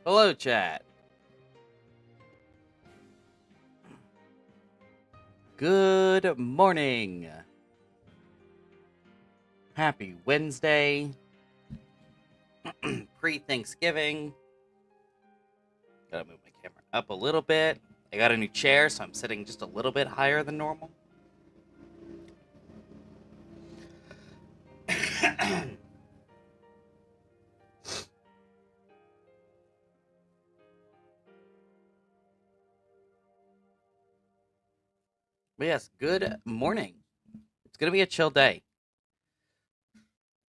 Hello, chat. Good morning. Happy Wednesday. Pre-Thanksgiving. Gotta move my camera up a little bit. I got a new chair, so I'm sitting just a little bit higher than normal. But yes, good morning. It's gonna be a chill day.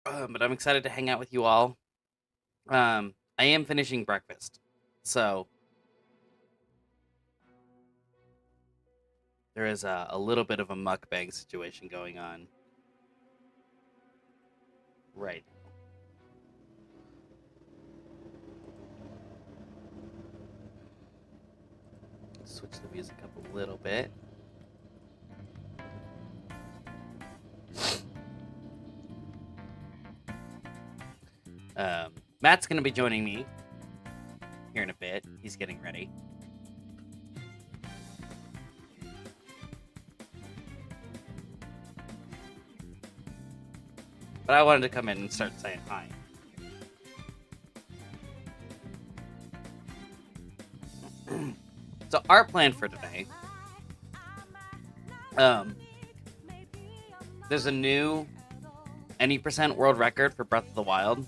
But I'm excited to hang out with you all. I am finishing breakfast. So there is a little bit of a mukbang situation going on. Right. Switch the music up a little bit. Matt's going to be joining me here in a bit. He's getting ready. But I wanted to come in and start saying hi. So our plan for today, there's a new any percent world record for Breath of the Wild.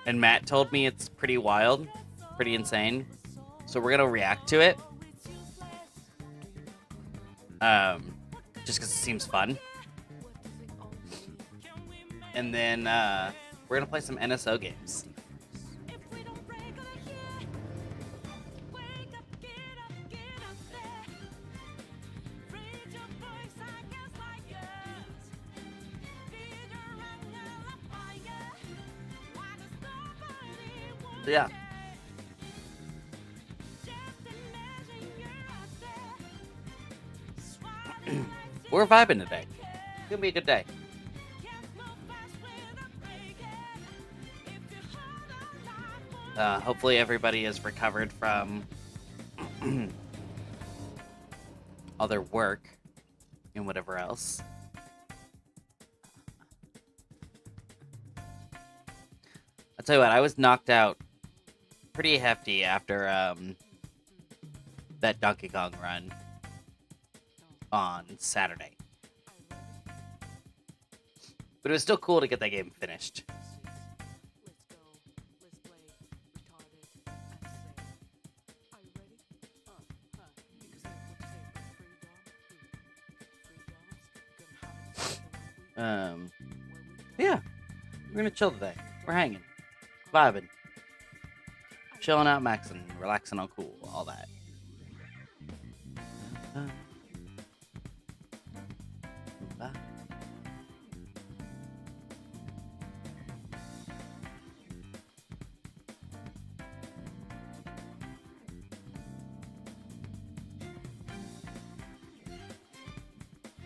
And Matt told me it's pretty wild, pretty insane. So we're going to react to it. Just because it seems fun. And then we're going to play some NSO games. So yeah. We're vibing today. It's gonna be a good day. Hopefully everybody is recovered from all their work and whatever else. I'll tell you what, I was knocked out pretty hefty after that Donkey Kong run on Saturday. But it was still cool to get that game finished. Yeah, we're gonna chill today. We're hanging, vibing, chilling out, maxing, relaxing on cool, all that.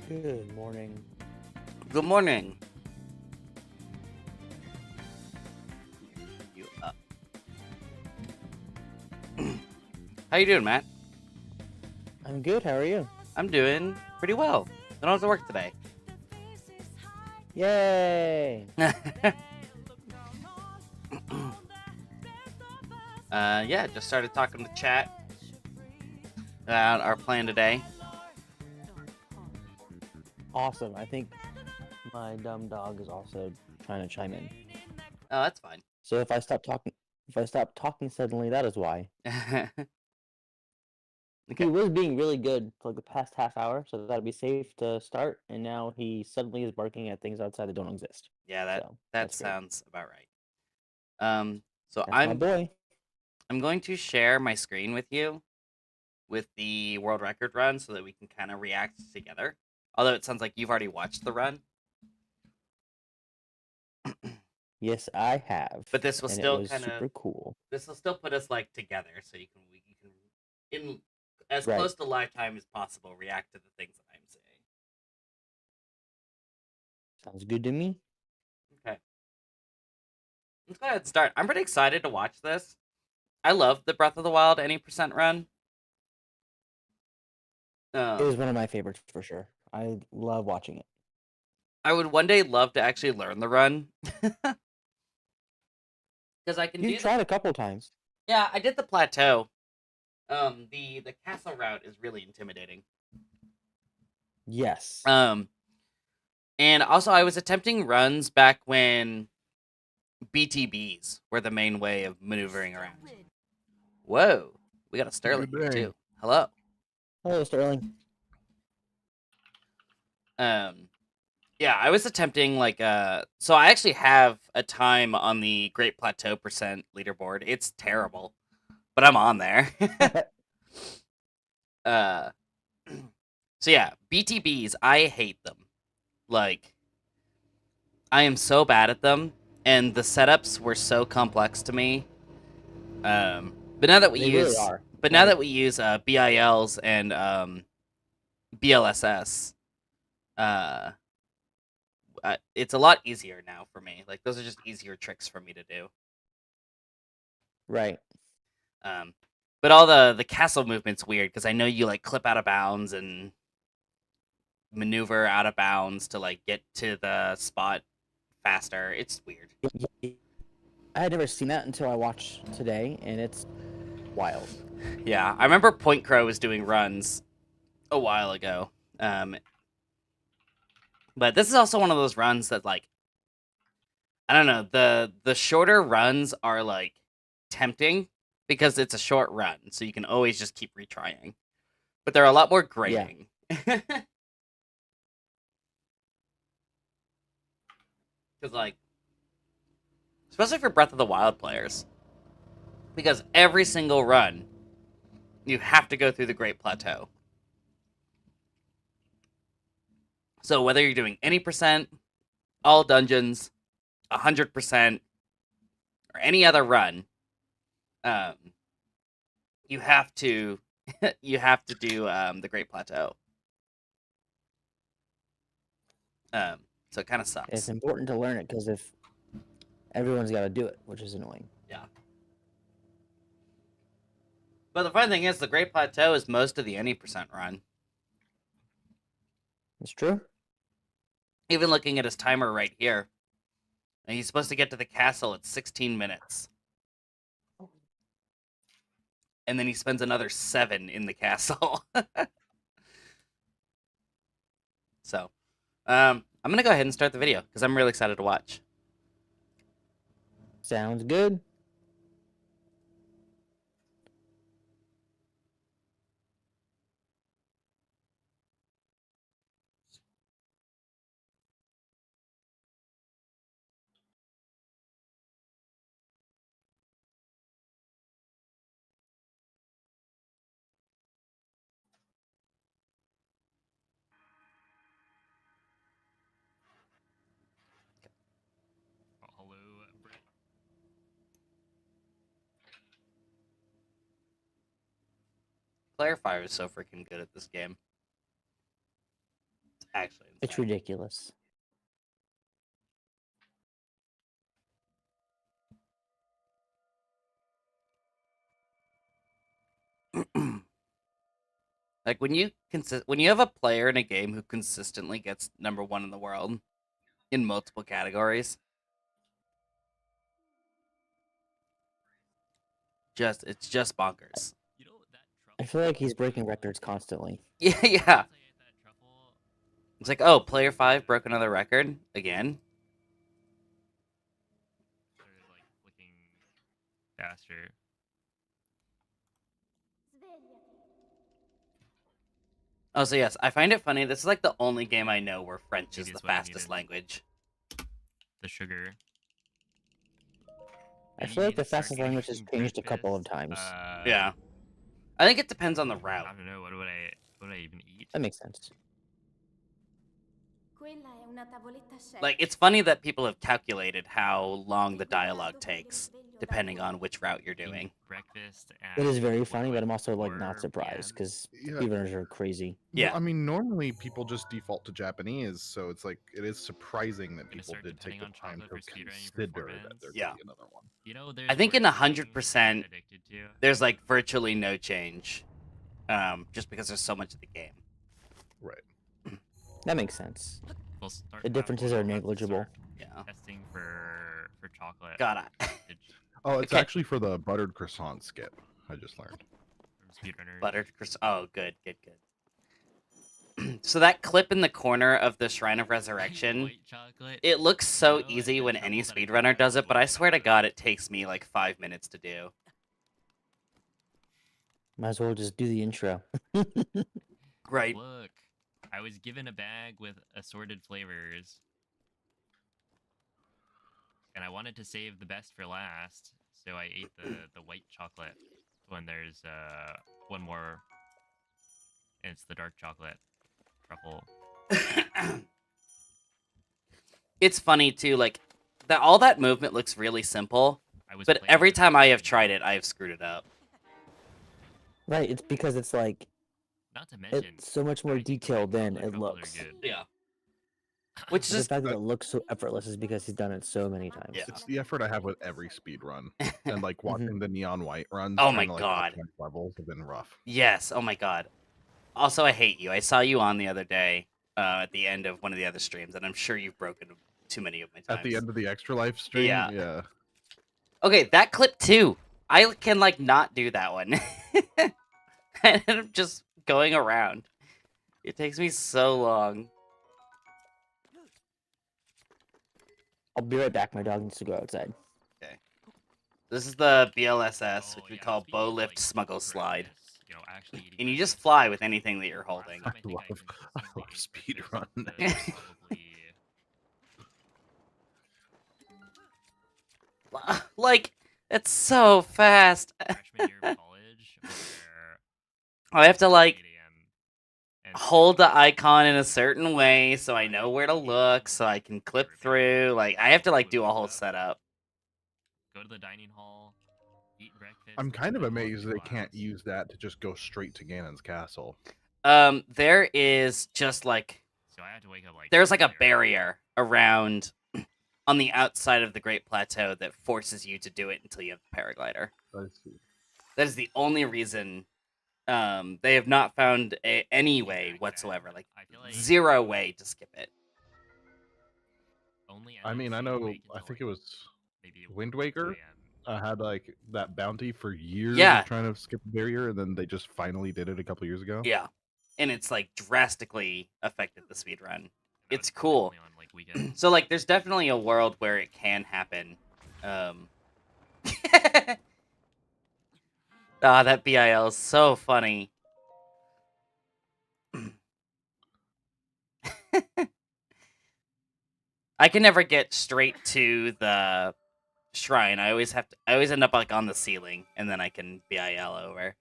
Good morning. Good morning. You up? How you doing, Matt? I'm good. How are you? I'm doing pretty well. I don't have to work today. Yay! Yeah, just started talking to chat about our plan today. Awesome. I think my dumb dog is also trying to chime in. Oh, that's fine. So if I stop talking suddenly, that is why. Okay. He was being really good for like the past half hour, so that'd be safe to start. And now he suddenly is barking at things outside that don't exist. Yeah, that So, that that's great. sounds about right. So That's my boy. I'm going to share my screen with you with the world record run so that we can kind of react together. Although it sounds like you've already watched the run. Yes, I have. But this will and still it was kind of super cool. This will still put us like together, so you can in as Right. close to live time as possible react to the things that I'm saying. Sounds good to me. Okay. Let's go ahead and start. I'm pretty excited to watch this. I love the Breath of the Wild any percent run. It is one of my favorites for sure. I love watching it. I would one day love to actually learn the run because I can You've do the. tried a couple times. Yeah, I did the plateau. The castle route is really intimidating. Yes. And also I was attempting runs back when BTBs were the main way of maneuvering around. Whoa, we got a Sterling Good here day. too. Hello. Hello, Sterling. Yeah, I was attempting so I actually have a time on the Great Plateau percent leaderboard. It's terrible, but I'm on there. uh so yeah, BTBs, I hate them. Like, I am so bad at them, and the setups were so complex to me. But now that we They use really are. but now that we use BILs and BLSS, it's a lot easier now for me. Like, those are just easier tricks for me to do. Right. But all the castle movement's weird because I know you like clip out of bounds and maneuver out of bounds to like get to the spot faster. It's weird. I had never seen that until I watched today, and it's wild. Yeah, I remember Point Crow was doing runs a while ago. But this is also one of those runs that, like, I don't know, the shorter runs are like tempting because it's a short run, so you can always just keep retrying. But they're a lot more grating. Because, like, especially for Breath of the Wild players, because every single run, you have to go through the Great Plateau. So whether you're doing any percent, all dungeons, 100%, or any other run, you have to you have to do the Great Plateau. So it kind of sucks. It's important to learn it because if everyone's got to do it, which is annoying. Yeah. But the fun thing is, the Great Plateau is most of the any percent run. It's true. Even looking at his timer right here, and he's supposed to get to the castle at 16 minutes. And then he spends another 7 in the castle. So, I'm going to go ahead and start the video, because I'm really excited to watch. Sounds good. Hello, Brett. Player 5 is so freaking good at this game. It's actually insane. It's ridiculous. Like, when you have a player in a game who consistently gets #1 in the world in multiple categories, it's just bonkers. You know that I feel like he's breaking records constantly. Yeah. Once I ate that truffle, It's like, oh, player 5 broke another record again. started like flicking faster. Oh, so yes, I find it funny. This is like the only game I know where French is Maybe the it's what I fastest needed. language. The sugar. I Maybe feel you like need the to start fastest language has getting changed a couple of breakfast, times. Yeah. I think it depends on the route. I don't know. What would I even eat? That makes sense. Like, it's funny that people have calculated how long the dialogue takes, depending on which route you're Eating doing. breakfast. It is at, very what, funny, but I'm also like 4 not surprised PM? because Yeah. speedrunners are crazy. Yeah. I mean, normally people just default to Japanese, so it's like it is surprising that Gonna people start did take depending the on time chocolate to for speedrunning consider that performance? there Yeah. could be another one. You know, I think in worse things to get 100%, addicted to. there's like virtually no change, just because there's so much of the game. Right. That makes sense. We'll start The that- differences we'll are have to negligible. start Yeah. Testing for chocolate. God, Oh, it's Okay. actually for the buttered croissant skip. I just learned. From speedrunners. buttered croissant. Oh, good. So that clip in the corner of the Shrine of Resurrection, White chocolate. it looks so You know, easy the when any truffle that I speedrunner think does I it, but I white swear to chocolate. God, it takes me like 5 minutes to do. Might as well just do the intro. Right. Look, I was given a bag with assorted flavors, and I wanted to save the best for last, so I ate the white chocolate when there's one more, and it's the dark chocolate truffle. It's funny too, like that. All that movement looks really simple, I was but playing every with time I have something- tried it, I have screwed it up. Right, it's because it's like Not to mention, it's so much more I think the white detailed than chocolate it truffles are looks. good. Yeah. Which The just fact that it looks so effortless is because he's done it so many times. Yeah. It's the effort I have with every speed run, and like watching the neon white runs. Oh trying my to, like, God. optimize levels have been rough. yes. Oh my God. Also, I hate you. I saw you on the other day at the end of one of the other streams, and I'm sure you've broken too many of my times. At the end of the extra life stream, Yeah. yeah. Okay, that clip too. I can like not do that one. And I'm just going around. It takes me so long. I'll be right back. My dog needs to go outside. This is the BLSS, which Oh, we yeah, call speaking bow of, lift like, smuggle slide. breakfast, you know, actually eating And you just breakfast, fly with anything that you're last holding. time I think I I consistently love ate speed breakfast run. was probably Like, it's so fast. freshman year of college, where I have to like 8 a.m. and hold the icon in a certain way so I know where to look, so I can clip through. Like, I have to like do a whole setup. go to the dining hall, eat breakfast. I'm kind of then walk amazed to they can't class. use that to just go straight to Ganon's castle. There is just like So I had to wake up like there's like a earlier. barrier around on the outside of the Great Plateau that forces you to do it until you have the paraglider. I see. That is the only reason. They have not found any way Back whatsoever, then, like I feel like zero way to skip it. only I mean, I ended know. awake I until, think like, it was maybe Wind 2 Waker. a.m. I had like that bounty for years Yeah. of trying to skip the barrier, and then they just finally did it a couple years ago. Yeah, and it's like drastically affected the speed run. And that It's was probably cool. only on like weekends. So like, there's definitely a world where it can happen. That BIL is so funny. I can never get straight to the shrine. I always end up like on the ceiling, and then I can BIL over.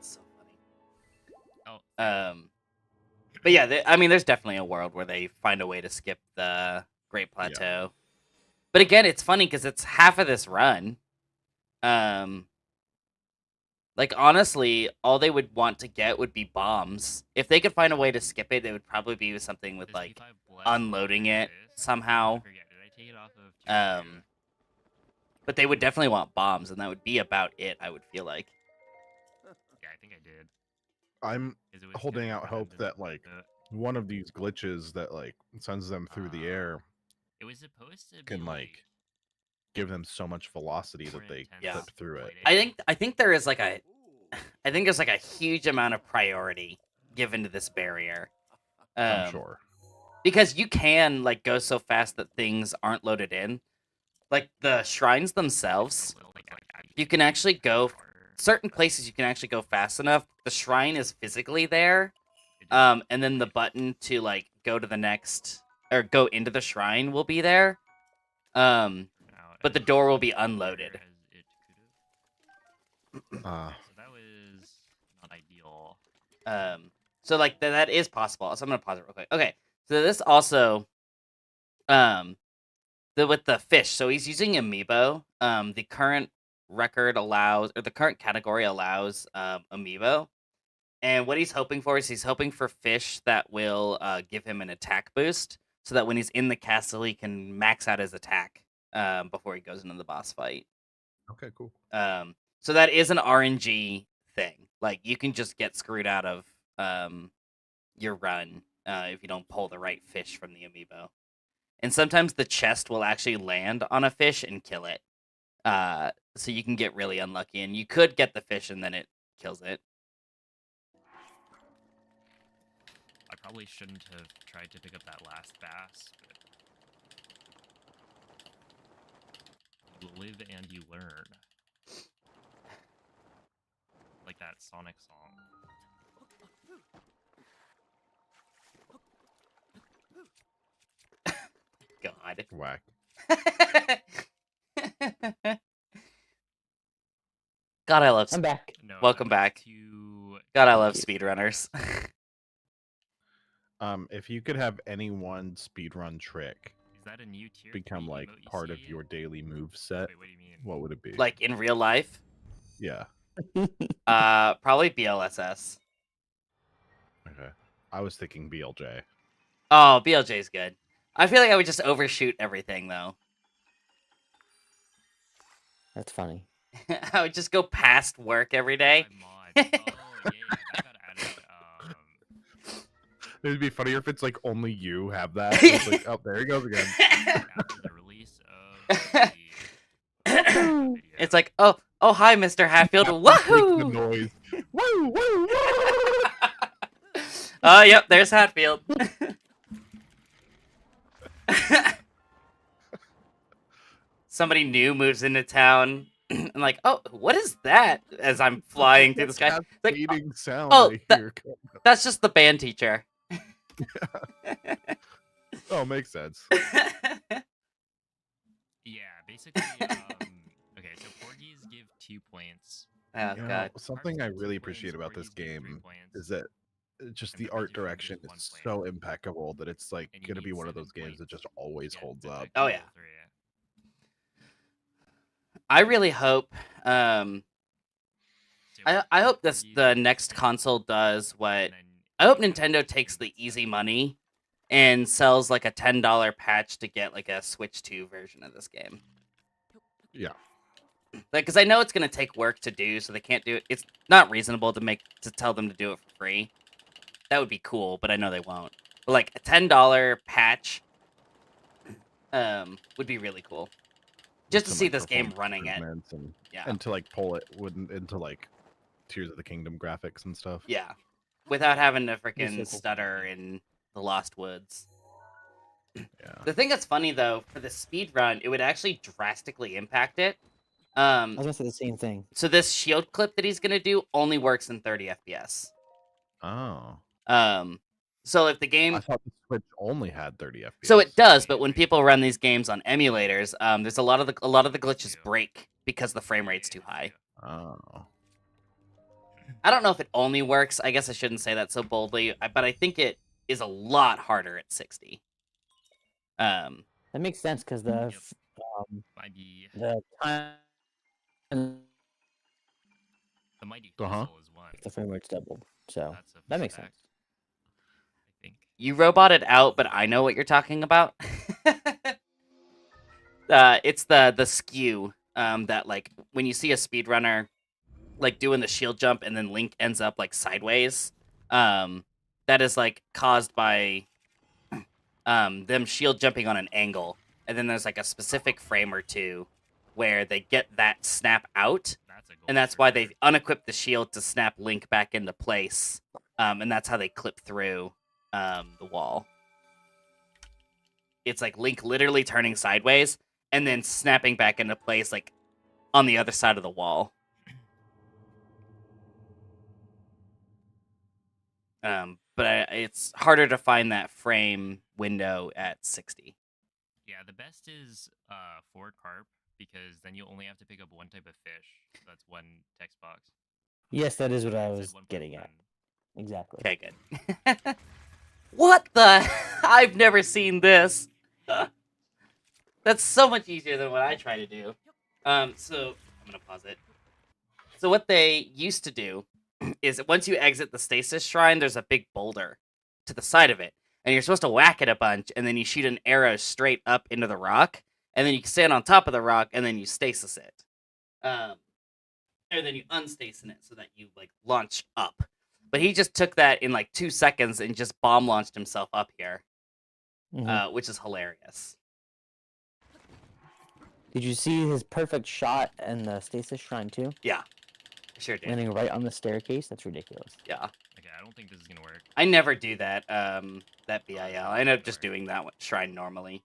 So funny. Oh, But yeah, I mean, there's definitely a world where they find a way to skip the Great Plateau. But again, it's funny because it's half of this run. Like honestly, all they would want to get would be bombs. If they could find a way to skip it, it would probably be something with there's like P5 Bless unloading after it this. somehow. I forget, did I take it off of Tuesday? But they would definitely want bombs, and that would be about it. I would feel like. Yeah, I think I did. I'm 'Cause it was holding kinda out hope redundant that, like, with the- one of these glitches that like sends them through the air it was supposed to be can like give them so much velocity more that they intense Yeah. clip through it. fighting. I think there is like a, I think there's like a huge amount of priority given to this barrier. I'm sure. Because you can like go so fast that things aren't loaded in. Like the shrines themselves, you can actually go certain places. You can actually go fast enough. The shrine is physically there, and then the button to like go to the next or go into the shrine will be there. But the door will be unloaded. So that was not ideal. So like that is possible. So I'm gonna pause it real quick. Okay, so this also, with the fish. So he's using amiibo. The current record allows, or the current category allows, amiibo. And what he's hoping for is he's hoping for fish that will give him an attack boost. so that when he's in the castle, he can max out his attack before he goes into the boss fight. Okay, cool. So that is an RNG thing. Like, you can just get screwed out of your run if you don't pull the right fish from the amiibo. And sometimes the chest will actually land on a fish and kill it. So you can get really unlucky, and you could get the fish and then it kills it. I probably shouldn't have tried to pick up that last bass, but you live and you learn. Like that Sonic song. God. Whack. God, I love. I'm back. No, Welcome that's back. To... God, I love you. speedrunners. If you could have any one speedrun trick Is that a new tier? become 3 like emote you part of see? your daily move set, Wait, what do you mean? what would it be? Like in real life, Yeah. probably BLSS. Okay. I was thinking BLJ. Oh, BLJ's good. I feel like I would just overshoot everything though. That's funny. I would just go past work every day. Mod. Oh, yeah, that got added. It'd be funnier if it's like only you have that. It's like, oh, there he goes again. After the release of the... It's like, oh, hi, Mr. Hatfield. Make the Woohoo! noise. Woo, woo, woo! Oh, yep, there's Hatfield. Somebody new moves into town. I'm like, oh, what is that? As I'm flying through the sky. That Like, fading sound oh, I that- hear. that's just the band teacher. Oh, makes sense. Yeah, basically, okay, so Porgies give 2 points. Oh, You know, God. something Harps I give 2 really points, appreciate about this Porgies give 3 game points, is that just And the art Perfect Fusion direction gives is 1 point. so impeccable that it's like and you gonna be need one of 7 those games that points just always to get holds the up. Oh, Technical yeah. 3. I really hope So I hope this Porgies the give next 2, console does what and then I hope you have Nintendo 10 takes the easy 7. money and sells like a $10 patch to get like a Switch 2 version of this game. Yeah. Like, because I know it's gonna take work to do, so they can't do it. It's not reasonable to tell them to do it for free. That would be cool, but I know they won't. But like a $10 patch, would be really cool. Just to Some, see like, this game performance running it. improvements and, Yeah. and to like pull it into like Tears of the Kingdom graphics and stuff. Yeah. Without having to so freaking cool. stutter in the Lost Woods. Yeah. The thing that's funny though, for the speed run, it would actually drastically impact it. I was gonna say the same thing. So this shield clip that he's gonna do only works in 30 FPS. Oh. So if the I game, thought the Switch only had 30 FPS. so it does, but when people run these games on emulators, there's a lot of the glitches break because the frame rate's too high. Oh. I don't know if it only works. I guess I shouldn't say that so boldly, but I think it is a lot harder at 60. That makes sense because Yep. Mighty, the time the Mighty Uh-huh. Console is 1. the frame rate's doubled. So That's a that makes fact, sense. I think. You roboted out, but I know what you're talking about. It's the skew that like when you see a speedrunner like doing the shield jump and then Link ends up like sideways. That is like caused by them shield jumping on an angle, and then there's like a specific frame or two where they get that snap out, That's a goal and that's for why sure. they unequip the shield to snap Link back into place. And that's how they clip through the wall. It's like Link literally turning sideways and then snapping back into place like on the other side of the wall. But it's harder to find that frame window at 60. Yeah, the best is for carp because then you only have to pick up one type of fish. So that's one text box. Yes, that is what I It said was 1.1. getting at. Exactly. Okay, good. What the? I've never seen this. That's so much easier than what I try to do. So I'm gonna pause it. So what they used to do is that once you exit the stasis shrine, there's a big boulder to the side of it. and you're supposed to whack it a bunch, and then you shoot an arrow straight up into the rock, and then you can stand on top of the rock, and then you stasis it. And then you unstasis it so that you like launch up. But he just took that in like 2 seconds and just bomb launched himself up here, which is hilarious. Did you see his perfect shot in the Stasis Shrine too? Yeah, I sure did. Landing right on the staircase? That's ridiculous. Yeah, Okay, I don't think this is gonna work. I never do that. That BIL. I end up just doing that shrine normally.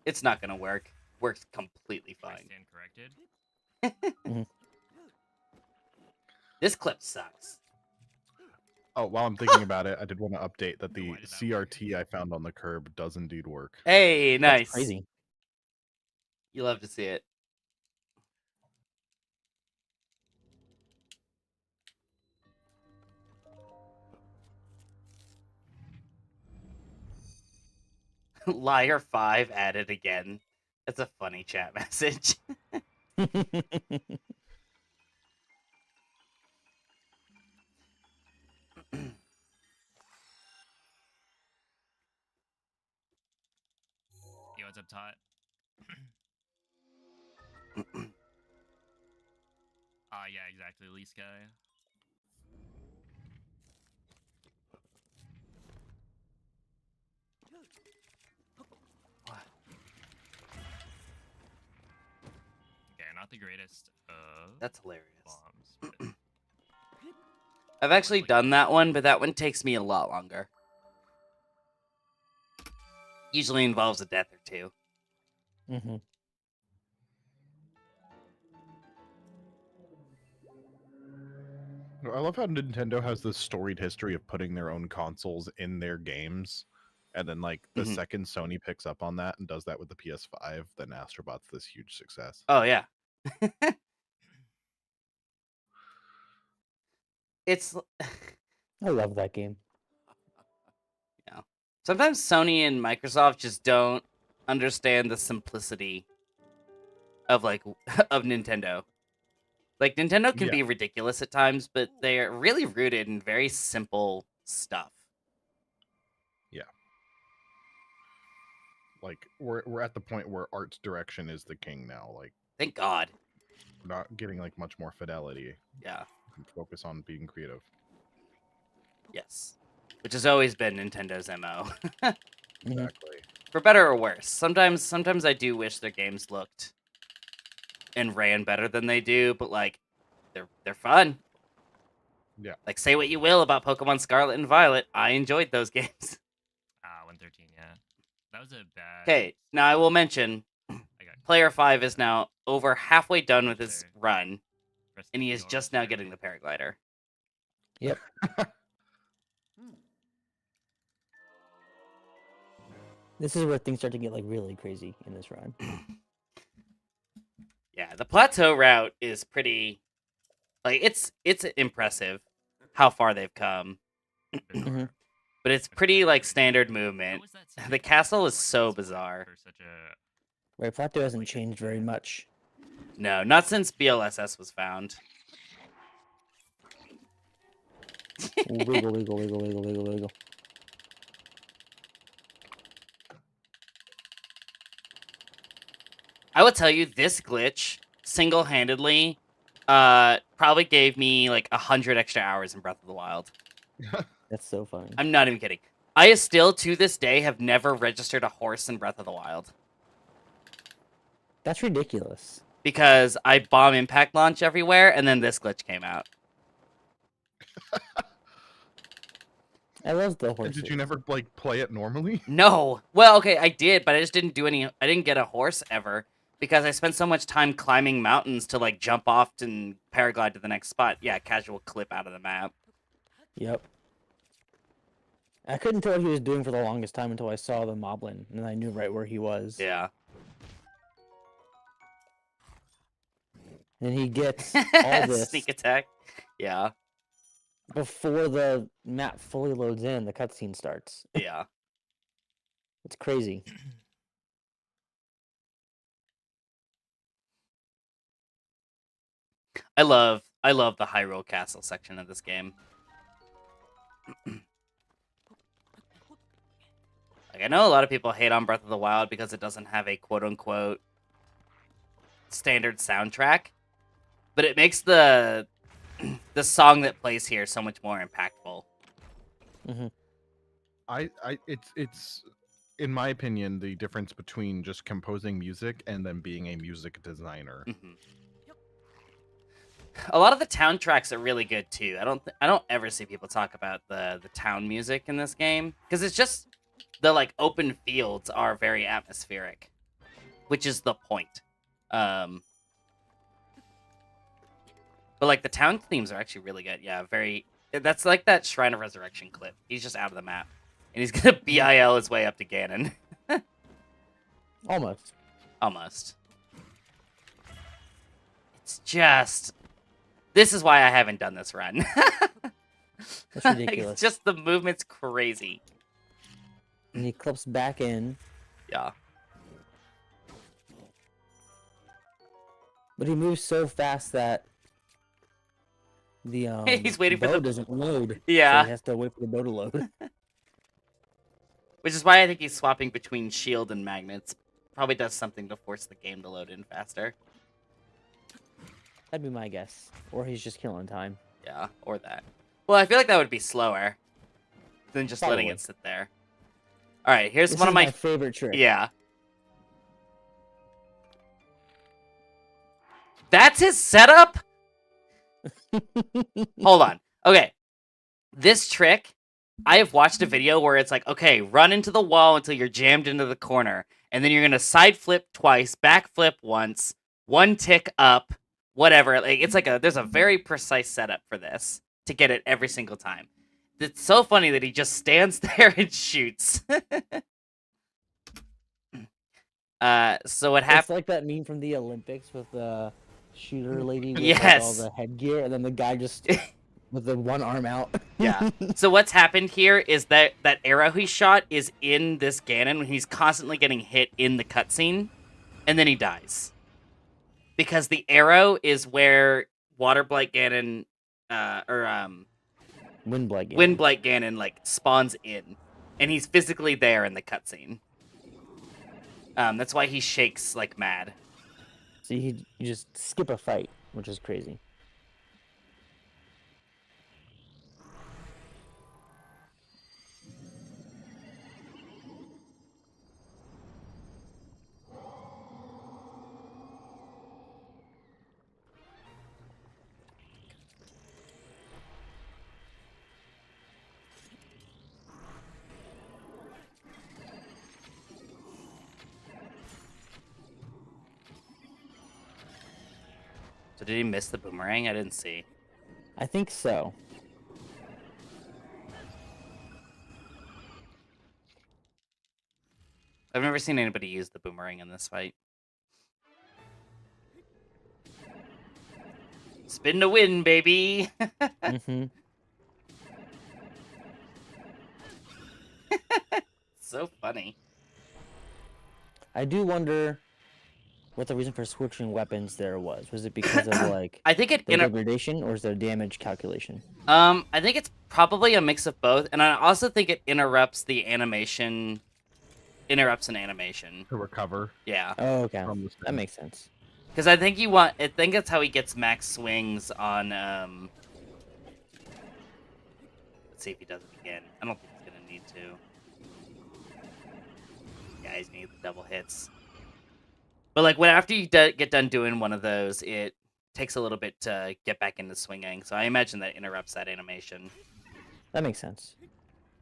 It's not gonna work. Works completely Do I fine. stand corrected? This clip sucks. Oh, while I'm thinking about it, I did want to update that the Why did that CRT I found on the curb does indeed work. Hey, nice. That's crazy. You love to see it. Liar 5 added again. That's a funny chat message. Yo, what's up, Tot? Yeah, exactly, Lease guy. Okay, not the greatest of That's hilarious. bombs. But I've actually done that one, but that one takes me a lot longer. Usually involves a death or two. Mm-hmm. I love how Nintendo has this storied history of putting their own consoles in their games. And then, like, the Mhm. second Sony picks up on that and does that with the PS5, then Astrobot's this huge success. Oh, yeah. It's... I love that game. Sometimes Sony and Microsoft just don't understand the simplicity of, like, of Nintendo. Like, Nintendo can Yeah. be ridiculous at times, but they're really rooted in very simple stuff. Like, we're at the point where art's direction is the king now. Like, Thank God. we're not getting, like, much more fidelity. Yeah. We can focus on being creative. Yes. Which has always been Nintendo's MO. Mhm. Exactly. For better or worse. Sometimes I do wish their games looked and ran better than they do, but like they're fun. Yeah. Like, say what you will about Pokemon Scarlet and Violet, I enjoyed those games. 113, yeah. That was a bad. Okay, now I will mention I got Player 5 is now over halfway done with his There. run, pressed and he the is door just now there. getting the paraglider. Yep. This is where things start to get like really crazy in this run. Yeah, the plateau route is pretty like it's impressive how far they've come. Bizarre. Mhm. But it's pretty like standard How movement. was that such The a castle is performance so for- bizarre. For such a Right, Plateau hasn't changed very much. No, not since BLSS was found. Wiggle, wiggle, wiggle, wiggle, wiggle, wiggle. I will tell you, this glitch single-handedly probably gave me like 100 extra hours in Breath of the Wild. That's so funny. I'm not even kidding. I still, to this day, have never registered a horse in Breath of the Wild. That's ridiculous. Because I bomb impact launch everywhere, and then this glitch came out. I love the And horses. did you never, like, play it normally? No. Well, okay, I did, but I just didn't do any... I didn't get a horse ever. Because I spent so much time climbing mountains to, like, jump off and paraglide to the next spot. Yeah, casual clip out of the map. Yep. I couldn't tell what he was doing for the longest time until I saw the moblin, and I knew right where he was. Yeah. And he gets all this Sneak attack. Yeah. before the map fully loads in, the cutscene starts. Yeah. It's crazy. I love the Hyrule Castle section of this game. Like, I know a lot of people hate on Breath of the Wild because it doesn't have a quote-unquote standard soundtrack, but it makes the song that plays here so much more impactful. It's in my opinion the difference between just composing music and then being a music designer. Mhm. A lot of the town tracks are really good too. I don't ever see people talk about the town music in this game because it's just the like open fields are very atmospheric, which is the point. But like the town themes are actually really good. Yeah, very. That's like that Shrine of Resurrection clip. He's just out of the map, and he's gonna BIL his way up to Ganon. Almost. Almost. It's just. This is why I haven't done this run. That's ridiculous. It's just the movement's crazy. And he clips back in, Yeah. but he moves so fast that the He's waiting for bow the- doesn't load. Yeah. So he has to wait for the bow to load. Which is why I think he's swapping between shield and magnets. Probably does something to force the game to load in faster. That'd be my guess. Or he's just killing time. Yeah, or that. Well, I feel like that would be slower than just letting Probably. it sit there. All right, here's This one is of my favorite trick. yeah. That's his setup? Hold on. Okay. This trick, I have watched a video where it's like, okay, run into the wall until you're jammed into the corner, and then you're gonna side flip twice, back flip once, one tick up, whatever. Like it's like there's a very precise setup for this to get it every single time. It's so funny that he just stands there and shoots. So what It's happened? like that meme from the Olympics with the shooter lady with like, all Yes. the headgear, and then the guy just with the one arm out. Yeah. So what's happened here is that arrow he shot is in this Ganon when he's constantly getting hit in the cutscene, and then he dies. Because the arrow is where Waterblight Ganon, Windblight. Ganon. Windblight Ganon, like, spawns in. And he's physically there in the cutscene. That's why he shakes like mad. So you just skip a fight, which is crazy. So did he miss the boomerang? I didn't see. I think so. I've never seen anybody use the boomerang in this fight. Spin to win, baby! hmm So funny. I do wonder what the reason for switching weapons there was. Was it because of like I think it the inter- degradation, or is there damage calculation? I think it's probably a mix of both, and I also think it interrupts the animation. Interrupts an animation. To recover Yeah, Oh, okay. from the That spin. makes sense. because I think I think that's how he gets max swings on. Let's see if he does it again. I don't think he's gonna need to. Yeah, he's gonna get the double hits. But like after you get done doing one of those, it takes a little bit to get back into swinging. So I imagine that interrupts that animation. That makes sense.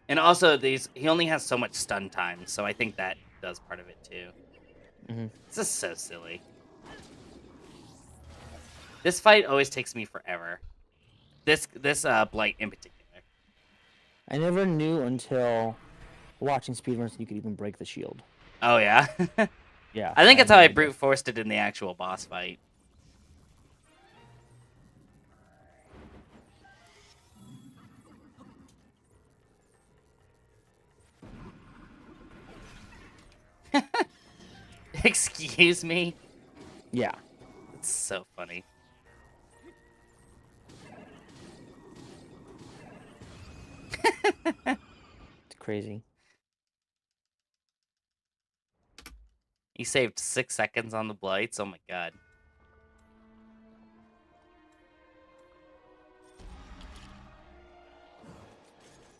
And also, he only has so much stun time, so I think that does part of it too. Mhm. This is so silly. This fight always takes me forever. This Blight in particular. I never knew until watching speedruns you could even break the shield. Oh yeah, Yeah. I think that's had how no I idea. brute forced it in the actual boss fight. Excuse me. Yeah. It's so funny. It's crazy. He saved 6 seconds on the blights. Oh my god.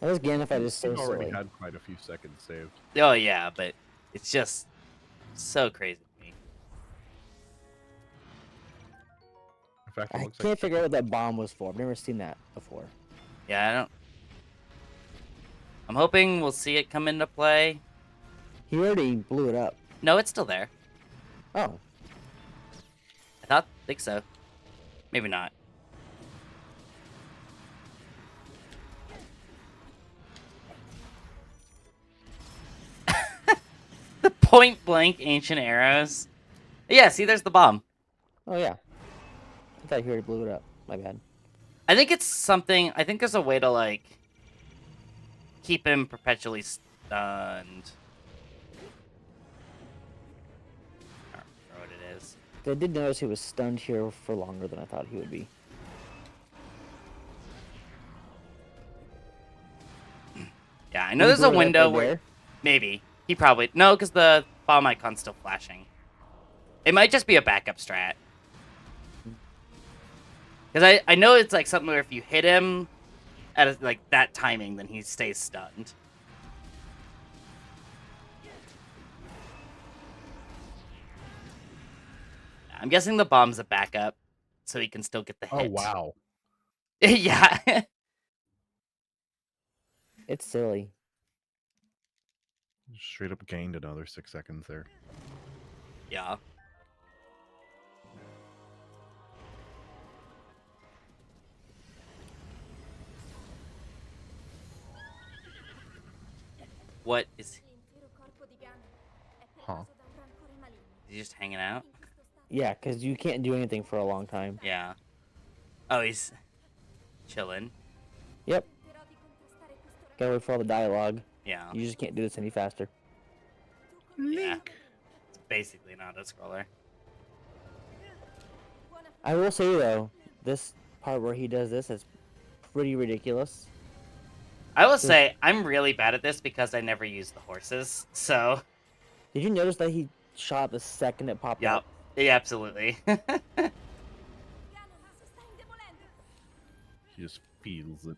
I guess Gandalf is so He's already silly. had quite a few seconds saved. Oh yeah, but it's just so crazy to me. In fact, it I looks can't like figure out what that bomb was for. I've never seen that before. Yeah, I don't. I'm hoping we'll see it come into play. He already blew it up. No, it's still there. Oh, Think so. Maybe not. The point blank ancient arrows. Yeah, see, there's the bomb. oh yeah. I thought he already blew it up. My bad. I think it's something. I think there's a way to like keep him perpetually stunned. I don't remember what it is. I did notice he was stunned here for longer than I thought he would be. Yeah, I know He there's blew a it up window right where there. maybe he probably no, because the bomb icon's still flashing. It might just be a backup strat. Because I know it's like something where if you hit him at like that timing, then he stays stunned. I'm guessing the bomb's a backup, so he can still get the Oh hit. wow. Yeah. It's silly. Straight up gained another 6 seconds there. Yeah. What is Huh. he just hanging out? Yeah, because you can't do anything for a long time. Yeah. Oh, he's chilling. Yep. Gotta wait for all the dialogue. Yeah. You just can't do this any faster. Yeah. It's basically not a scroller. I will say though, this part where he does this is pretty ridiculous. I will say I'm really bad at this because I never use the horses. So Did you notice that he shot the second it popped yeah, up? yeah, absolutely. He just feels it.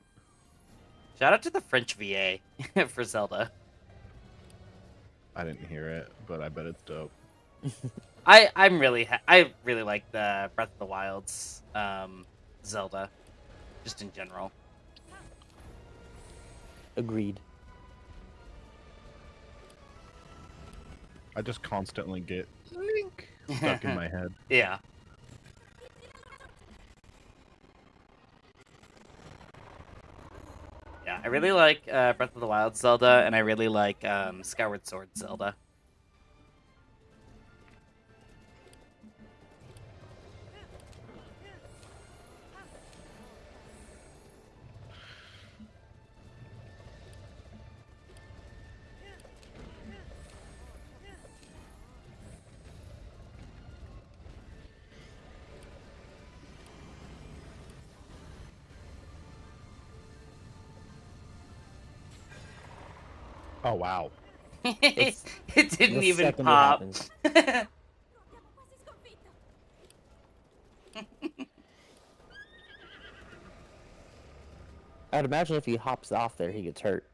Shout out to the French VA for Zelda. I didn't hear it, but I bet it's dope. I really like the Breath of the Wild's Zelda, just in general. Agreed. I just constantly get Link stuck in my head. Yeah. Yeah, I really like Breath of the Wild Zelda, and I really like Skyward Sword Zelda. Oh wow. It didn't The even second it pop. happens. I'd imagine if he hops off there, he gets hurt.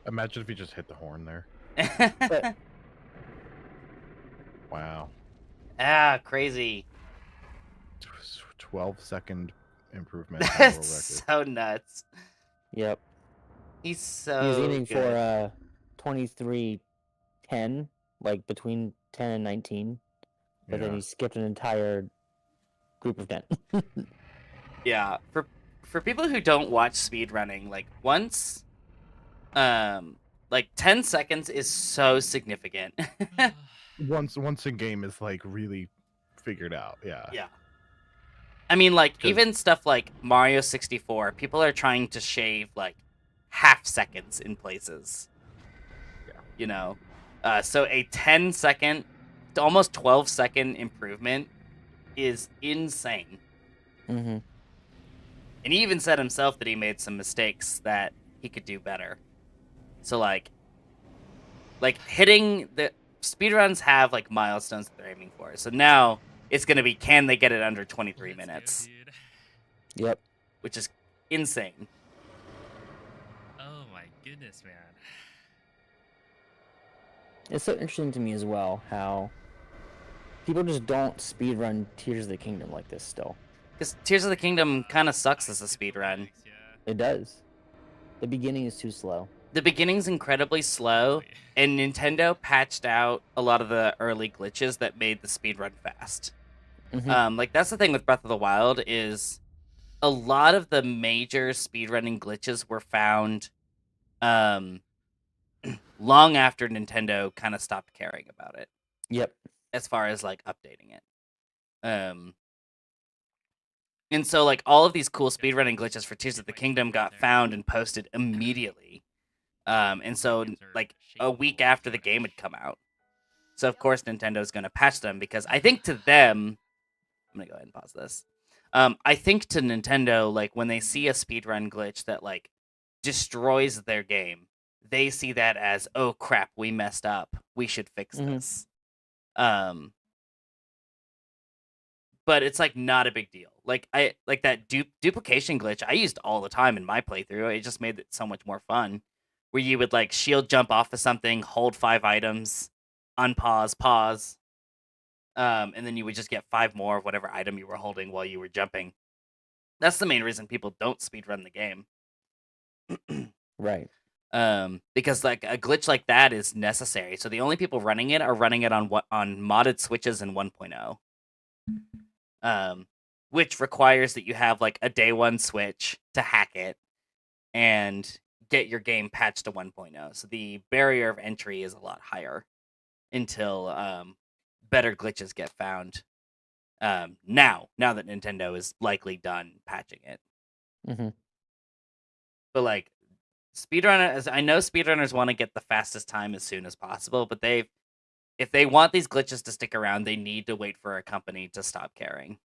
Imagine if he just hit the horn there. But Wow. Ah, crazy. 12-second improvement. on the world That's record. so nuts. yep, He's so he was aiming good. for 23:10, like between 10 and 19, but then Yeah. he skipped an entire group of 10. Yeah, for people who don't watch speedrunning, like once like 10 seconds is so significant. Once a game is like really figured out. Yeah. Yeah. I mean, like 'Cause- even stuff like Mario 64, people are trying to shave like half seconds in places. you know. So a 10-second to almost 12-second improvement is insane. Mm-hmm. And he even said himself that he made some mistakes that he could do better. So like hitting the speedruns have like milestones that they're aiming for. So now it's gonna be, can they get it under 23 Let's go, minutes, dude. Yep. which is insane. Oh my goodness, man. It's so interesting to me as well how people just don't speedrun Tears of the Kingdom like this still. Because Tears of the Kingdom kind of sucks as a speedrun. Yeah. It does. The beginning is too slow. The beginning's incredibly slow, and Nintendo patched out a lot of the early glitches that made the speedrun fast. Mhm. Like that's the thing with Breath of the Wild is a lot of the major speedrunning glitches were found long after Nintendo kind of stopped caring about it Yep. as far as like updating it. And so like all of these cool speedrunning glitches for Tears of the Kingdom got found and posted immediately. And so like a week after the game had come out. So of course Nintendo's going to patch them because I think to them, I'm going to go ahead and pause this. I think to Nintendo, like when they see a speedrun glitch that like destroys their game, they see that as, oh crap, we messed up. We should fix Mhm. this. But it's like not a big deal. Like I like that duplication glitch I used all the time in my playthrough. It just made it so much more fun. Where you would like shield jump off of something, hold 5 items, unpause, pause, and then you would just get 5 more of whatever item you were holding while you were jumping. That's the main reason people don't speedrun the game. Right. Because like a glitch like that is necessary. So the only people running it are running it on modded switches in 1.0. Which requires that you have like a day 1 switch to hack it and get your game patched to 1.0. So the barrier of entry is a lot higher until better glitches get found. Now that Nintendo is likely done patching it. Mhm. But like speedrunners, I know speedrunners want to get the fastest time as soon as possible, but if they want these glitches to stick around, they need to wait for a company to stop caring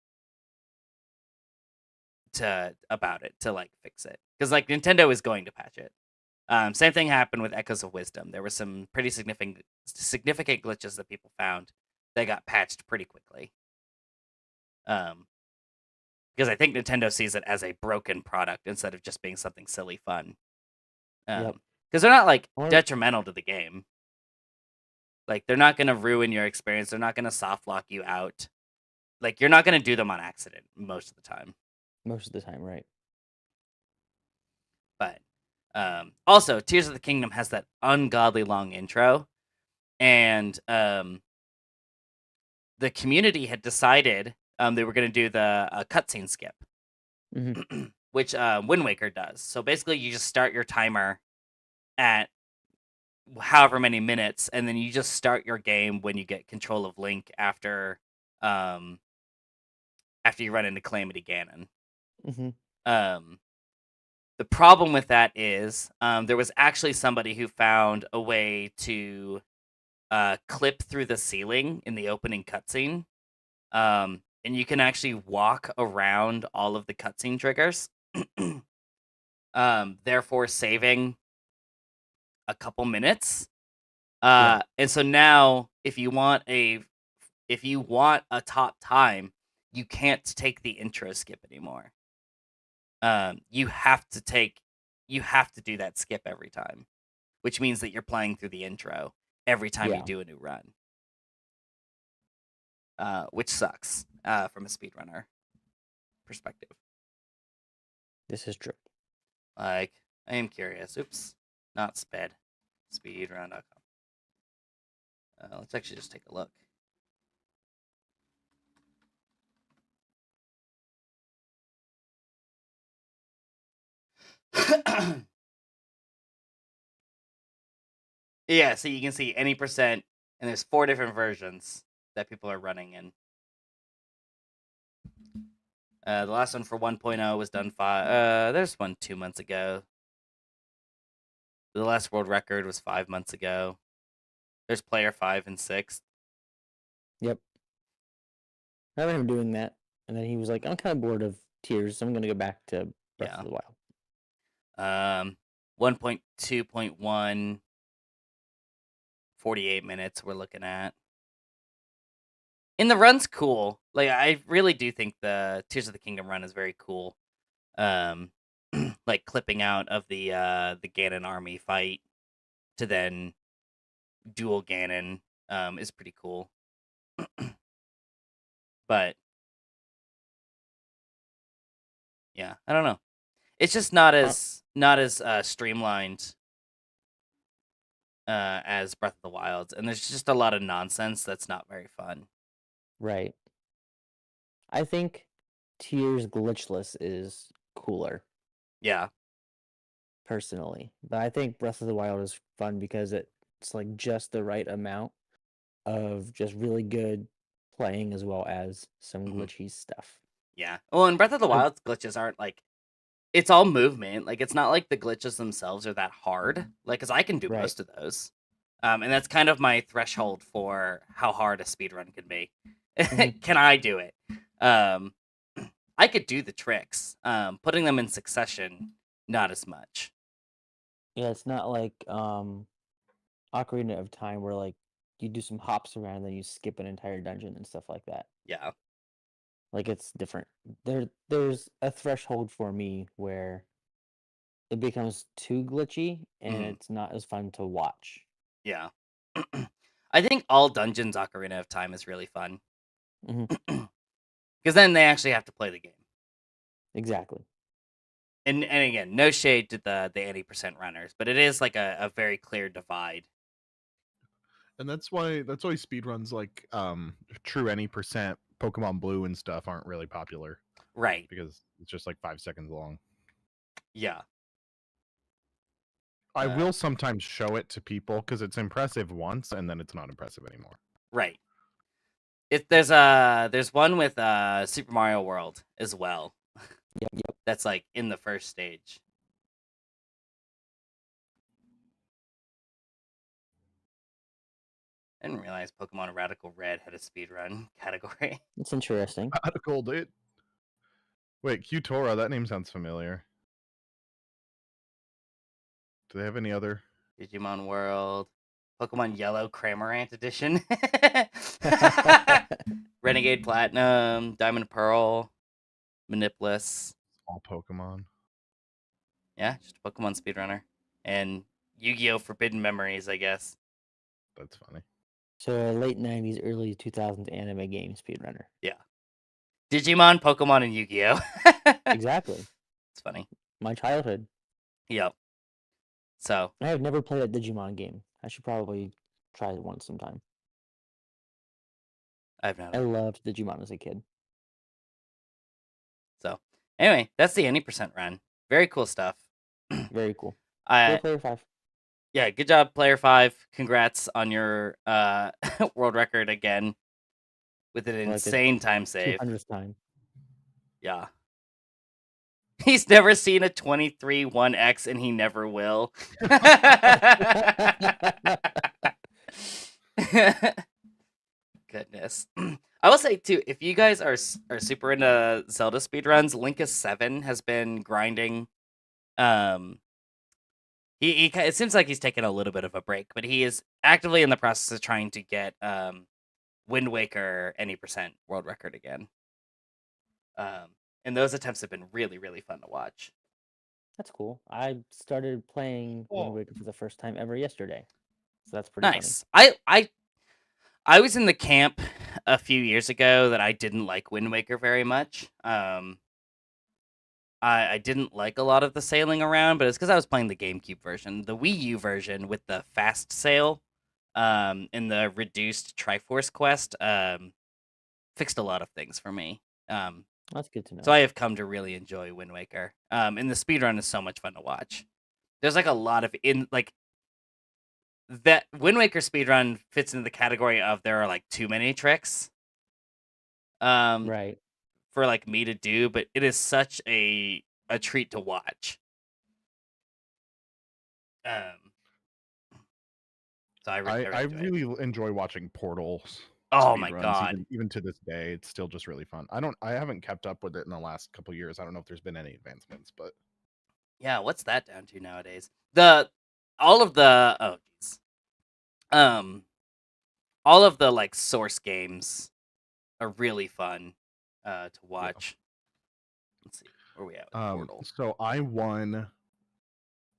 about it to like fix it, because like Nintendo is going to patch it. Same thing happened with Echoes of Wisdom. There were some pretty significant glitches that people found that got patched pretty quickly. Because I think Nintendo sees it as a broken product instead of just being something silly fun. Yep. Because they're not like Or- detrimental to the game. Like they're not gonna ruin your experience. They're not gonna soft lock you out. Like you're not gonna do them on accident most of the time. Most of the time, right. But also, Tears of the Kingdom has that ungodly long intro, and the community had decided they were going to do the cutscene skip, Mhm. which Wind Waker does. So basically, you just start your timer at however many minutes, and then you just start your game when you get control of Link after you run into Calamity Ganon. Mhm. The problem with that is there was actually somebody who found a way to clip through the ceiling in the opening cutscene. And you can actually walk around all of the cutscene triggers, therefore saving a couple minutes. Yeah. And so now, if you want a top time, you can't take the intro skip anymore. You have to do that skip every time, which means that you're playing through the intro every time you Yeah. do a new run. Which sucks from a speedrunner perspective. This is true. Like, I am curious. Oops, not sped. Speedrun.com. Let's actually just take a look. Yeah, so you can see any percent, and there's 4 different versions that people are running in. The last one for 1.0 was done there's one 2 months ago. The last world record was 5 months ago. There's player 5 and 6. Yep. I remember him doing that, and then he was like, "I'm kind of bored of Tears, so I'm gonna go back to Breath Yeah. of the Wild." 1.2.1, 48 minutes we're looking at. And the run's cool. Like, I really do think the Tears of the Kingdom run is very cool. Like clipping out of the Ganon army fight to then dual Ganon is pretty cool. But yeah, I don't know. It's just not as streamlined as Breath of the Wild, and there's just a lot of nonsense that's not very fun. Right. I think Tears glitchless is cooler, Yeah, personally, but I think Breath of the Wild is fun because it's like just the right amount of just really good playing as well as some Mhm. glitchy stuff. yeah. Well, in Breath of the Like- Wild, glitches aren't like it's all movement. Like it's not like the glitches themselves are that hard. Like, cause I can do Right. most of those, and that's kind of my threshold for how hard a speed run can be. Mhm. Can I do it? I could do the tricks. Putting them in succession, not as much. Yeah, it's not like Ocarina of Time where like you do some hops around and then you skip an entire dungeon and stuff like that. Yeah, Like it's different. There's a threshold for me where it becomes too glitchy and Mhm. it's not as fun to watch. yeah. I think all dungeons Ocarina of Time is really fun. Mhm. Because then they actually have to play the game. Exactly. And again, no shade to the 80% runners, but it is like a very clear divide. And that's why speedruns like true any percent Pokemon Blue and stuff aren't really popular Right. because it's just like 5 seconds long. Yeah. I Uh, will sometimes show it to people because it's impressive once and then it's not impressive anymore. Right. There's one with Super Mario World as well. Yep. That's like in the first stage. I didn't realize Pokemon Radical Red had a speedrun category. It's interesting. Radical did. Wait, Qtora, that name sounds familiar. Do they have any other? Digimon World, Pokemon Yellow Cramorant Edition, Renegade Platinum, Diamond Pearl, Manipulus. All Pokemon. Yeah, just a Pokemon speedrunner. And Yu-Gi-Oh! Forbidden Memories, I guess. That's funny. So a late 90s, early 2000s anime game speedrunner. Digimon, Pokemon, and Yu-Gi-Oh! Exactly. It's funny. My childhood. Yep. So, I have never played a Digimon game. I should probably try it once sometime. I've not. I loved Digimon as a kid. So, anyway, that's the 80% run. Very cool stuff. Very cool. Go I Player 5. Yeah, good job, Player 5. Congrats on your world record again with an Like the insane time save. 200th time. Yeah. He's never seen a 23-1X and he never will. Goodness. I will say too, if you guys are super into Zelda speedruns, Linkus 7 has been grinding. It seems like he's taken a little bit of a break, but he is actively in the process of trying to get Wind Waker any percent world record again. And those attempts have been really, really fun to watch. That's cool. I started playing Oh. Wind Waker for the first time ever yesterday. So that's pretty Nice. I was in the camp a few years ago that I didn't like Wind Waker very much. I didn't like a lot of the sailing around, but it's because I was playing the GameCube version. The Wii U version with the fast sail and the reduced Triforce quest fixed a lot of things for me. funny. That's good to know. So I have come to really enjoy Wind Waker. And the speedrun is so much fun to watch. There's like a lot of that Wind Waker speedrun fits into the category of there are like too many tricks. Right. For like me to do, but it is such a treat to watch. So I I really enjoy it. really enjoy watching Portals. Oh my speedruns, god. even to this day, it's still just really fun. I haven't kept up with it in the last couple years. I don't know if there's been any advancements, but Yeah, what's that down to nowadays? All of the oh jeez. All of the like source games are really fun to watch. Let's see where we at with Portal. so I won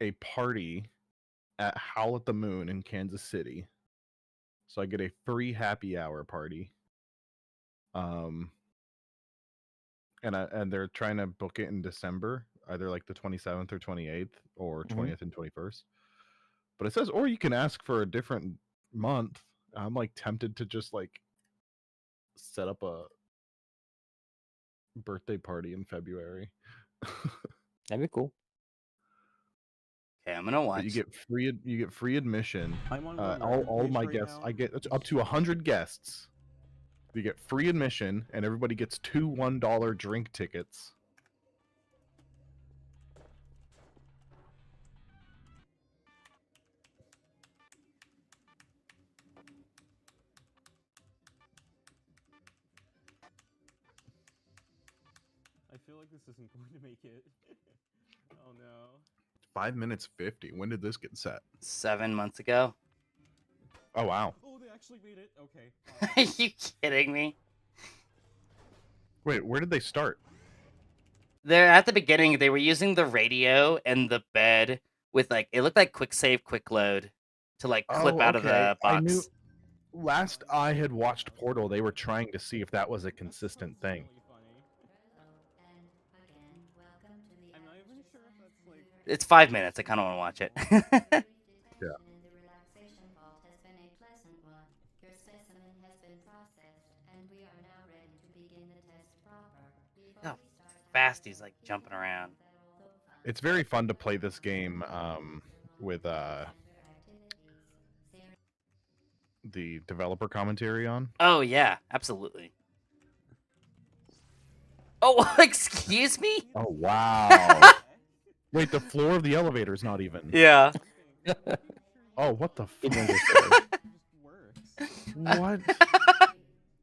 a party at Howl at the Moon in Kansas City. So I get a free happy hour party. And they're trying to book it in December, either like the 27th or 28th or 20th and 21st. But it says, or you can ask for a different month. I'm like tempted to just like set up a birthday party in February. That'd be cool. Okay, I'm gonna watch. But you get free admission. I'm on All my guests, I get up to 100 guests. You get free admission, and everybody gets 2 $1 drink tickets. I feel like this isn't going to make it. Oh no. 5 minutes 50. When did this get set? 7 months ago. Oh wow. Oh, they actually made it. Okay. Are you kidding me? Wait, where did they start? They're at the beginning. They were using the radio and the bed with like it looked like quick save, quick load to like clip out of the I knew box. last I had watched Portal, they were trying to see if that was a consistent thing. I'm not even sure if that's like. It's 5 minutes. I kind of want to watch it. Yeah. How fast he's like jumping around. It's very fun to play this game with the developer commentary on. Oh yeah, absolutely. Oh, excuse me? Oh wow. Wait, the floor of the elevator is not even. Yeah. Oh, what the It fuck? just It just works. What?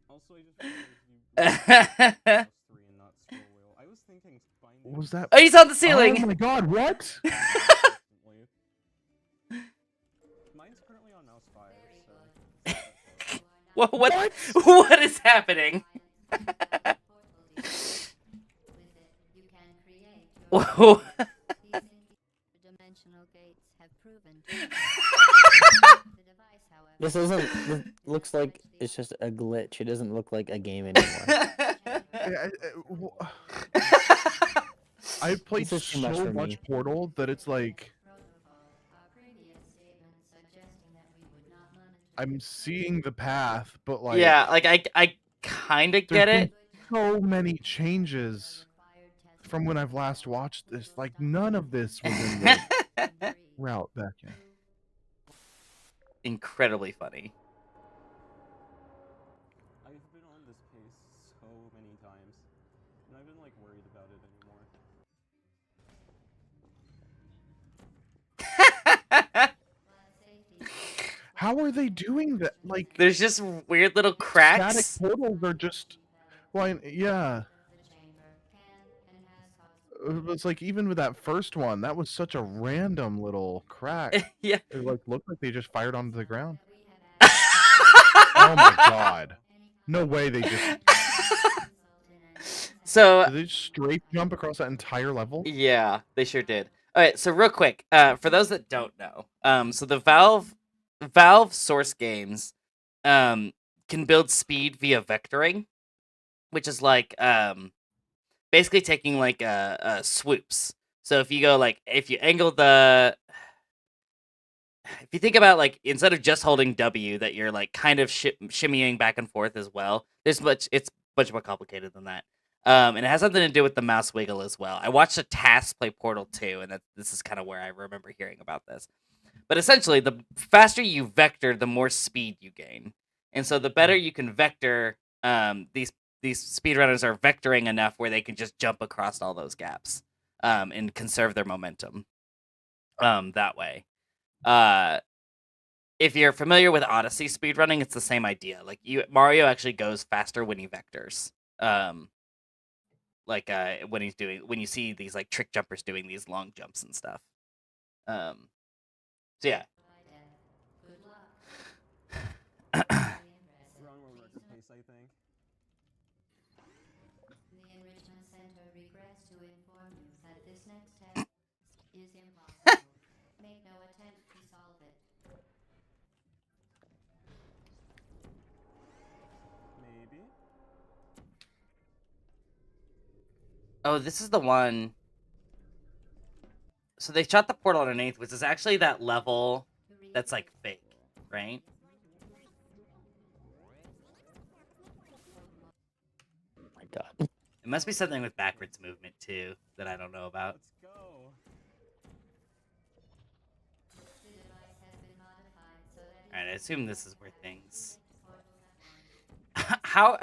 Also, I just realized you +3 and not scroll wheel. I was thinking finding. What was that? Oh, he's on the Oh ceiling. my god, what? Instantly. Mine's currently on mouse 5, so. What is happening? Whoa. Dimensional gates have proven to the device, however. This isn't. Looks like it's just a glitch. It doesn't look like a game anymore. I played This is too much so for much me. Portal that it's like I'm seeing the path, but like Yeah, like I kind of get there's it. been so many changes from when I've last watched this. Like none of this was in the route back in. Incredibly funny. I've been on this pace so many times, and I've been like worried about it anymore. How are they doing that? Like There's just weird little cracks. static portals are just well, yeah. It's like even with that first one, that was such a random little crack. Yeah. It like looked like they just fired onto the ground. Oh my god! No way they just So did they just straight jump across that entire level? yeah, they sure did. All right, so real quick, for those that don't know, so the Valve source games, can build speed via vectoring, which is like basically taking like swoops. So if you go like if you think about like instead of just holding W, that you're like kind of shimmying back and forth as well. It's much more complicated than that. And it has something to do with the mouse wiggle as well. I watched a task play Portal 2, and this is kind of where I remember hearing about this. But essentially, the faster you vector, the more speed you gain. And so the better you can vector, these speedrunners are vectoring enough where they can just jump across all those gaps and conserve their momentum that way. if you're familiar with Odyssey speedrunning, it's the same idea. Like Mario actually goes faster when he vectors. When you see these like trick jumpers doing these long jumps and stuff. So yeah. Good luck. We're on world record pace, I think. The Enrichment Center regrets to inform you that this next test is impossible. Make no attempt to solve it. Maybe. Oh, this is the one. So they shot the portal underneath, which is actually that level that's like fake, right? Oh my god. It must be something with backwards movement too that I don't know about. Let's go. The device has been modified so that All right, I assume this is where things. portals How? See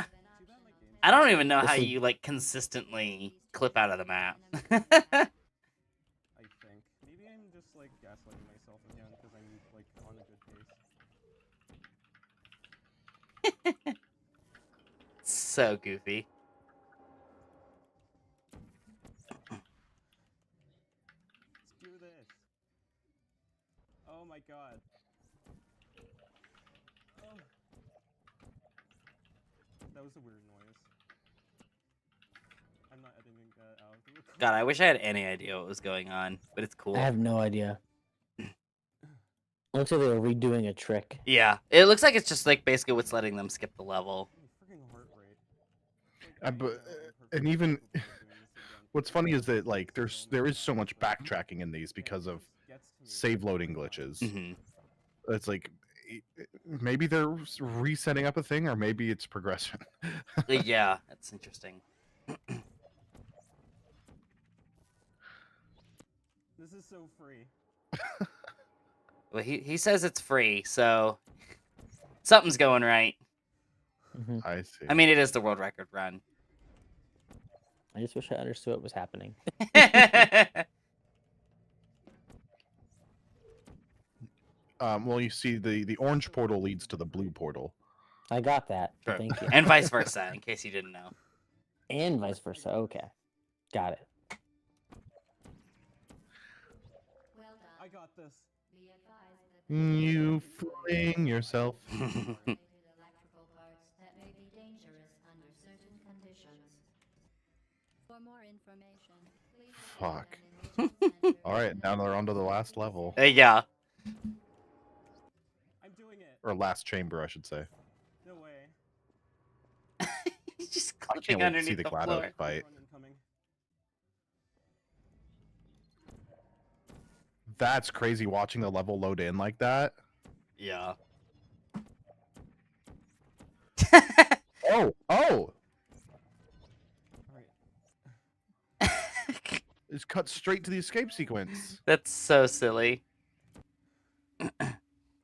that like game? I don't even know This how is- you like consistently clip out of the map. I think. Maybe I'm just like gaslighting myself again because I'm like on a good pace. So goofy. Let's do this. Oh my god. Oh. That was a weird noise. I'm not editing that out. of the recording. God, I wish I had any idea what was going on, but it's cool. I have no idea. Looks like they were redoing a trick. Yeah, it looks like it's just like basically what's letting them skip the level. My freaking heart rate. Like, But, I know I'm and perfectly even capable of doing this again. what's funny is that like there is so much backtracking in these because of save loading glitches. Hmm It's like maybe they're resetting up a thing, or maybe it's progression. Yeah, that's interesting. This is so free. Well, he says it's free, so something's going right. Hmm I see. I mean, it is the world record run. I just wish I understood what was happening. Well, you see, the orange portal leads to the blue portal. I got that. Sure. Thank you. And vice versa, in case you didn't know. And vice versa. Okay. Got it. Well done. I got this. Be advised that You fling yourself. related electrical parts that may be dangerous under certain conditions. For more information, please visit Fuck. an enrichment center All right, in now the they're onto the last level, Yeah. I'm doing it. or last chamber, I should say. No way. He's just I can't clipping wait to underneath see the the GLaDOS floor. fight. Run incoming. That's crazy watching the level load in like that. Yeah. Oh, oh! Alright. It's cut straight to the escape sequence. That's so silly.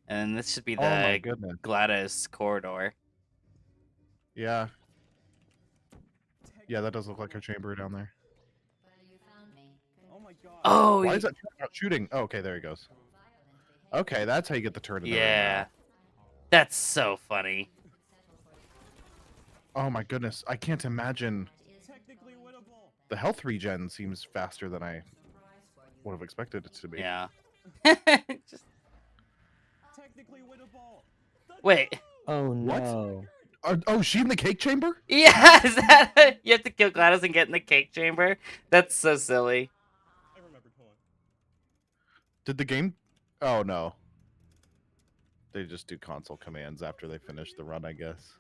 And this should be Oh my the goodness. GLaDOS corridor. Yeah. Yeah, that does look like a chamber down there. Well, you found me. Oh my god. Oh, Why is that not shooting? Oh, okay, there he goes. Okay, that's how you get the turn in the ring yeah. now. That's so funny. Oh my goodness, I can't imagine. Technically winnable. The health regen seems faster than I would have expected it to be. Yeah. Just Technically winnable. Let's wait. go! Oh What? no. Oh, she in the cake chamber? Yeah, is that you have to kill GLaDOS and get in the cake chamber? That's so silly. I remembered. Hold on. Did the game? Oh no. They just do console commands after they finish the run, I guess.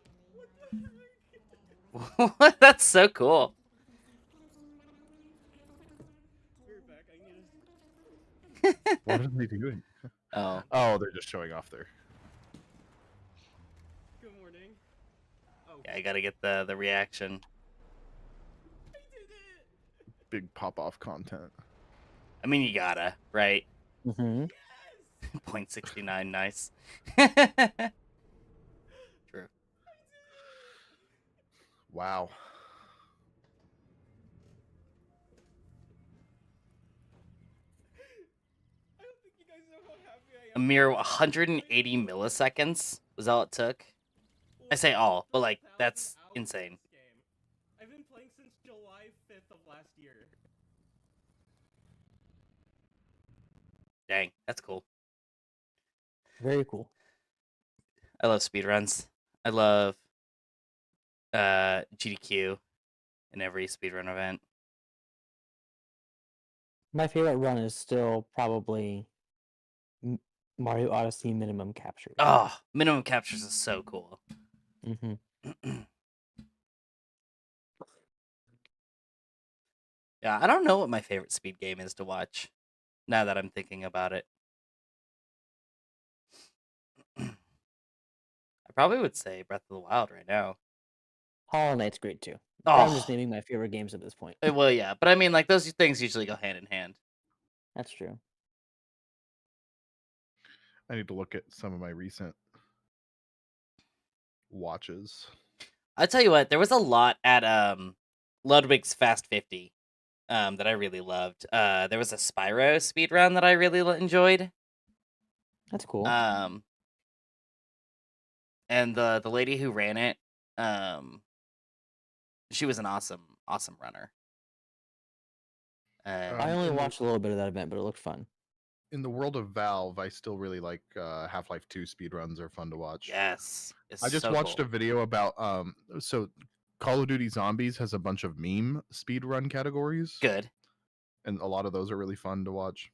That's so cool. Be right back. I need What are they doing? Oh. Oh, they're just showing off their. Good morning. Oh, Yeah, I gotta get the reaction. I did it! Big pop off content. I mean, you gotta, right? Hmm Point 69, nice. True. Wow. I don't think you guys know how happy I A mere 180 milliseconds was all it took. I say all, but like that's insane. I've been playing since July 5th of last year. Dang, that's cool. Very cool. I love speedruns. I love GDQ in every speedrun event. My favorite run is still probably Mario Odyssey minimum capture. Oh, minimum captures is so cool. Mm-hmm. Yeah, I don't know what my favorite speed game is to watch. Now that I'm thinking about it, I probably would say Breath of the Wild right now. Hollow Knight's great too. I'm just Oh, naming my favorite games at this point. well, yeah, but I mean, like those things usually go hand in hand. That's true. I need to look at some of my recent watches. I tell you what, there was a lot at Ludwig's Fast 50 that I really loved. There was a Spyro speedrun that I really enjoyed. That's cool. And the lady who ran it, she was an awesome runner. I only watched a little bit of that event, but it looked fun. In the world of Valve, I still really like Half-Life 2 speedruns are fun to watch. Yes, it's I just so watched cool. a video about so Call of Duty Zombies has a bunch of meme speedrun categories. Good. And a lot of those are really fun to watch.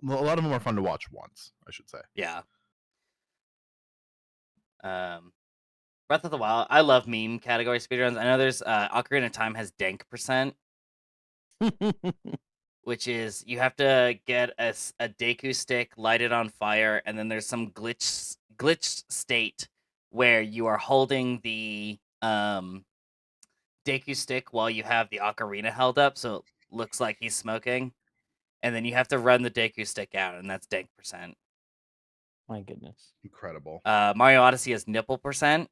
A lot of them are fun to watch once, I should say. Yeah. Breath of the Wild. I love meme category speedruns. I know there's Ocarina of Time has dank %, which is you have to get a Deku stick, light it on fire, and then there's some glitch state where you are holding the Deku stick while you have the ocarina held up, so it looks like he's smoking, and then you have to run the Deku stick out, and that's dank %. My goodness. Incredible. Mario Odyssey has nipple %.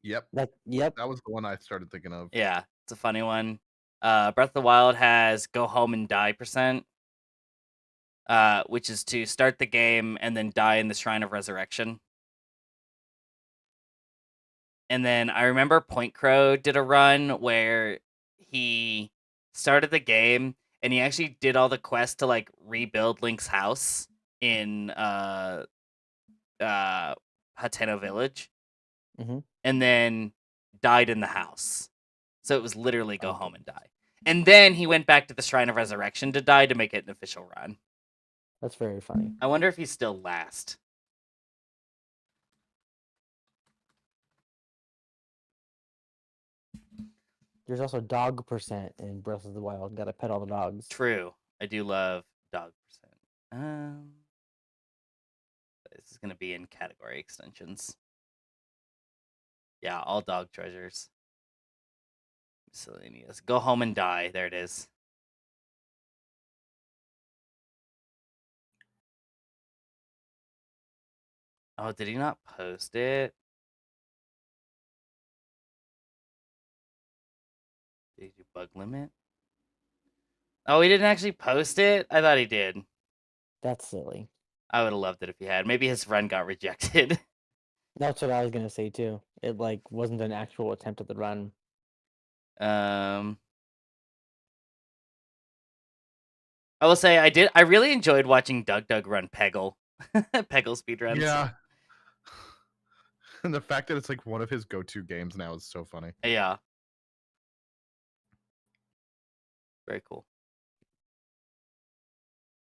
Yep. Yep. That was the one I started thinking of. Yeah, it's a funny one. Breath of the Wild has go home and die %, which is to start the game and then die in the Shrine of Resurrection. And then I remember Point Crow did a run where he started the game and he actually did all the quests to like rebuild Link's house in Hateno Village, Mhm. and then died in the house. So it was literally go home and die. And then he went back to the Shrine of Resurrection to die to make it an official run. That's very funny. I wonder if he's still last. There's also dog % in Breath of the Wild. Gotta pet all the dogs. True. I do love dog %. This is going to be in category extensions. Yeah, all dog treasures. Miscellaneous. Go home and die. There it is. Oh, did he not post it? Did he do bug limit? Oh, he didn't actually post it? I thought he did. That's silly. I would have loved it if he had. Maybe his run got rejected. That's what I was gonna say too. It like wasn't an actual attempt at the run. I will say I really enjoyed watching Doug run Peggle. Peggle speedruns. Yeah. And the fact that it's like one of his go-to games now is so funny. Yeah. Very cool.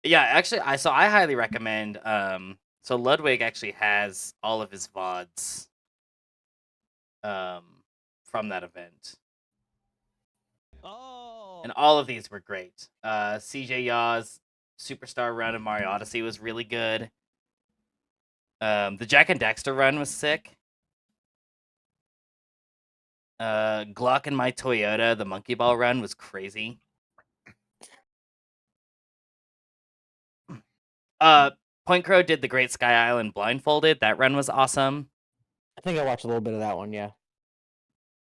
Yeah, actually I highly recommend so Ludwig actually has all of his VODs from that event. Oh. And all of these were great. CJ Yaw's Superstar run of Mario Odyssey was really good. The Jack and Daxter run was sick. Glock and My Toyota, the Monkey Ball run was crazy. Point Crow did the Great Sky Island blindfolded. That run was awesome. I think I watched a little bit of that one. Yeah.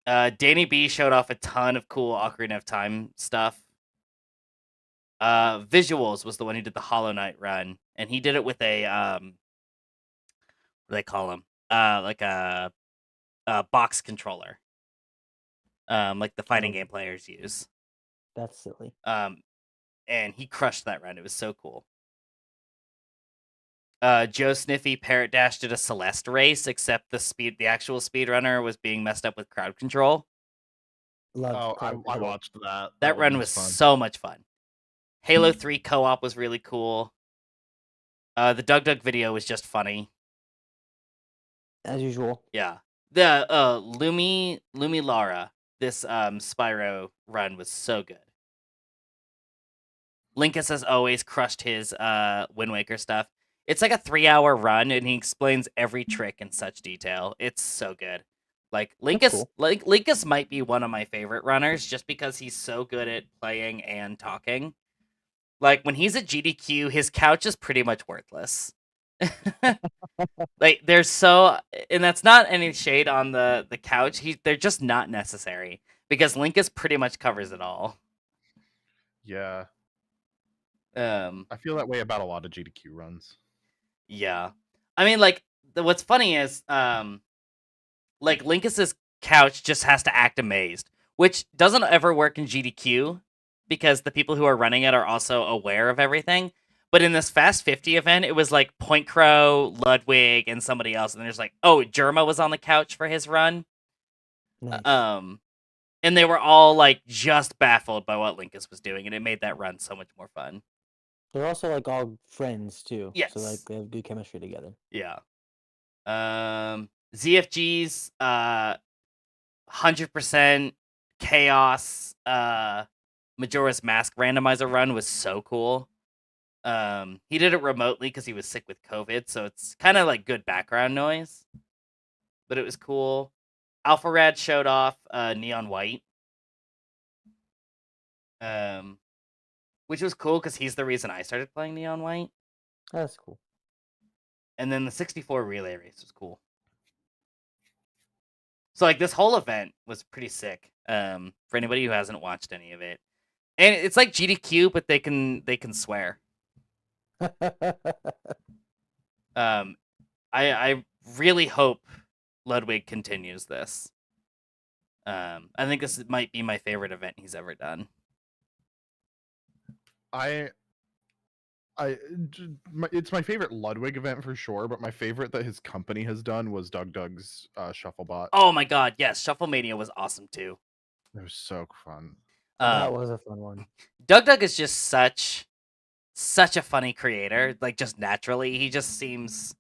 Danny B showed off a ton of cool Ocarina of Time stuff. Visuals was the one who did the Hollow Knight run, and he did it with a what do they call them? Like a box controller, like the fighting Oh. game players use. That's silly. And he crushed that run. It was so cool. Joe Sniffy Parrot Dash did a Celeste race, except the actual speedrunner was being messed up with crowd control. Love Oh, crowd I control. watched that. That one run was fun. so much fun. Halo 3 co-op was really cool. The Doug Doug video was just funny. As usual. Yeah. The Lumi Lara, this Spyro run was so good. Linkus has always crushed his Wind Waker stuff. It's like a 3-hour run, and he explains every trick in such detail. It's so good. Like Linkus, cool. Linkus might be one of my favorite runners, just because he's so good at playing and talking. Like when he's at GDQ, his couch is pretty much worthless. Like they're so, and that's not any shade on the couch. They're just not necessary because Linkus pretty much covers it all. Yeah, Um, I feel that way about a lot of GDQ runs. Yeah. I mean, like, what's funny is, like, Linkus's couch just has to act amazed, which doesn't ever work in GDQ because the people who are running it are also aware of everything. But in this Fast 50 event, it was like Point Crow, Ludwig, and somebody else. And there's like, oh, Germa was on the couch for his run. Nice. And they were all like just baffled by what Linkus was doing, and it made that run so much more fun. They're also like all friends too. Yes. So like they have good chemistry together. Yeah. ZFG's 100% chaos Majora's Mask randomizer run was so cool. He did it remotely because he was sick with COVID, so it's kind of like good background noise. But it was cool. Alpha Rad showed off Neon White. Which was cool because he's the reason I started playing Neon White. That's cool. And then the 64 relay race was cool. So like this whole event was pretty sick. For anybody who hasn't watched any of it, and it's like GDQ, but they can swear. I really hope Ludwig continues this. I think this might be my favorite event he's ever done. It's my favorite Ludwig event for sure, but my favorite that his company has done was Doug Doug's Shufflebot. Oh my god, yes, Shufflemania was awesome too. It was so fun. That was a fun one. Doug Doug is just such a funny creator. Like just naturally, he just seems.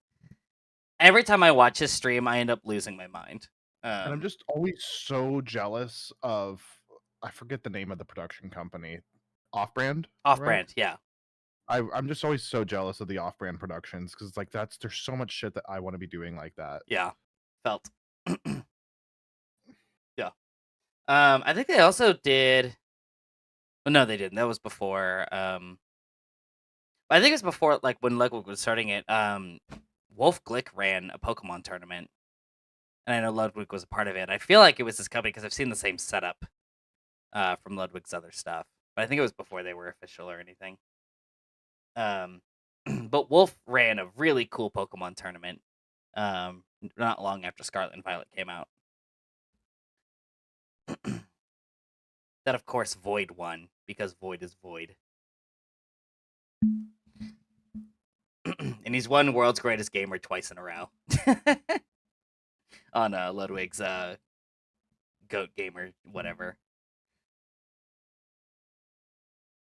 Every time I watch his stream, I end up losing my mind. And I'm just always so jealous of, I forget the name of the production company, Off Brand. Off-brand, yeah. I'm just always so jealous of the Off-brand productions because like there's so much shit that I want to be doing like that. Yeah, felt. Yeah. I think they also did. Well, no, they didn't. That was before. I think it was before, like when Ludwig was starting it. Wolf Glick ran a Pokemon tournament, and I know Ludwig was a part of it. I feel like it was his company because I've seen the same setup from Ludwig's other stuff, but I think it was before they were official or anything. But Wolf ran a really cool Pokemon tournament not long after Scarlet and Violet came out. That, of course, Void won, because Void is Void. And he's won World's Greatest Gamer twice in a row. On Ludwig's Goat Gamer, whatever.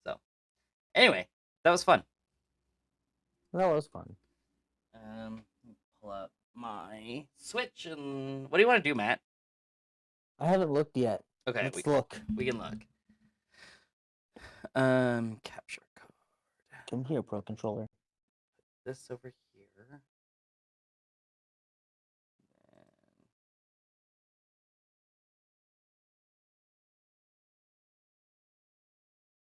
So, anyway, that was fun. That was fun. Let me pull up my Switch, and what do you want to do, Matt? I haven't looked yet. Okay, Let's look. we can look. Capture code. Come here, Pro Controller. This over here.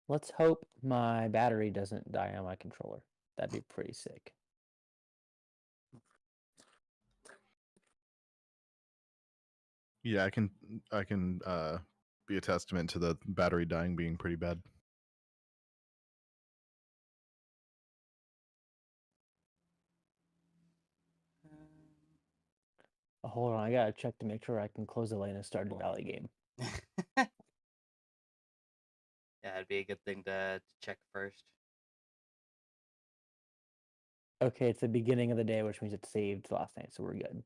Let's hope my battery doesn't die on my controller. That'd be pretty sick. Yeah, I can be a testament to the battery dying being pretty bad. Hold on, I gotta check to make sure I can close the lane and start the Valley game. Yeah, it'd be a good thing to check first. Okay, it's the beginning of the day, which means it's saved last night, so we're good.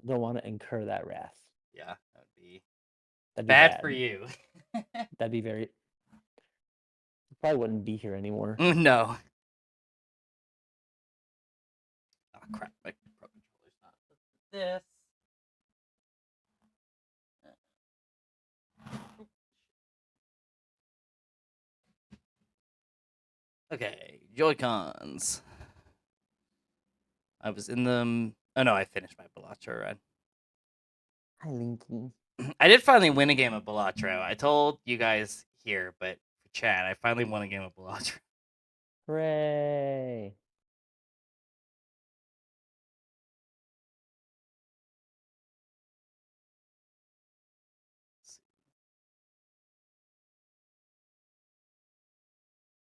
I don't want to incur that wrath. Yeah, that would be That'd be bad for you. That'd be very. Probably wouldn't be here anymore. No. Oh crap! My Pro Controller's not this. Okay, Joy-Cons. I was in them. Oh no, I finished my Balatro run. Hi, Linky. I did finally win a game of Balatro. I told you guys here, but for chat, I finally won a game of Balatro. Hooray!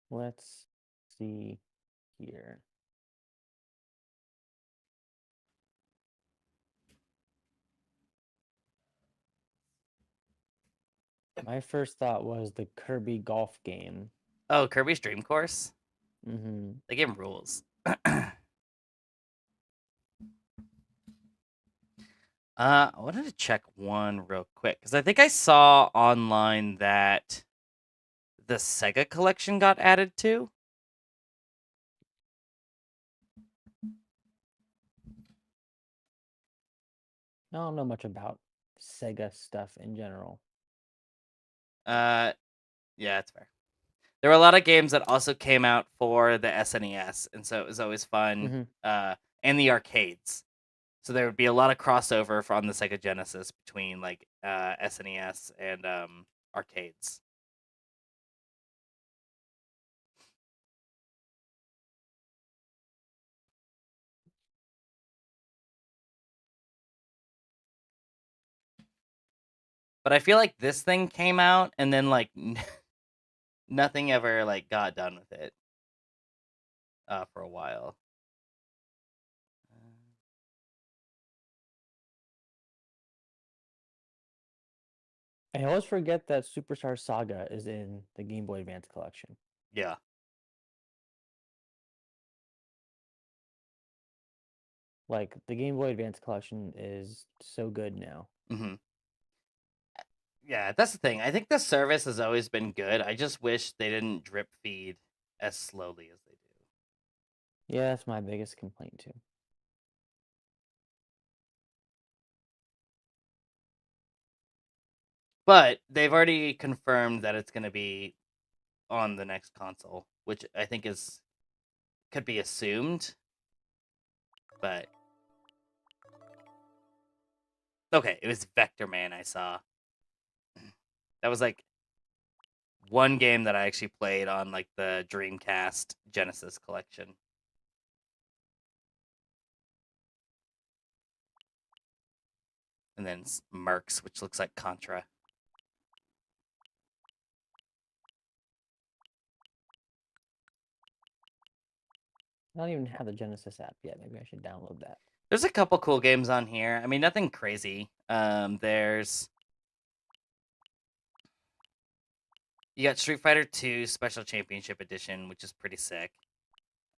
Let's see here. My first thought was the Kirby golf game. Oh, Kirby's Dream Course? Mm-hmm. The game rules. I wanted to check one real quick because I think I saw online that the Sega collection got added to. I don't know much about Sega stuff in general. Yeah, that's fair. There were a lot of games that also came out for the SNES, and so it was always fun. And the arcades. So there would be a lot of crossover on the Sega Genesis between like SNES and arcades. But I feel like this thing came out and then like nothing ever like got done with it for a while. I always forget that Superstar Saga is in the Game Boy Advance collection. Yeah. Like, the Game Boy Advance collection is so good now. Mm-hmm. Yeah, that's the thing. I think the service has always been good. I just wish they didn't drip feed as slowly as they do. Yeah, that's my biggest complaint too. But they've already confirmed that it's going to be on the next console, which I think could be assumed. But okay, it was Vector Man I saw. That was like one game that I actually played on like the Dreamcast Genesis collection. And then Mercs, which looks like Contra. I don't even have the Genesis app yet. Maybe I should download that. There's a couple cool games on here. I mean, nothing crazy. There's you got Street Fighter 2 Special Championship Edition, which is pretty sick.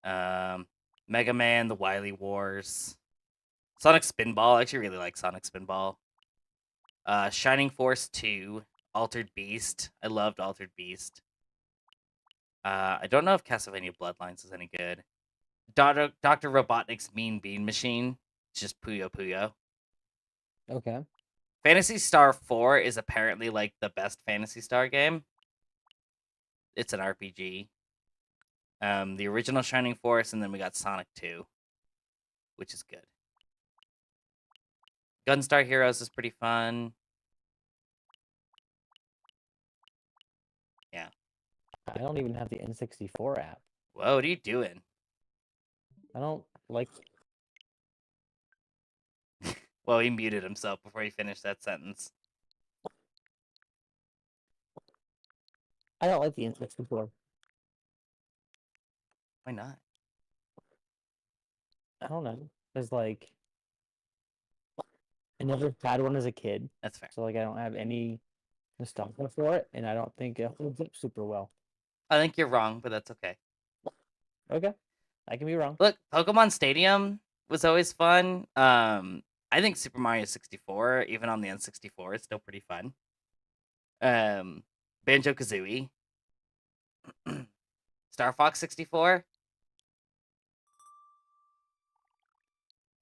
Mega Man, the Wily Wars, Sonic Spinball. I actually really like Sonic Spinball. Shining Force 2, Altered Beast. I loved Altered Beast. I don't know if Castlevania Bloodlines is any good. Dr. Robotnik's Mean Bean Machine. It's just Puyo Puyo. Okay. Phantasy Star 4 is apparently like the best Phantasy Star game. It's an RPG. The original Shining Force, and then we got Sonic 2, which is good. Gunstar Heroes is pretty fun. Yeah. I don't even have the N64 app. Whoa, what are you doing? I don't like. Well, he muted himself before he finished that sentence. I don't like the N64. Why not? I don't know. There's like I never had one as a kid, That's fair. so like I don't have any nostalgia for it, and I don't think it holds up super well. I think you're wrong, but that's okay. Okay, I can be wrong. Look, Pokemon Stadium was always fun. I think Super Mario 64, even on the N64, is still pretty fun. Banjo Kazooie, Star Fox 64,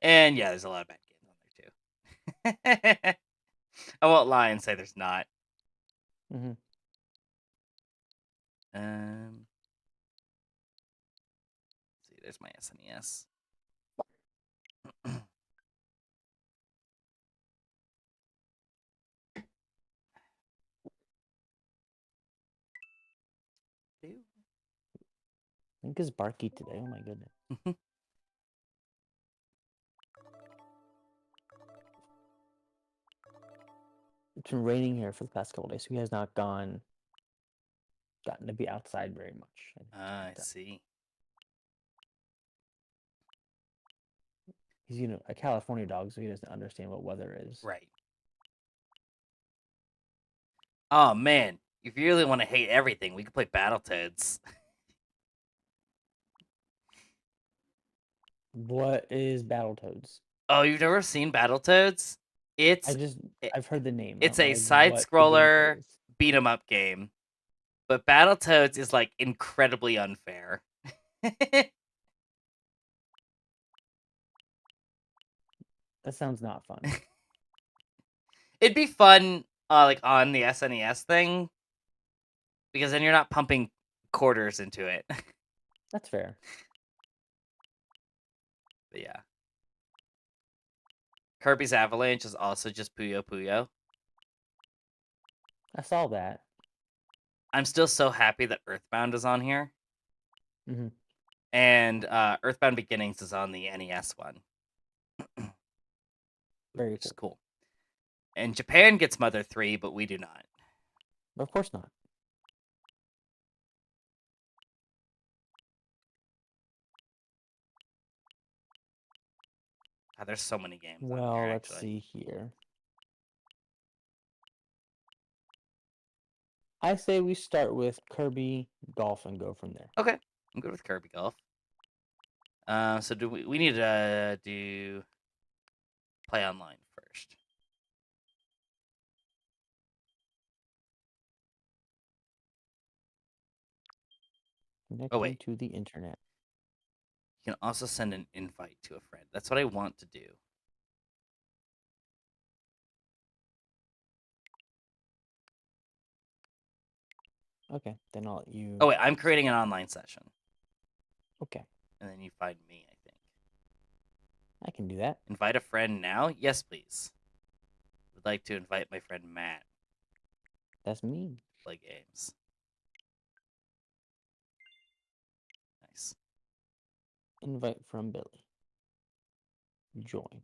and yeah, there's a lot of bad games on there too. I won't lie and say there's not. Hmm. See, there's my SNES. I think it's Barky today. Oh my goodness. It's been raining here for the past couple days, so he has not gotten to be outside very much. I see. He's a California dog, so he doesn't understand what weather is. Right. Oh man, if you really want to hate everything, we could play Battletoads. What is Battletoads? Oh, you've never seen Battletoads? It's I've heard the name. it's I a don't know, like, what the gameplay side-scroller is. beat 'em up game, but Battletoads is like incredibly unfair. That sounds not fun. It'd be fun, like on the SNES thing, because then you're not pumping quarters into it. That's fair. But yeah, Kirby's Avalanche is also just Puyo Puyo. I saw that. I'm still so happy that Earthbound is on here, Hmm. and Earthbound Beginnings is on the NES one, Very which is cool. cool. And Japan gets Mother 3, but we do not. Of course not. There's so many games on Well, here, let's actually. see here. I say we start with Kirby Golf and go from there. Okay, I'm good with Kirby Golf. So do we need to do play online first? Connecting wait. to the internet. You can also send an invite to a friend. That's what I want to do. Okay, then I'll let you. Oh wait, I'm creating an online session, Okay, and then you find me. I think. I can do that. Invite a friend now? Yes, please. Would like to invite my friend Matt That's me. to play games. Nice. Invite from Billy. Join.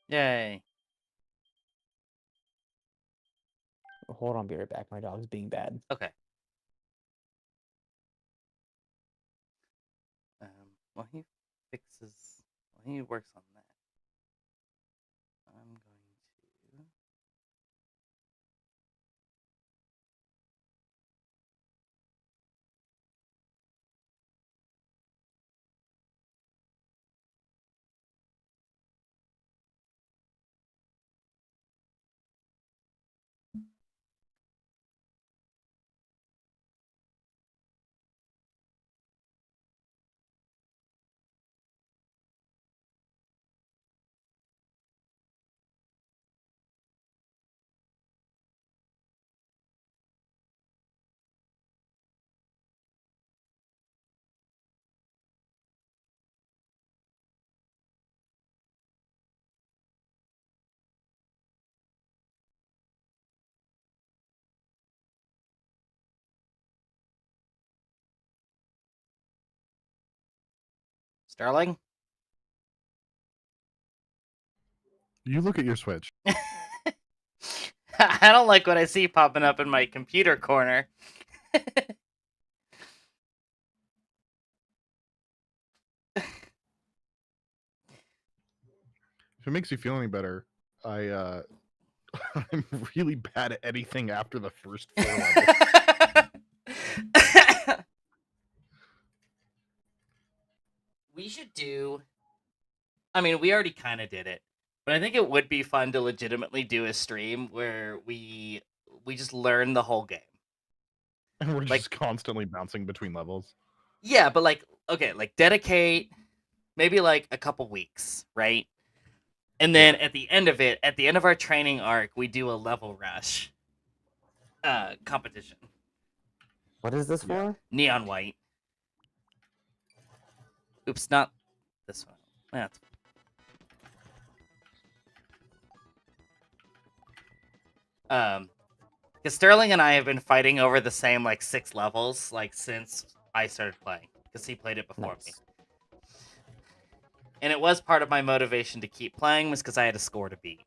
Yay. Hold on, be right back. My dog's being bad. Okay. While he fixes, while he works on that, I'm going to. Sterling? You look at your Switch. I don't like what I see popping up in my computer corner. If it makes you feel any better, I'm really bad at anything after the first 4 levels. We should do. I mean, we already kind of did it, but I think it would be fun to legitimately do a stream where we just learn the whole game. And we're Like- just constantly bouncing between levels. Yeah, but like, okay, like dedicate maybe like a couple weeks, right? And then at the end of it, at the end of our training arc, we do a level rush competition. What is this Yeah. for? Neon white. Oops, not this one. That's because Sterling and I have been fighting over the same like 6 levels like since I started playing because he played it before me. Nice. And it was part of my motivation to keep playing was because I had a score to beat.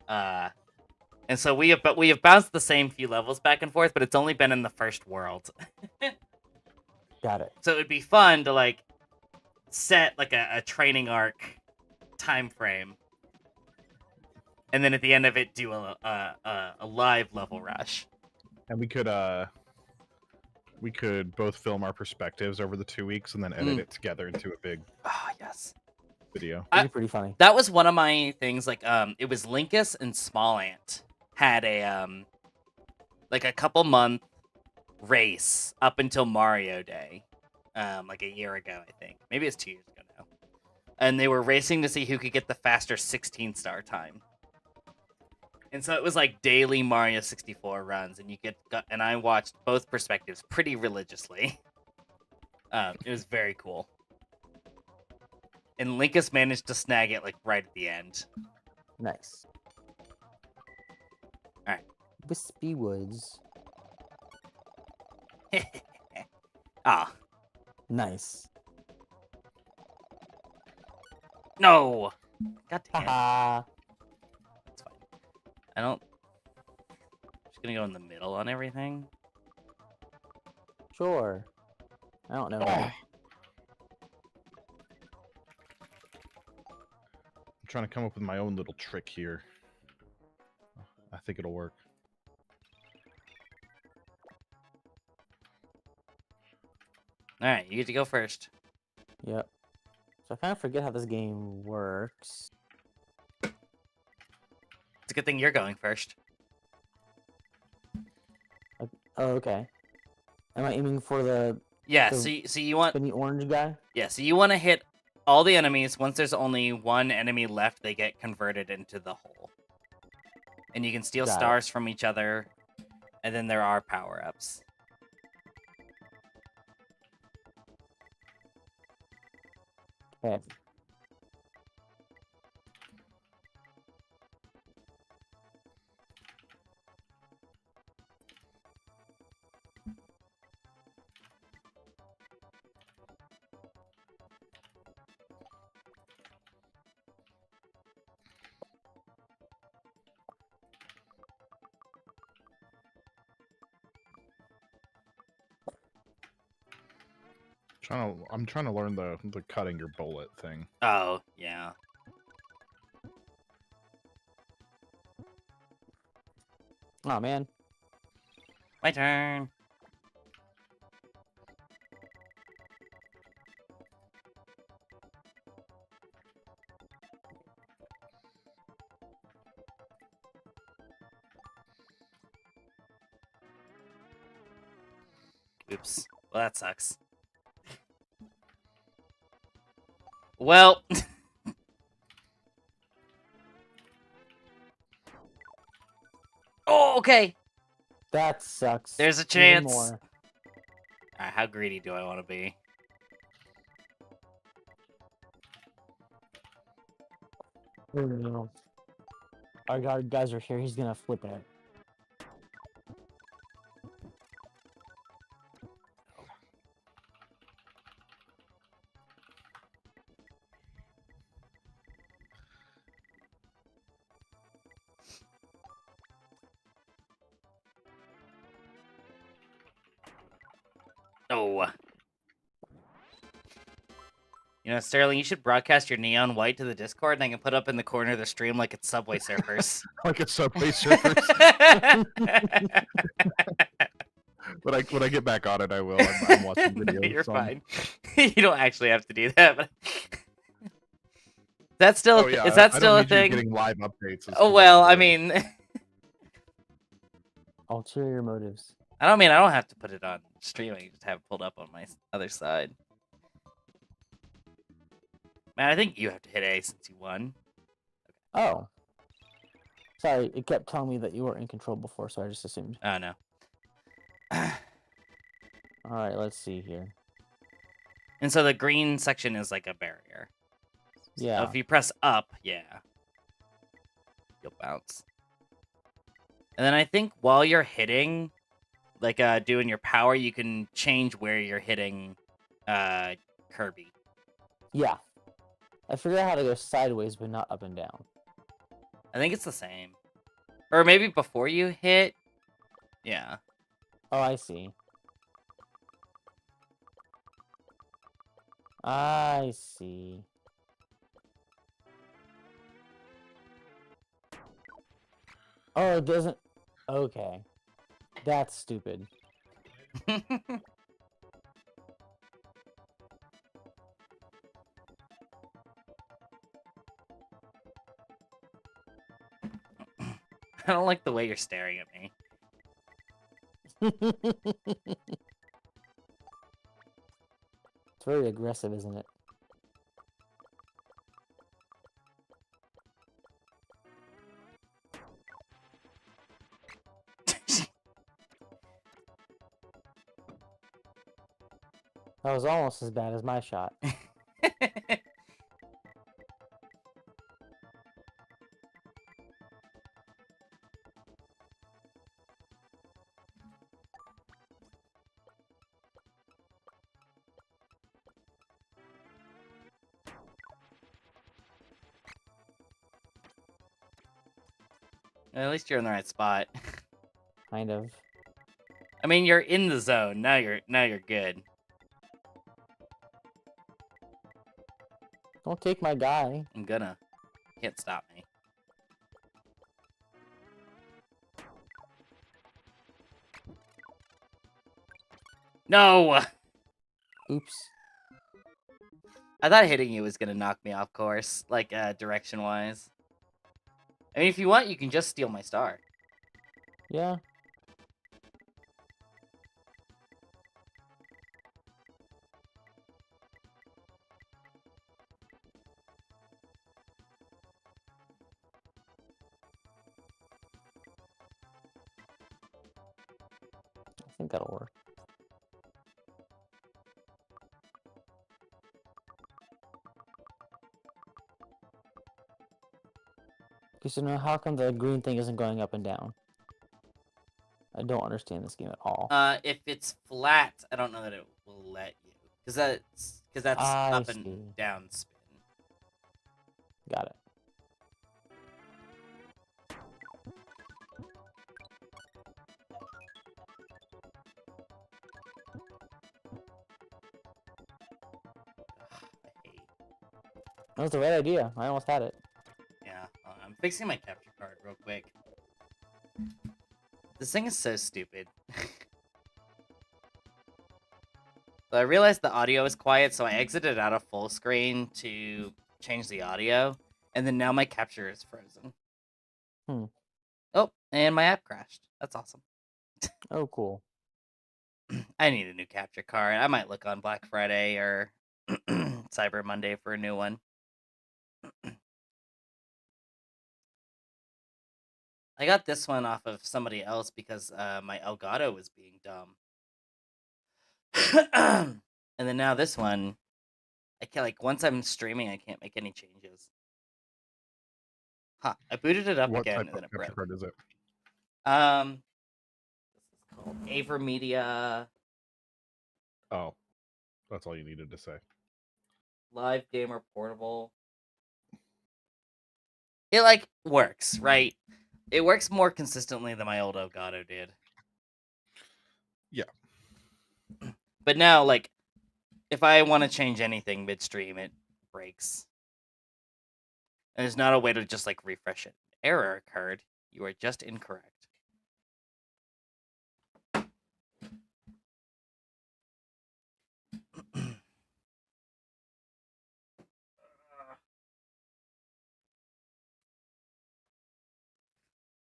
And so we have bounced the same few levels back and forth, but it's only been in the first world. Got it. So it'd be fun to like set like a training arc time frame, and then at the end of it do a live level rush. And we could both film our perspectives over the 2 weeks and then edit it together into a big Ah, yes. video. I- That'd be pretty funny. That was one of my things. Like, it was Linkus and Small Ant had a like a couple month race up until Mario Day, like a year ago, I think. Maybe it's 2 years ago now. And they were racing to see who could get the faster 16-star time. And so it was like daily Mario 64 runs, and and I watched both perspectives pretty religiously. It was very cool. And Linkus managed to snag it like right at the end. Nice. Alright. Wispy Woods. Ah, Nice. no! God damn it. Haha. That's fine. I don't. Just gonna go in the middle on everything. Sure. I don't know. I'm trying to come up with my own little trick here. I think it'll work. Alright, you get to go first. Yep. So I kind of forget how this game works. It's a good thing you're going first. Oh, okay. Am I aiming for the Yeah, So- so you want spinny orange guy? so you want to hit all the enemies. Once there's only one enemy left, they get converted into the hole. And you can steal Got it. stars from each other, and then there are power-ups. Okay. I'm trying to learn the cutting your bullet thing. Oh, yeah. Oh man. My turn. Oops. Well, that sucks. Well. Oh, okay. That sucks. There's a Even chance. more. Alright, how greedy do I want to be? Oh, no. Our guys are here. He's gonna flip it. Oh. You know, Sterling, you should broadcast your neon white to the Discord, and I can put up in the corner of the stream like it's Subway Surfers. Like a Subway Surfers. When I get back on it, I will. I'm watching No, videos. you're on- fine. You don't actually have to do that. But that's still. Oh yeah, Is that I still don't a need you thing? getting live updates. as Oh to well, what I I'm doing. mean, Ulterior motives. I don't have to put it on streaming. Just have it pulled up on my other side. Man, I think you have to hit A since you won. Oh. Sorry, it kept telling me that you were in control before, so I just assumed. Oh no. Alright, let's see here. And so the green section is like a barrier. So Yeah. if you press up, yeah, you'll bounce. And then I think while you're hitting, like doing your power, you can change where you're hitting Kirby. Yeah. I figured out how to go sideways, but not up and down. I think it's the same. Or maybe before you hit. Yeah. Oh, I see. I see. Oh, it doesn't... Okay. That's stupid. I don't like the way you're staring at me. It's very aggressive, isn't it? That was almost as bad as my shot. At least you're in the right spot. Kind of. I mean, you're in the zone. Now you're good. Don't take my guy. I'm gonna. Can't stop me. No! Oops. I thought hitting you was gonna knock me off course, like direction-wise. I mean, if you want, you can just steal my star. Yeah. I think that'll work. Okay, so now how come the green thing isn't going up and down? I don't understand this game at all. If it's flat, I don't know that it will let you, because that's I up see. and down spin. Got it. I hate. That was the right idea. I almost had it. Yeah, I'm fixing my capture card real quick. This thing is so stupid. So I realized the audio is quiet, so I exited out of full screen to change the audio, and then now my capture is frozen. Hmm. Oh, and my app crashed. That's awesome. Oh, cool. I need a new capture card. I might look on Black Friday or Cyber Monday for a new one. I got this one off of somebody else because my Elgato was being dumb. And then now this one, I can't, like, once I'm streaming, I can't make any changes. Huh, I booted it up What again type and then of it capture broke. card is it? This is called AverMedia Oh, that's all you needed to say. Live Gamer Portable. It, like, works, right? It works more consistently than my old Elgato did. Yeah. But now, like, if I want to change anything midstream, it breaks. And there's not a way to just like refresh it. Error occurred. You are just incorrect.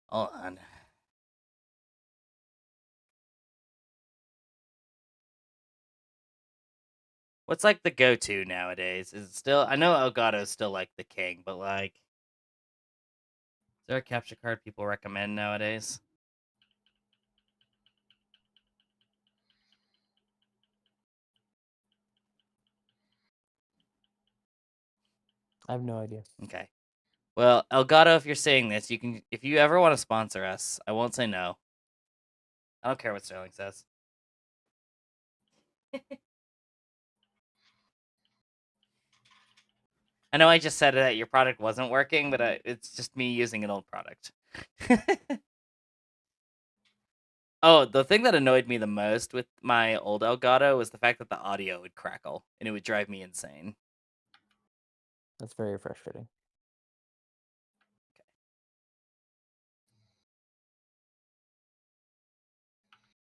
Hold on. What's like the go-to nowadays? Is it still? I know Elgato's still like the king, but like, is there a capture card people recommend nowadays? I have no idea. Okay. Well, Elgato, if you're saying this, you can. If you ever want to sponsor us, I won't say no. I don't care what Sterling says. I know I just said that your product wasn't working, but it's just me using an old product. Oh, the thing that annoyed me the most with my old Elgato was the fact that the audio would crackle, and it would drive me insane. That's very frustrating.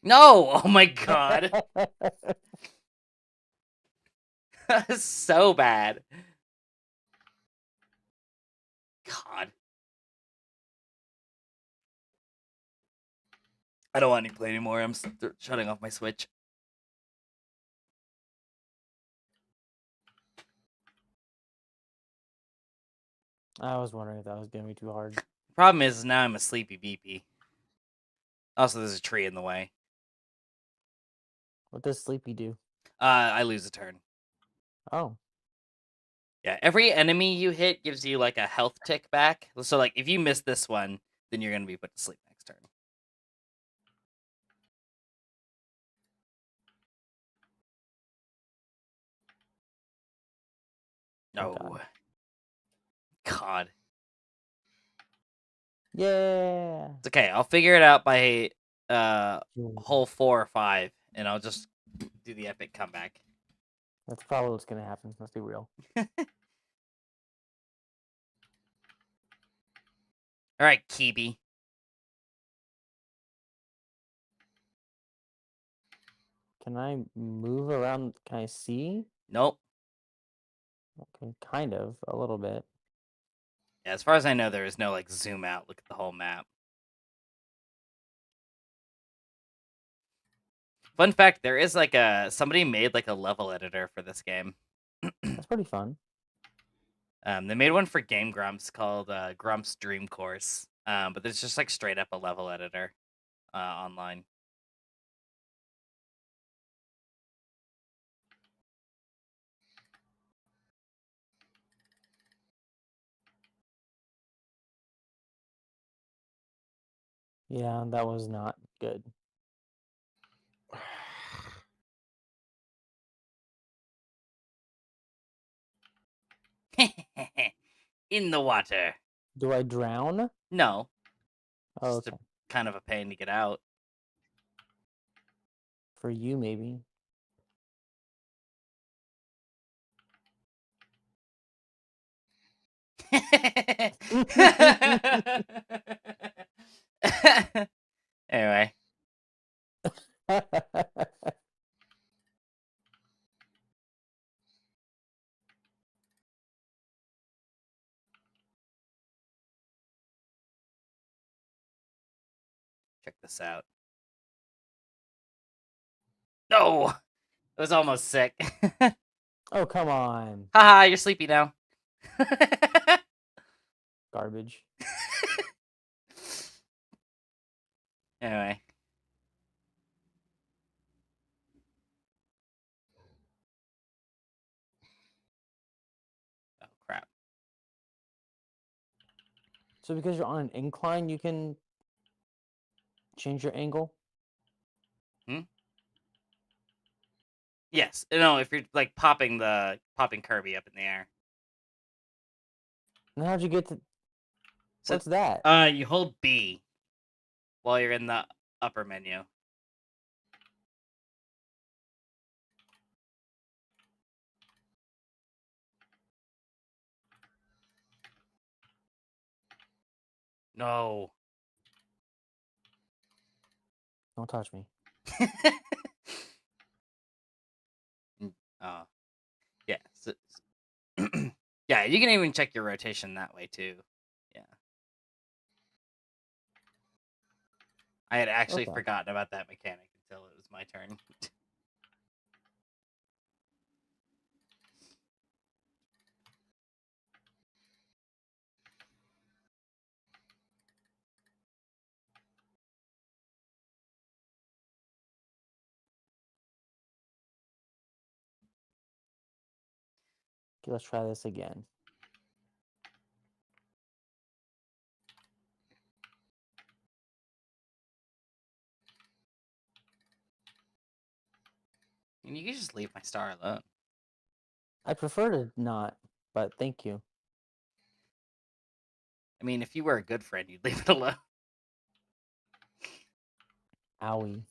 No! Oh my god! That's so bad. God. I don't want any play anymore. I'm shutting off my Switch. I was wondering if that was gonna be too hard. Problem is now I'm a sleepy beepy. Also, there's a tree in the way. What does Sleepy do? I lose a turn. Oh, Yeah, every enemy you hit gives you like a health tick back. So like if you miss this one, then you're gonna be put to sleep next turn. No. God. God. yeah. It's okay. I'll figure it out by Hmm. hole 4 or 5, and I'll just do the epic comeback. That's probably what's gonna happen. Let's be real. All right, Kibi. Can I move around? Can I see? Nope. Okay, kind of, a little bit. Yeah, as far as I know, there is no like zoom out. Look at the whole map. Fun fact: there is like somebody made like a level editor for this game. That's pretty fun. They made one for Game Grumps called Grumps Dream Course. But there's just like straight up a level editor online. Yeah, that was not good. In the water. Do I drown? No, Oh, just okay. kind of a pain to get out. For you, maybe. Anyway, check this out. No, it was almost sick. Oh, come on. Haha, you're sleepy now. Garbage. Anyway. Oh crap. So because you're on an incline, you can change your angle? Yes. No, if you're like popping Kirby up in the air. And how'd you get to... So- What's that? You hold B while you're in the upper menu. No. Don't touch me. uh, yeah. Yeah, you can even check your rotation that way too. Yeah. I had actually Okay. forgotten about that mechanic until it was my turn. Okay, let's try this again. And you can just leave my star alone. I prefer to not, but thank you. I mean, if you were a good friend, you'd leave it alone. Owie.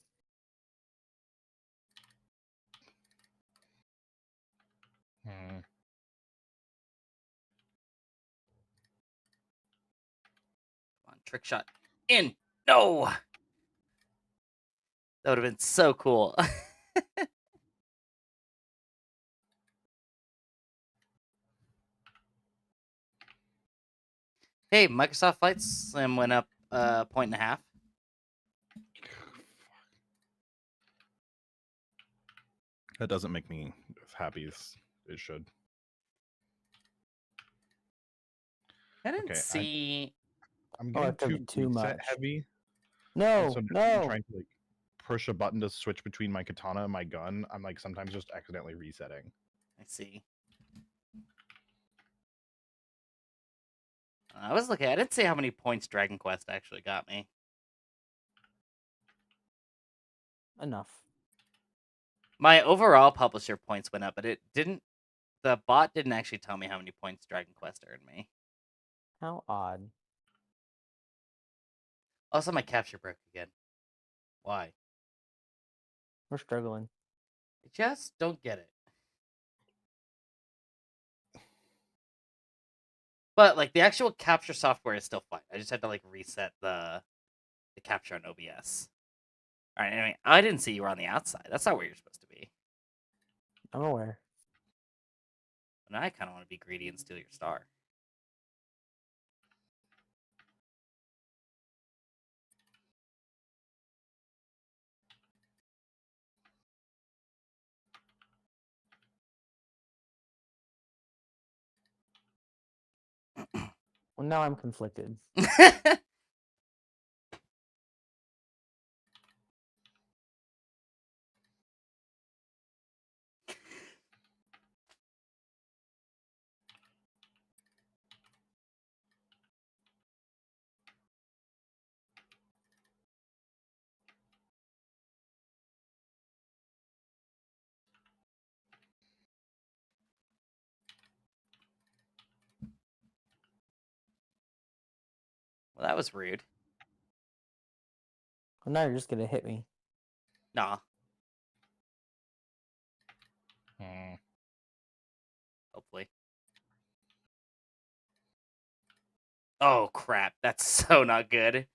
Hmm. Come on, trick shot. In. No. That would have been so cool. Hey, Microsoft Flight Sim went up a point and a half. That doesn't make me as happy as it should. I didn't Okay, see. I'm Oh, getting it took too it too reset much. heavy. No, So now I'm no. trying to like push a button to switch between my katana and my gun. I'm like sometimes just accidentally resetting. I see. I was looking. I didn't see how many points Dragon Quest actually got me. Enough. My overall publisher points went up, but it didn't. The bot didn't actually tell me how many points Dragon Quest earned me. How odd. Also, my capture broke again. Why? We're struggling. I just don't get it. But like the actual capture software is still fine. I just had to like reset the capture on OBS. All right. Anyway, I didn't see you were on the outside. That's not where you're supposed to be. I'm aware. And I kind of want to be greedy and steal your star. Well, now I'm conflicted. Well, that was rude. Well, now you're just gonna hit me. Nah. Hmm. Hopefully. Oh crap! That's so not good.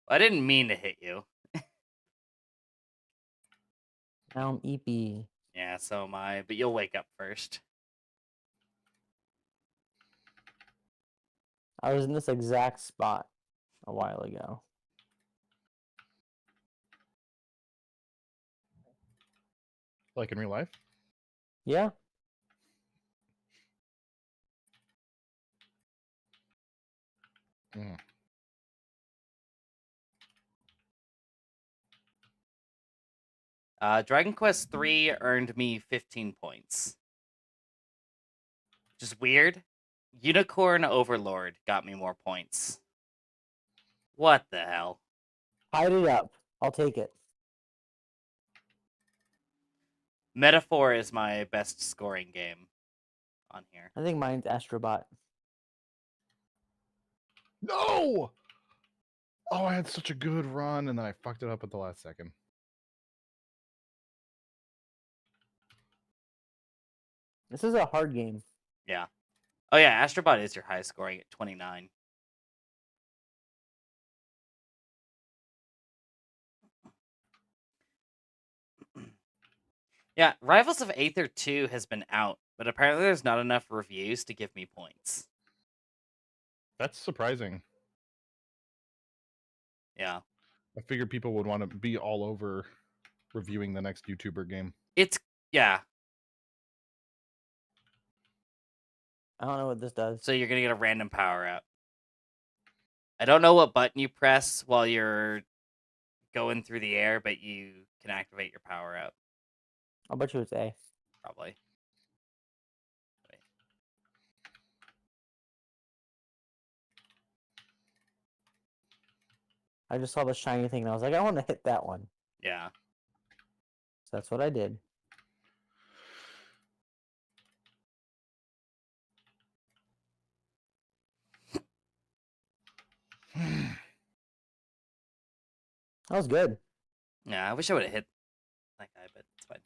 I didn't mean to hit you. Now I'm EP. Yeah, so am I. But you'll wake up first. I was in this exact spot a while ago. Like in real life? Yeah. Mm. Dragon Quest 3 earned me 15 points. Just weird. Unicorn Overlord got me more points. What the hell? Hide it up. I'll take it. Metaphor is my best scoring game on here. I think mine's Astrobot. No! Oh, I had such a good run and then I fucked it up at the last second. This is a hard game. Yeah. Oh yeah, Astrobot is your highest scoring at 29. Yeah, Rivals of Aether 2 has been out, but apparently there's not enough reviews to give me points. That's surprising. Yeah. I figured people would want to be all over reviewing the next YouTuber game. It's yeah. I don't know what this does. So you're gonna get a random power up. I don't know what button you press while you're going through the air, but you can activate your power up, I'll bet you it's A. probably. Wait. I just saw the shiny thing and I was like, I want to hit that one. Yeah. So that's what I did. That was good. Yeah, I wish I would have hit that guy, but it's fine.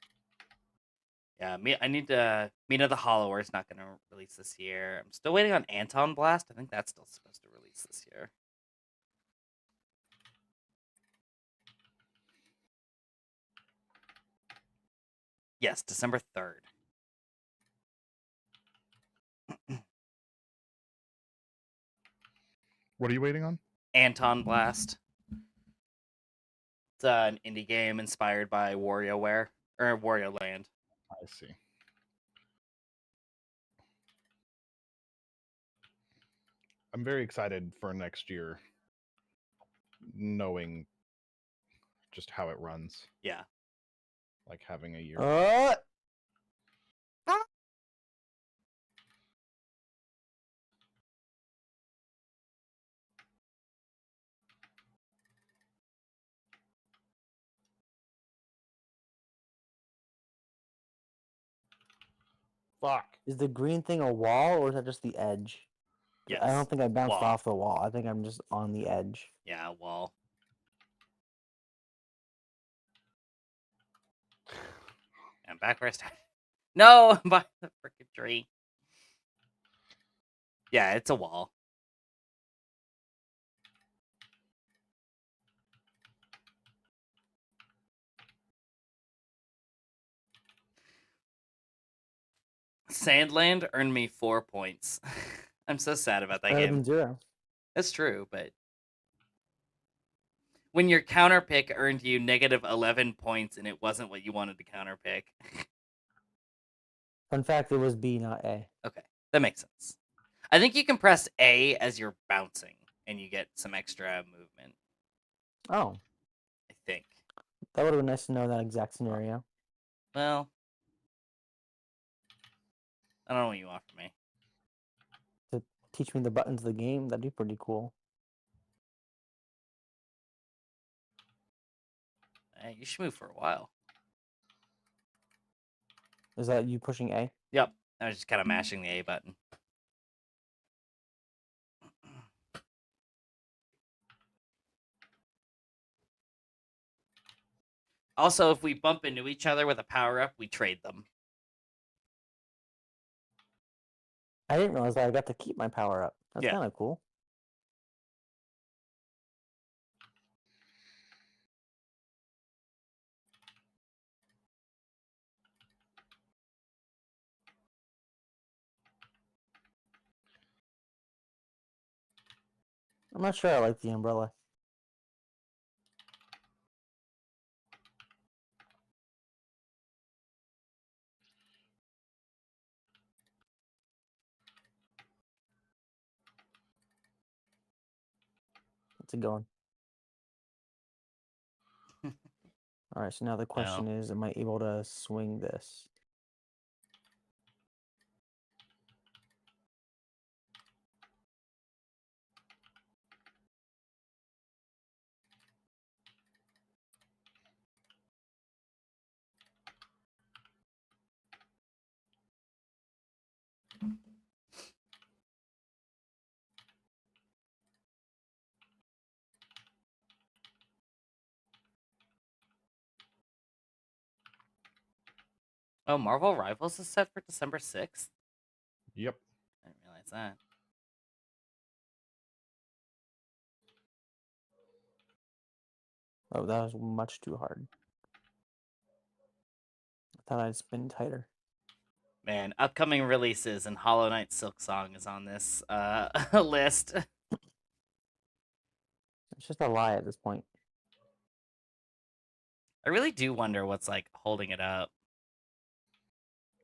Yeah, I need to. Mina the Hollower is not going to release this year. I'm still waiting on Anton Blast. I think that's still supposed to release this year. Yes, December 3rd. What are you waiting on? Anton Blast. It's an indie game inspired by WarioWare or Wario Land. I see. I'm very excited for next year, knowing just how it runs. Yeah. Like having a year. Fuck. Is the green thing a wall or is that just the edge? 'Cause I Yes. don't think I bounced Wall. off the wall. I think I'm just on the edge. Yeah, wall. And back where I started. No, I'm by the freaking tree. Yeah, it's a wall. Sandland earned me 4 points. I'm so sad about that Better game. than 0. That's true, but when your counter pick earned you negative 11 points and it wasn't what you wanted to counter pick. Fun fact, it was B, not A. Okay, that makes sense. I think you can press A as you're bouncing and you get some extra movement, Oh, I think. that would have been nice to know that exact scenario. Well, I don't know what you want from me. To teach me the buttons of the game, that'd be pretty cool. Hey, you should move for a while. Is that you pushing A? Yep, I was just kind of mashing the A button. Also, if we bump into each other with a power-up, we trade them. I didn't realize that I got to keep my power up. That's Yeah. kind of cool. I'm not sure I like the umbrella. What's it going? All right, so now the question is, am I able to swing this? Oh, Marvel Rivals is set for December 6th? Yep. I didn't realize minimize that. Oh, that was much too hard. I thought I'd spin tighter. Man, upcoming releases and Hollow Knight Silk Song is on this list. It's just a lie at this point. I really do wonder what's like holding it up.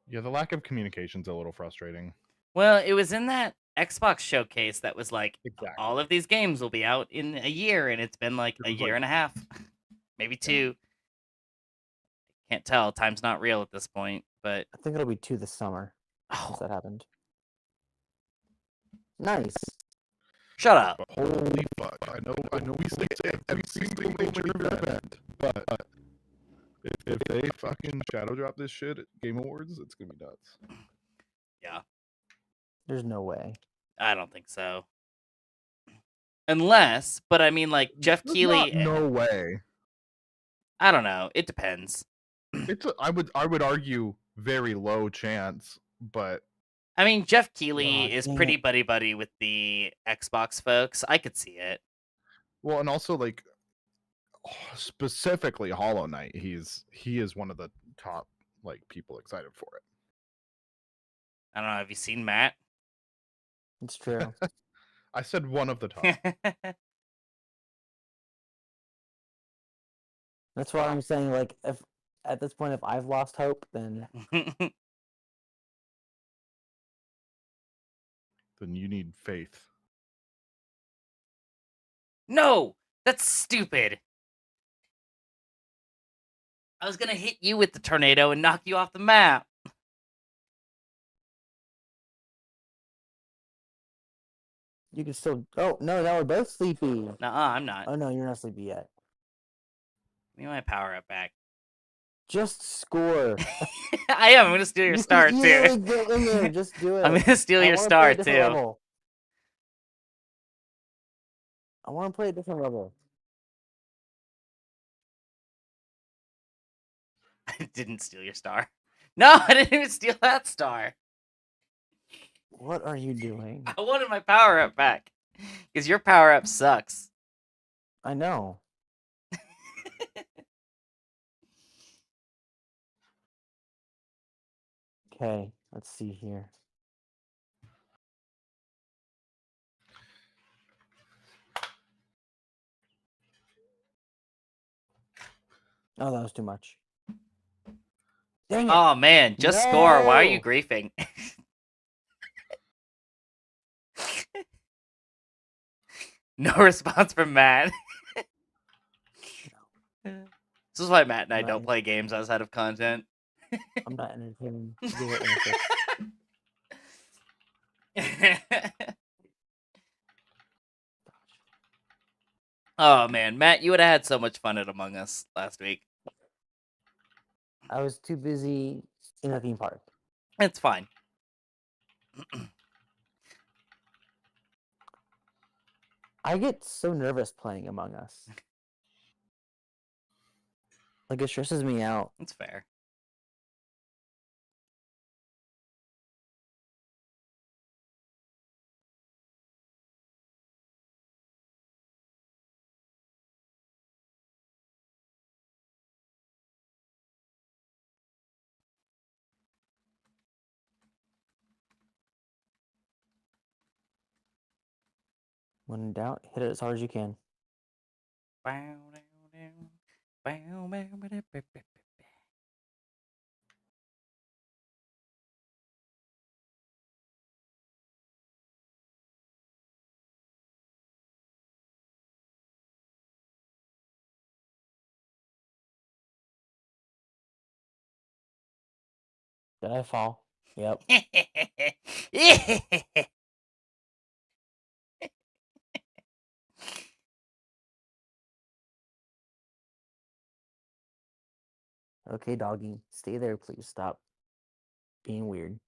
Yeah, the lack of communication's a little frustrating. Well, it was in that Xbox showcase that was like, Exactly. all of these games will be out in a year, and it's been like It a was year like- and a half, maybe 2. Can't tell. Time's not real at this point, but I think it'll be 2 this summer oh, since that happened. Nice. shut up. But holy fuck! I know we say it every single major event, but if they fucking shadow drop this shit at Game Awards, it's gonna be nuts. Yeah, There's no way. I don't think so. Unless, but I mean, like Jeff There's Keighley. not no way. I don't know. It depends. I would argue very low chance, but I mean, Jeff Keighley Aw, is dang pretty it. buddy with the Xbox folks. I could see it. well, and also like specifically Hollow Knight, he is one of the top like people excited for it. I don't know. Have you seen Matt? It's true. I said one of the top. That's why I'm saying, like, if at this point, if I've lost hope, then Then you need faith. No, that's stupid. I was gonna hit you with the tornado and knock you off the map. you can still. Oh no, now we're both sleepy. Nuh-uh, I'm not. Oh no, you're not sleepy yet. Give me my power up back. Just score. I am. I'm gonna steal your You star can too. easily get in there. Just do it. I'm gonna steal I your wanna play star a different too. level. I want to play a different level. I didn't steal your star. No, I didn't even steal that star. What are you doing? I wanted my power up back. Because your power up sucks. I know. Okay, let's see here. Oh, that was too much. Dang it! Oh man, just score. Why are you No. griefing? No response from Matt. This is why Matt and I don't Nice. play games outside of content. I'm not entertaining. Give it answer. Oh man, Matt, you would have had so much fun at Among Us last week. I was too busy in a theme park. It's fine. I get so nervous playing Among Us. Like, it stresses me out. It's fair. When in doubt, hit it as hard as you can. Did I fall? Yep. Okay, doggy. Stay there, please. Stop being weird.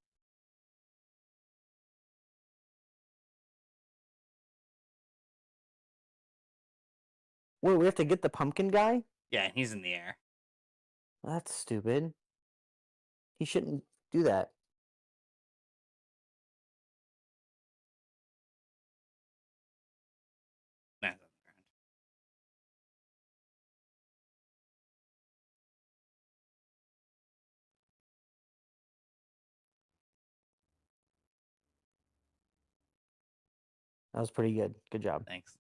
Wait, we have to get the pumpkin guy? Yeah, he's in the air. That's stupid. He shouldn't do that. That was pretty good. Good job. Thanks.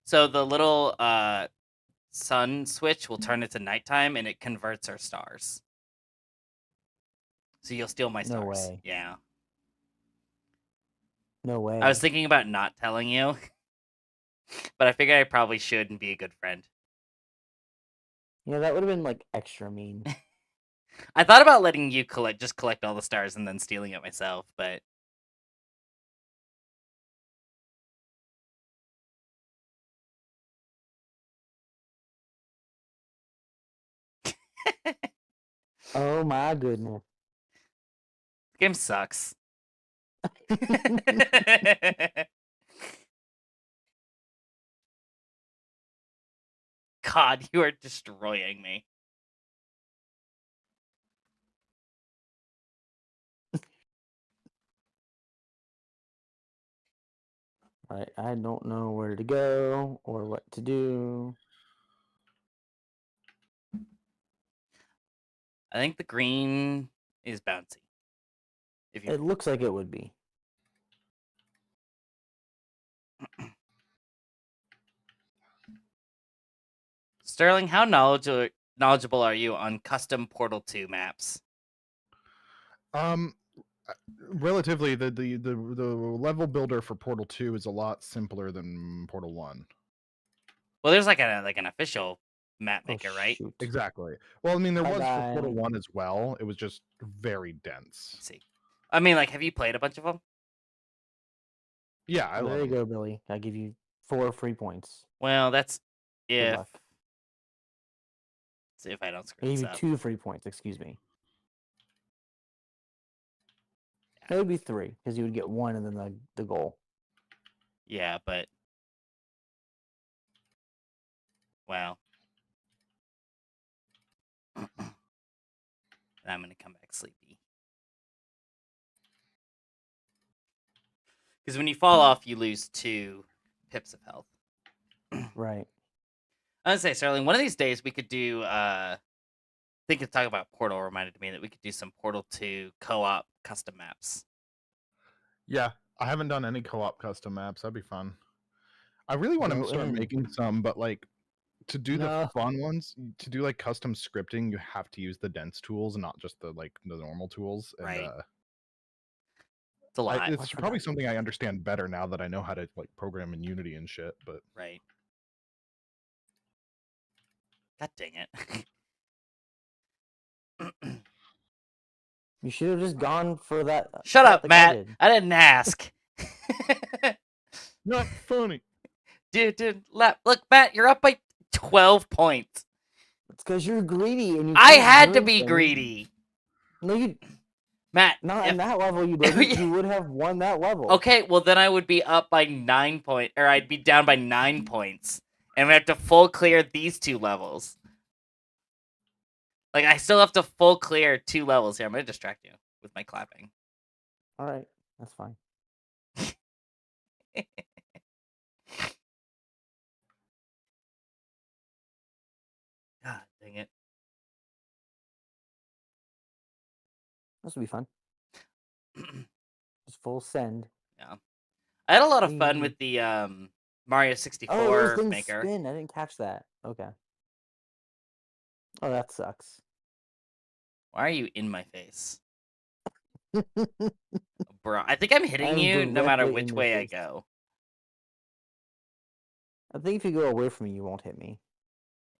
So the little sun switch will turn it to nighttime, and it converts our stars. So you'll steal my No stars. way. Yeah. No way. I was thinking about not telling you, but I figured I probably should and be a good friend. Yeah, that would have been like extra mean. I thought about letting you collect all the stars and then stealing it myself, but Oh my goodness. the game sucks. God, you are destroying me. Right, I don't know where to go or what to do. I think the green is bouncy. If you It looks like it would be. Sterling, how knowledgeable are you on custom Portal 2 maps? Relatively, the level builder for Portal 2 is a lot simpler than Portal 1. Well, there's like an official map Oh, maker, right? shoot. Exactly. Well, I mean, there was for Portal Bye-bye. 1 as well. It was just very dense. Let's see. I mean, like, have you played a bunch of them? Yeah, I Well, love there you them. go, Billy. I give you 4 free points. Well, that's Good if. luck. See if I don't I screw gave this you up. 2 free points, excuse me. It would be 3, because you would get 1 and then the goal. Yeah, but well, I'm gonna come back sleepy. Because when you fall off, you lose 2 pips of health. Right. I would say, Sterling, one of these days we could do. Think of talk about Portal reminded me that we could do some Portal 2 co-op custom maps. Yeah, I haven't done any co-op custom maps. That'd be fun. I really want to Go start in. making some, but like to do the No. fun ones, to do like custom scripting, you have to use the dense tools, not just the normal tools. And Right. It's a lot, it's I probably forgot. something I understand better now that I know how to like program in Unity and shit. But right? God dang it! You should have just gone for that. Shut path up, like I Matt. did. I didn't ask. not funny. Dude, look, Matt, you're up by 12 points. It's because you're greedy and you I keep had to doing be things. greedy, No, you Matt. not if- in that level. You didn't. You would have won that level. Okay, well then I would be up by 9 points, or I'd be down by 9 points, and we have to full clear these 2 levels. Like I still have to full clear 2 levels here. I'm gonna distract you with my clapping. All right, that's fine. God dang it! This will be fun. Just full send. I had a lot of fun Whee. with the Mario Oh, 64 those things maker. spin. I didn't catch that. Okay. Oh, that sucks. Why are you in my face, bro? I think I'm hitting I'm you no matter directly in which your way I face. go. I think if you go away from me, you won't hit me.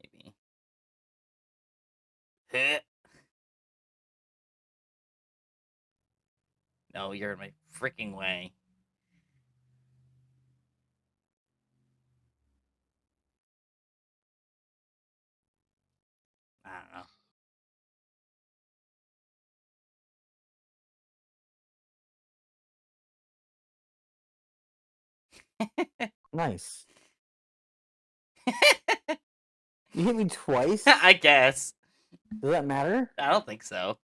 Maybe. Heh. No, you're in my freaking way. I don't know. Nice. You hit me twice? I guess. Does that matter? I don't think so.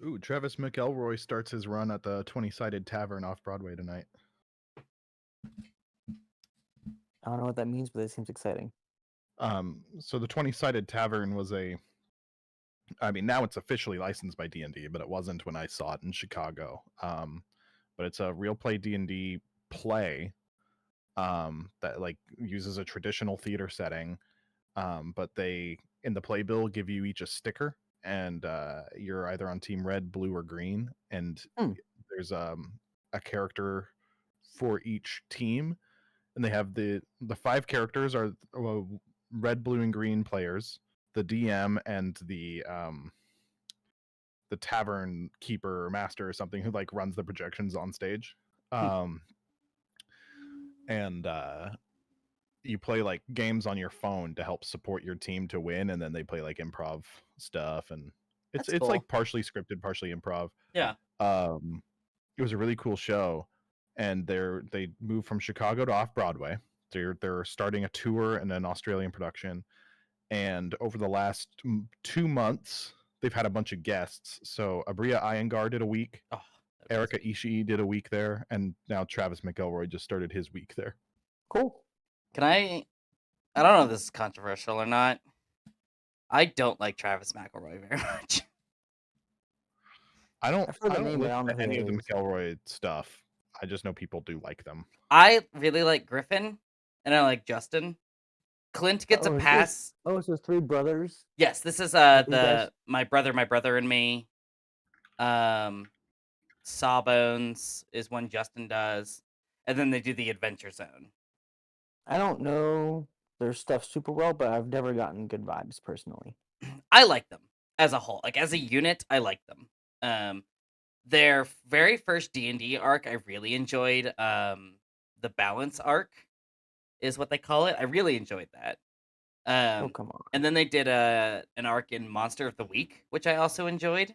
Ooh, Travis McElroy starts his run at the 20-sided tavern off Broadway tonight. I don't know what that means, but it seems exciting. So the 20-sided tavern was I mean, now it's officially licensed by D&D, but it wasn't when I saw it in Chicago. But it's a real play D&D play that like uses a traditional theater setting. But they in the playbill give you each a sticker, and you're either on team red, blue, or green, and Hmm. there's a character for each team, and they have the 5 characters are red, blue, and green players, the DM, and the tavern keeper or master or something who like runs the projections on stage. And you play like games on your phone to help support your team to win, and then they play like improv stuff, and That's it's cool. like partially scripted, partially improv. Yeah. It was a really cool show, and they moved from Chicago to off Broadway. They're starting a tour and an Australian production, and over the last 2 months they've had a bunch of guests. So Abria Iyengar did a week, Oh, Erica Ishii did a week there, and now Travis McElroy just started his week there. Cool. Can I don't know if this is controversial or not. I don't like Travis McElroy very much. I don't I've heard the name, but I don't listen know to who any that of the is. McElroy stuff. I just know people do like them. I really like Griffin, and I like Justin. Clint gets a Oh, pass. It's those 3 brothers. Yes, this is these guys? my brother and me. Sawbones is one Justin does, and then they do the Adventure Zone. I don't know their stuff super well, but I've never gotten good vibes personally. I like them as a whole, like as a unit. I like them. Their very first D&D arc, I really enjoyed. The Balance arc is what they call it. I really enjoyed that. Oh, come on. And then they did an arc in Monster of the Week, which I also enjoyed.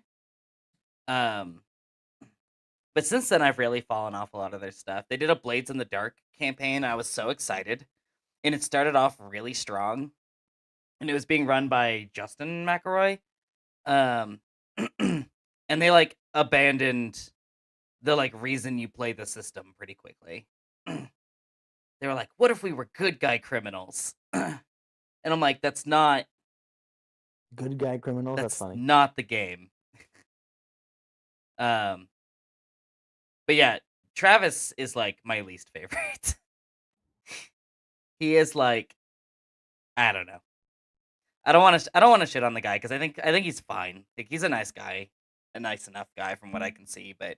But since then, I've really fallen off a lot of their stuff. They did a Blades in the Dark campaign. I was so excited, and it started off really strong, and it was being run by Justin McElroy. And they like abandoned the like reason you play the system pretty quickly. They were like, "What if we were good guy criminals?" And I'm like, "That's not Good guy criminals. That's that's funny. not the game." But yeah, Travis is like my least favorite. He is like, I don't know. I don't want to shit on the guy because I think he's fine. Like he's a nice guy, a nice enough guy from what I can see. But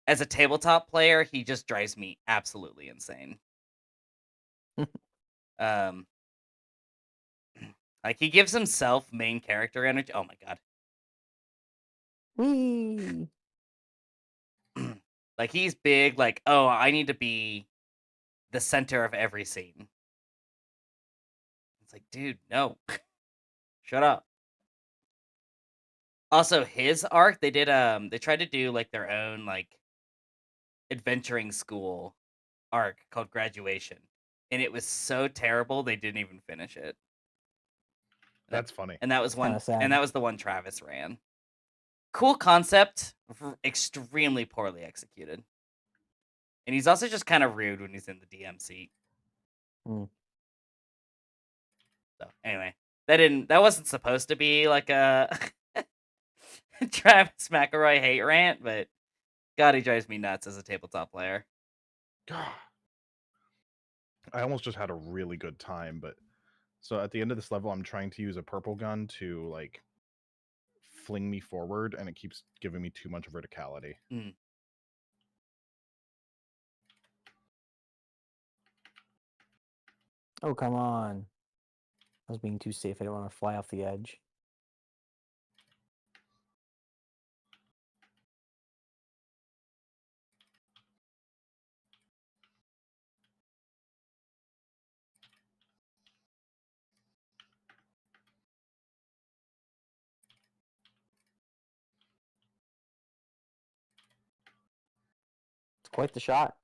as a tabletop player, he just drives me absolutely insane. um, like he gives himself main character energy. Oh my god. Whee! Like he's big. Like, oh, I need to be the center of every scene. It's like, dude, no, shut up. Also, his arc, they tried to do like their own like adventuring school arc called Graduation, and it was so terrible they didn't even finish it. That's funny. And that was Kinda sad. and that was the one Travis ran. Cool concept, extremely poorly executed. And he's also just kind of rude when he's in the DM seat. Hmm. So anyway, that wasn't supposed to be like a Travis McElroy hate rant, but God, he drives me nuts as a tabletop player. God. I almost just had a really good time, but so at the end of this level, I'm trying to use a purple gun to like fling me forward, and it keeps giving me too much verticality. Oh, come on. I was being too safe. I don't want to fly off the edge. It's quite the shot.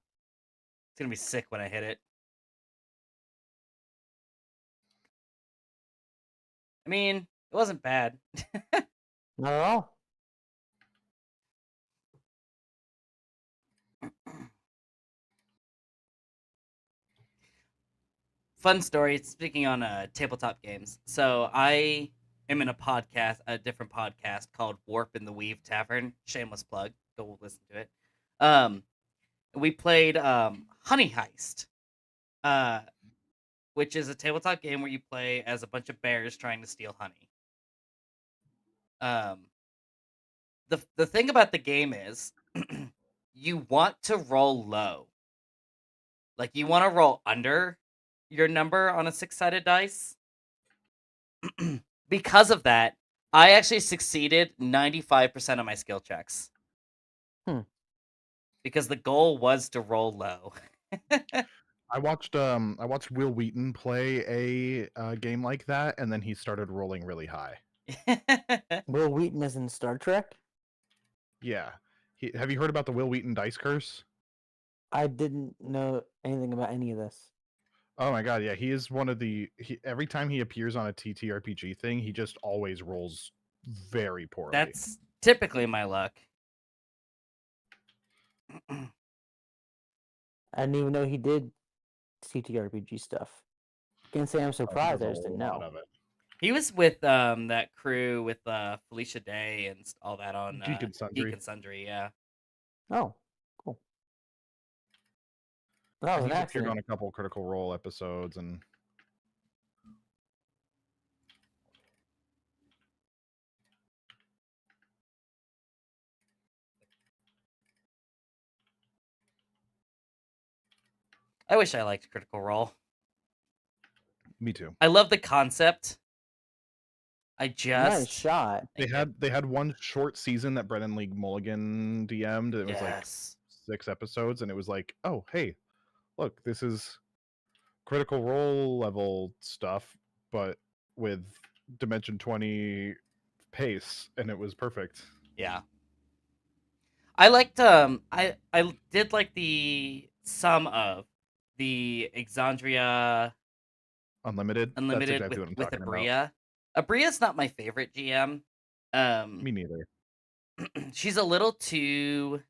It's gonna be sick when I hit it. I mean, it wasn't bad. Not at all. fun story. Speaking on tabletop games, so I am in a different podcast called Warp in the Weave Tavern. Shameless plug. Go listen to it. Um, we played Honey Heist, uh, which is a tabletop game where you play as a bunch of bears trying to steal honey. Um, the thing about the game is, you want to roll low. Like you want to roll under your number on a 6-sided dice. Because of that, I actually succeeded 95% of my skill checks. Hmm. Because the goal was to roll low. I watched Will Wheaton play a game like that, and then he started rolling really high. Will Wheaton is in Star Trek? Yeah. Have you heard about the Will Wheaton dice curse? I didn't know anything about any of this. Oh my god, yeah, he is one of every time he appears on a TTRPG thing, he just always rolls very poorly. That's typically my luck. I didn't even know he did CTRPG stuff. Can't say I'm Oh, he surprised. does I a just didn't lot know. of it. He was with that crew with Felicia Day and all that on Geek and Sundry. Geek and Sundry, yeah. Oh, cool. That was And an he's appeared accident. on a couple Critical Role episodes, and I wish I liked Critical Role. me too. I love the concept. I Nice just shot. They had one short season that Brennan Lee Mulligan DM'd. It was like yes. 6 episodes, and it was like, oh hey, look, this is Critical Role level stuff, but with Dimension 20 pace, and it was perfect. Yeah. I liked I did like the sum of the Exandria Unlimited. Unlimited That's exactly what I'm with talking about. Abria. Abria's not my favorite GM. Me neither. She's a little too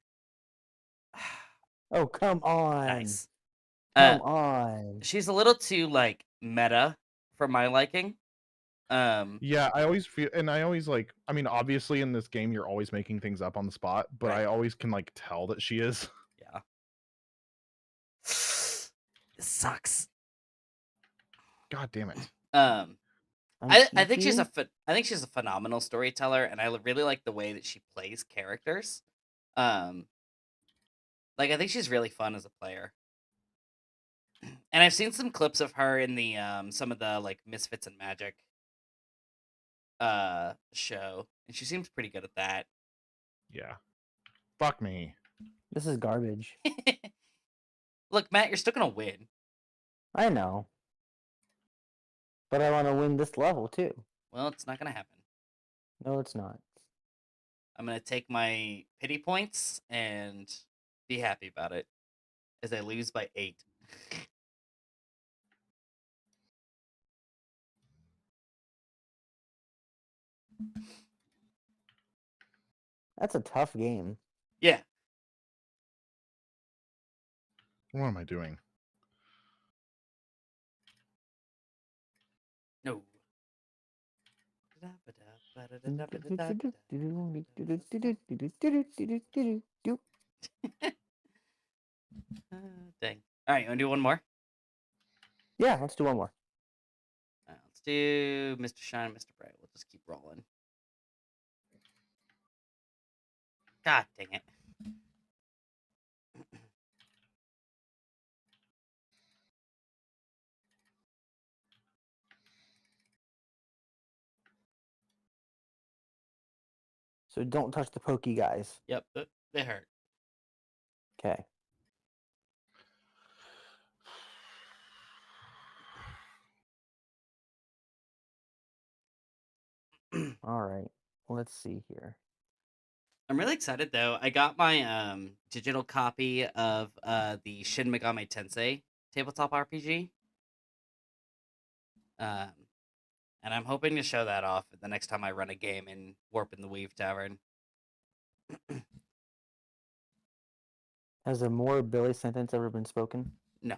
Oh, come on. nice. Come on. She's a little too like meta for my liking. Yeah, I always feel, and I always like. I mean, obviously, in this game, you're always making things up on the spot, but Right. I always can like tell that she is. Yeah. This sucks. God damn it! I'm I think she's cheeky. I think she's a phenomenal storyteller, and I really like the way that she plays characters. Like I think she's really fun as a player. And I've seen some clips of her in the some of the like Misfits and Magic show, and she seems pretty good at that. Yeah, fuck me. This is garbage. Look, Matt, you're still gonna win. I know. But I want to win this level too. Well, it's not gonna happen. No, it's not. I'm gonna take my pity points and be happy about it, as I lose by 8. That's a tough game. Yeah. What am I doing? No. Dang. All right, you wanna do one more? Yeah, let's do one more. Let's do Mr. Shine, Mr. Bright. We'll just keep rolling. God dang it. So don't touch the pokey guys. Yep, they hurt. Okay. All right. Let's see here. I'm really excited though. I got my digital copy of the Shin Megami Tensei tabletop RPG. And I'm hoping to show that off the next time I run a game in Warp in the Weave Tavern. Has a more Billy sentence ever been spoken? No.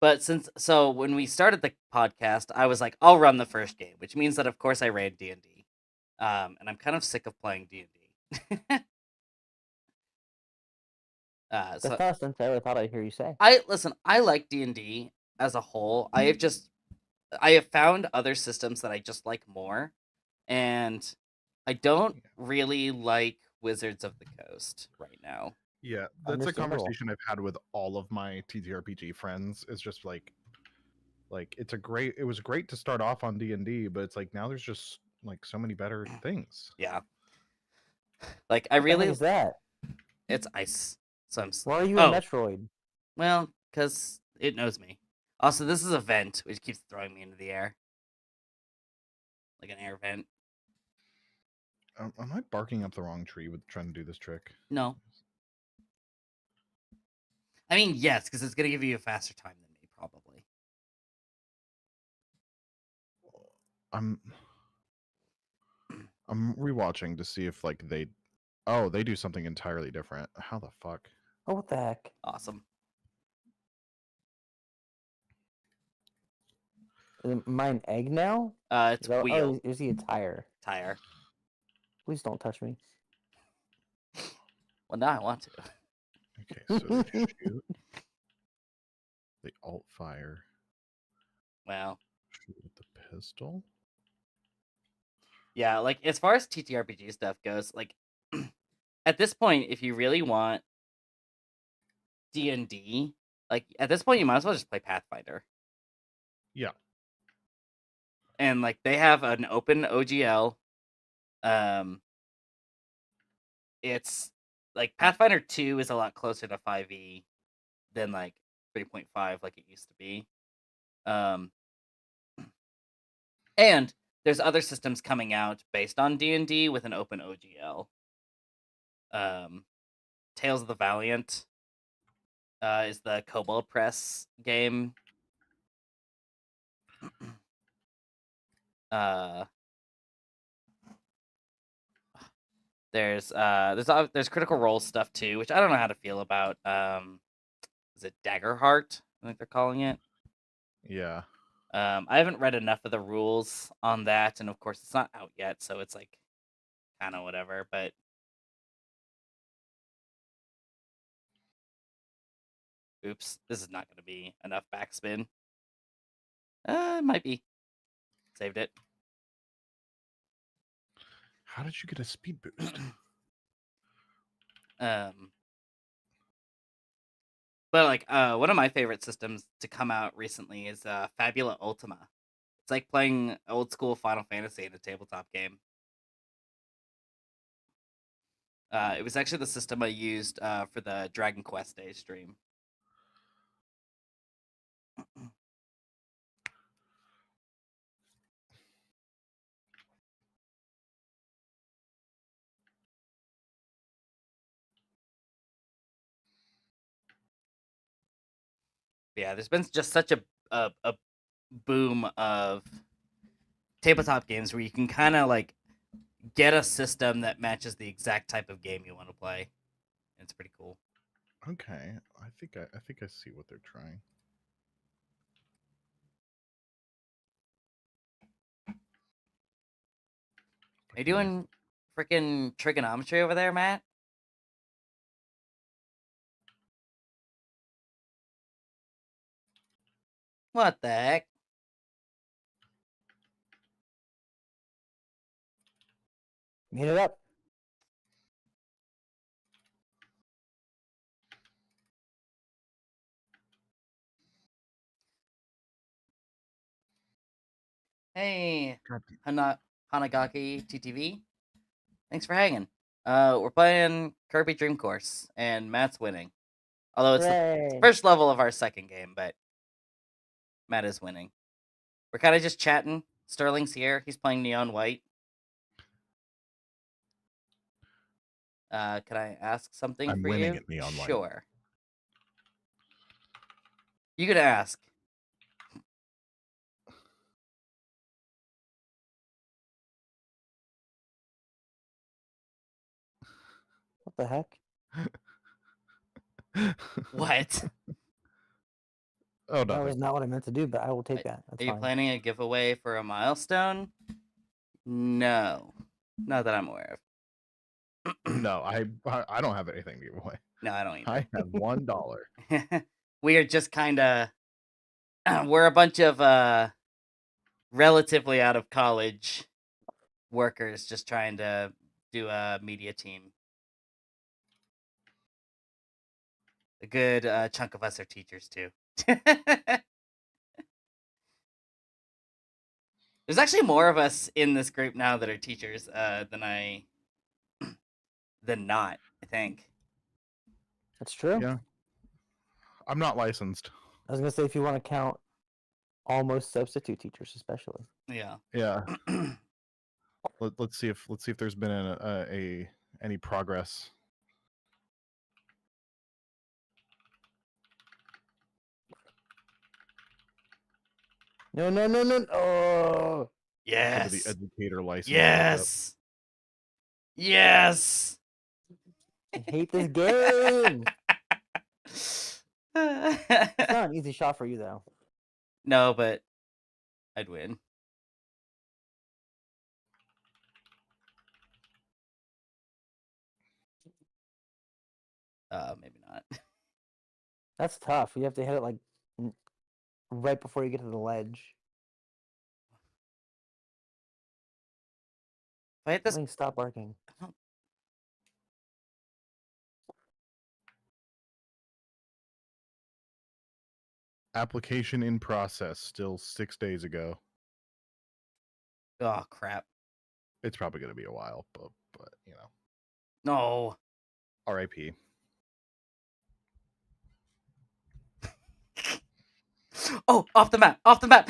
But when we started the podcast, I was like, I'll run the first game, which means that of course I ran D&D. And I'm kind of sick of playing D&D. That's So not a sentence I ever thought I'd hear you say. I like D&D as a whole. I have found other systems that I just like more, and I don't really like Wizards of the Coast right now. Yeah, that's a Understandable. conversation I've had with all of my TTRPG friends. It's just like it was great to start off on D&D, but it's like now there's just like so many better things. Yeah. Like I What the heck really is that? it's ice. So Why are you oh, a Metroid? well, cuz it knows me. Also, this is a vent which keeps throwing me into the air. Like an air vent. Am I barking up the wrong tree with trying to do this trick? No. I mean, yes, cuz it's going to give you a faster time than me probably. I'm rewatching to see if like they do something entirely different. How the fuck? Oh, what the heck? Awesome. Is mine egg now? It's Oh, wheel is he a tire? tire. Please don't touch me. Well, now I want to. Okay, so they shoot. They alt fire. Well, Shoot with the pistol. yeah, like as far as TTRPG stuff goes, like at this point, if you really want D&D, like at this point, you might as well just play Pathfinder. Yeah. And like they have an open OGL. It's like Pathfinder 2 is a lot closer to 5e than like 3.5 like it used to be. And there's other systems coming out based on D&D with an open OGL. Tales of the Valiant is the Kobold Press game. There's Critical Role stuff too, which I don't know how to feel about. Is it Daggerheart? I think they're calling it. Yeah. I haven't read enough of the rules on that, and of course it's not out yet, so it's like kind of whatever. But oops, this is not going to be enough backspin. It might be. Saved it. How did you get a speed boost? But like one of my favorite systems to come out recently is Fabula Ultima. It's like playing old school Final Fantasy in a tabletop game. It was actually the system I used for the Dragon Quest Day stream. Yeah, there's been just such a boom of tabletop games where you can kind of like get a system that matches the exact type of game you want to play. It's pretty cool. Okay, I think I see what they're trying. Are you doing freaking trigonometry over there, Matt? What the heck? Made it up. Hey, God, Hanagaki TTV. Thanks for hanging. We're playing Kirby Dream Course, and Matt's winning. Although it's the Hooray. first level of our second game, but Matt is winning. We're kind of just chatting. Sterling's here. He's playing Neon White. Can I ask something I'm for winning you? at Neon White. Sure. You could ask. What the heck? What? Oh, That nothing. was not what I meant to do, but I will take that. That's Are you fine. planning a giveaway for a milestone? No, not that I'm aware of. No, I don't have anything to give away. No, I don't either. I have $1. We are just kind of we're a bunch of relatively out of college workers just trying to do a media team. A good chunk of us are teachers too. There's actually more of us in this group now that are teachers than not, I think. That's true. Yeah. I'm not licensed. I was gonna say if you want to count almost substitute teachers, especially. Yeah. Yeah. Let's see if there's been any progress. No. Oh, For Yes. the educator license. Yes. Yes. I hate this game. It's not an easy shot for you though. No, but I'd win. Maybe not. That's tough. You have to hit it like right before you get to the ledge. If I hit this, Link, stop barking. Application in process. Still 6 days ago. oh crap! It's probably going to be a while, but you know, No. RIP. Oh, off the map! Off the map!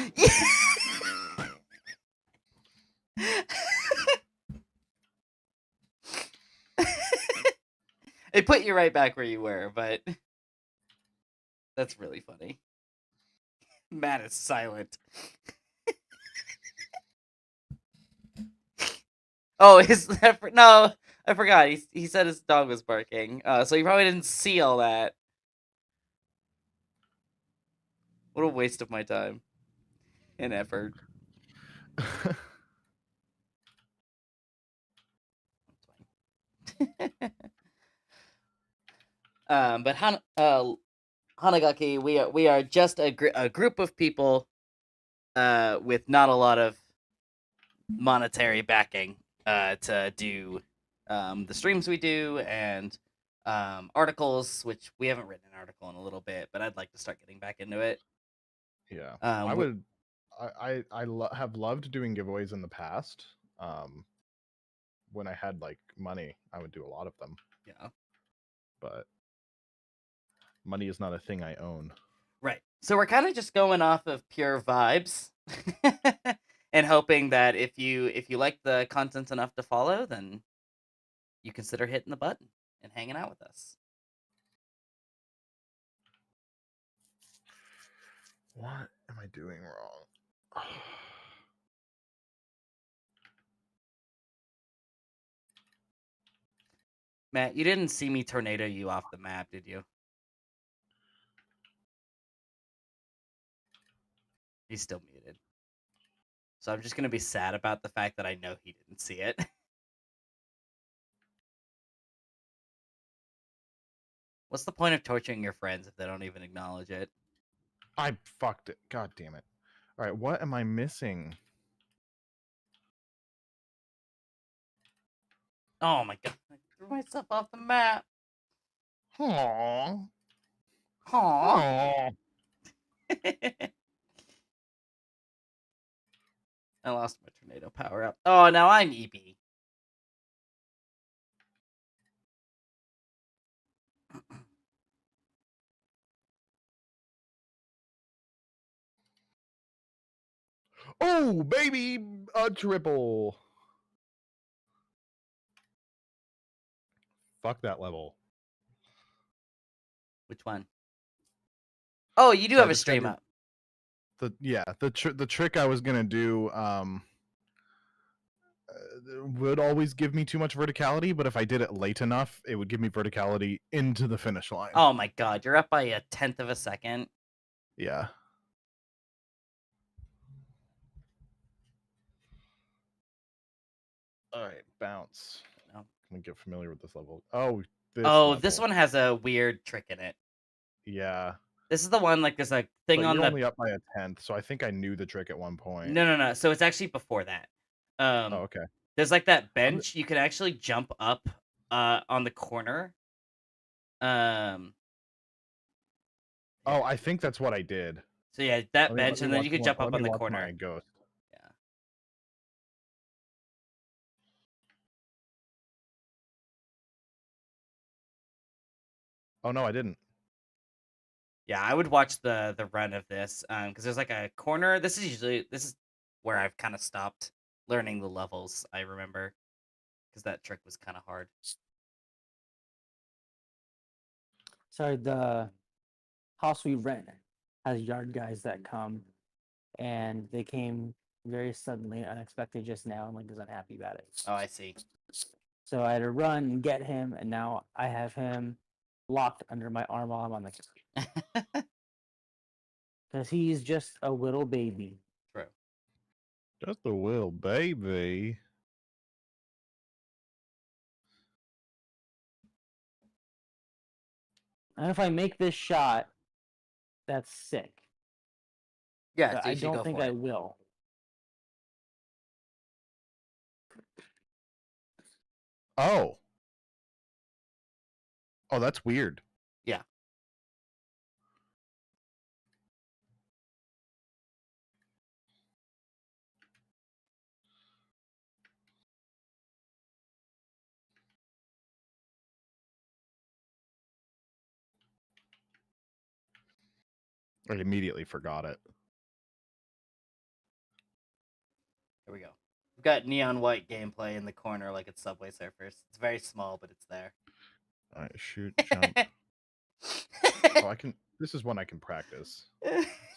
It put you right back where you were, but that's really funny. Matt is silent. Oh, no, I forgot. He said his dog was barking. So he probably didn't see all that. What a waste of my time and effort. But Hanagaki, we are just a group of people with not a lot of monetary backing to do the streams we do and articles, which we haven't written an article in a little bit, but I'd like to start getting back into it. Yeah. I would. I have loved doing giveaways in the past. When I had like money, I would do a lot of them. Yeah. But money is not a thing I own. Right. So we're kind of just going off of pure vibes and hoping that if you like the content enough to follow, then you consider hitting the button and hanging out with us. What am I doing wrong? Matt, you didn't see me tornado you off the map, did you? He's still muted. So I'm just going to be sad about the fact that I know he didn't see it. What's the point of torturing your friends if they don't even acknowledge it? I fucked it. God damn it. All right, what am I missing? Oh my god, I threw myself off the map. Aww. Aww. Aww. I lost my tornado power up. Oh, now I'm EB. Oh, baby, a triple. Fuck that level. Which one? Oh, you do So I have a stream discovered- up. The trick I was gonna do would always give me too much verticality, but if I did it late enough, it would give me verticality into the finish line. Oh my god, you're up by 1/10 of a second. Yeah. All right, bounce. No. Can we get familiar with this level? Oh, this Oh, this level. one has a weird trick in it. Yeah. This is the one like there's a thing But on you're the only up by a 10th, so I think I knew the trick at one point. no. So it's actually before that. Oh, okay. There's like that bench. You can actually jump up on the corner. Oh, I think that's what I did. So yeah, that Let me- bench, let and me then you watch could my- jump let up me on the watch corner. my ghost. Yeah. Oh no, I didn't. Yeah, I would watch the run of this because there's like a corner. This is where I've kind of stopped learning the levels. I remember because that trick was kind of hard. Sorry, the house we rent has yard guys that come, and they came very suddenly, unexpected just now, and like is unhappy about it. Oh, I see. So I had to run and get him, and now I have him locked under my arm while I'm on the because he's just a little baby. True. Just a little baby. And if I make this shot, that's sick. Yeah, But so I you should don't go think for I it. will. Oh. Oh, that's weird. Yeah. I immediately forgot it. Here we go. We've got neon white gameplay in the corner like it's Subway Surfers. It's very small, but it's there. All right, shoot, jump. Oh, I can. This is one I can practice.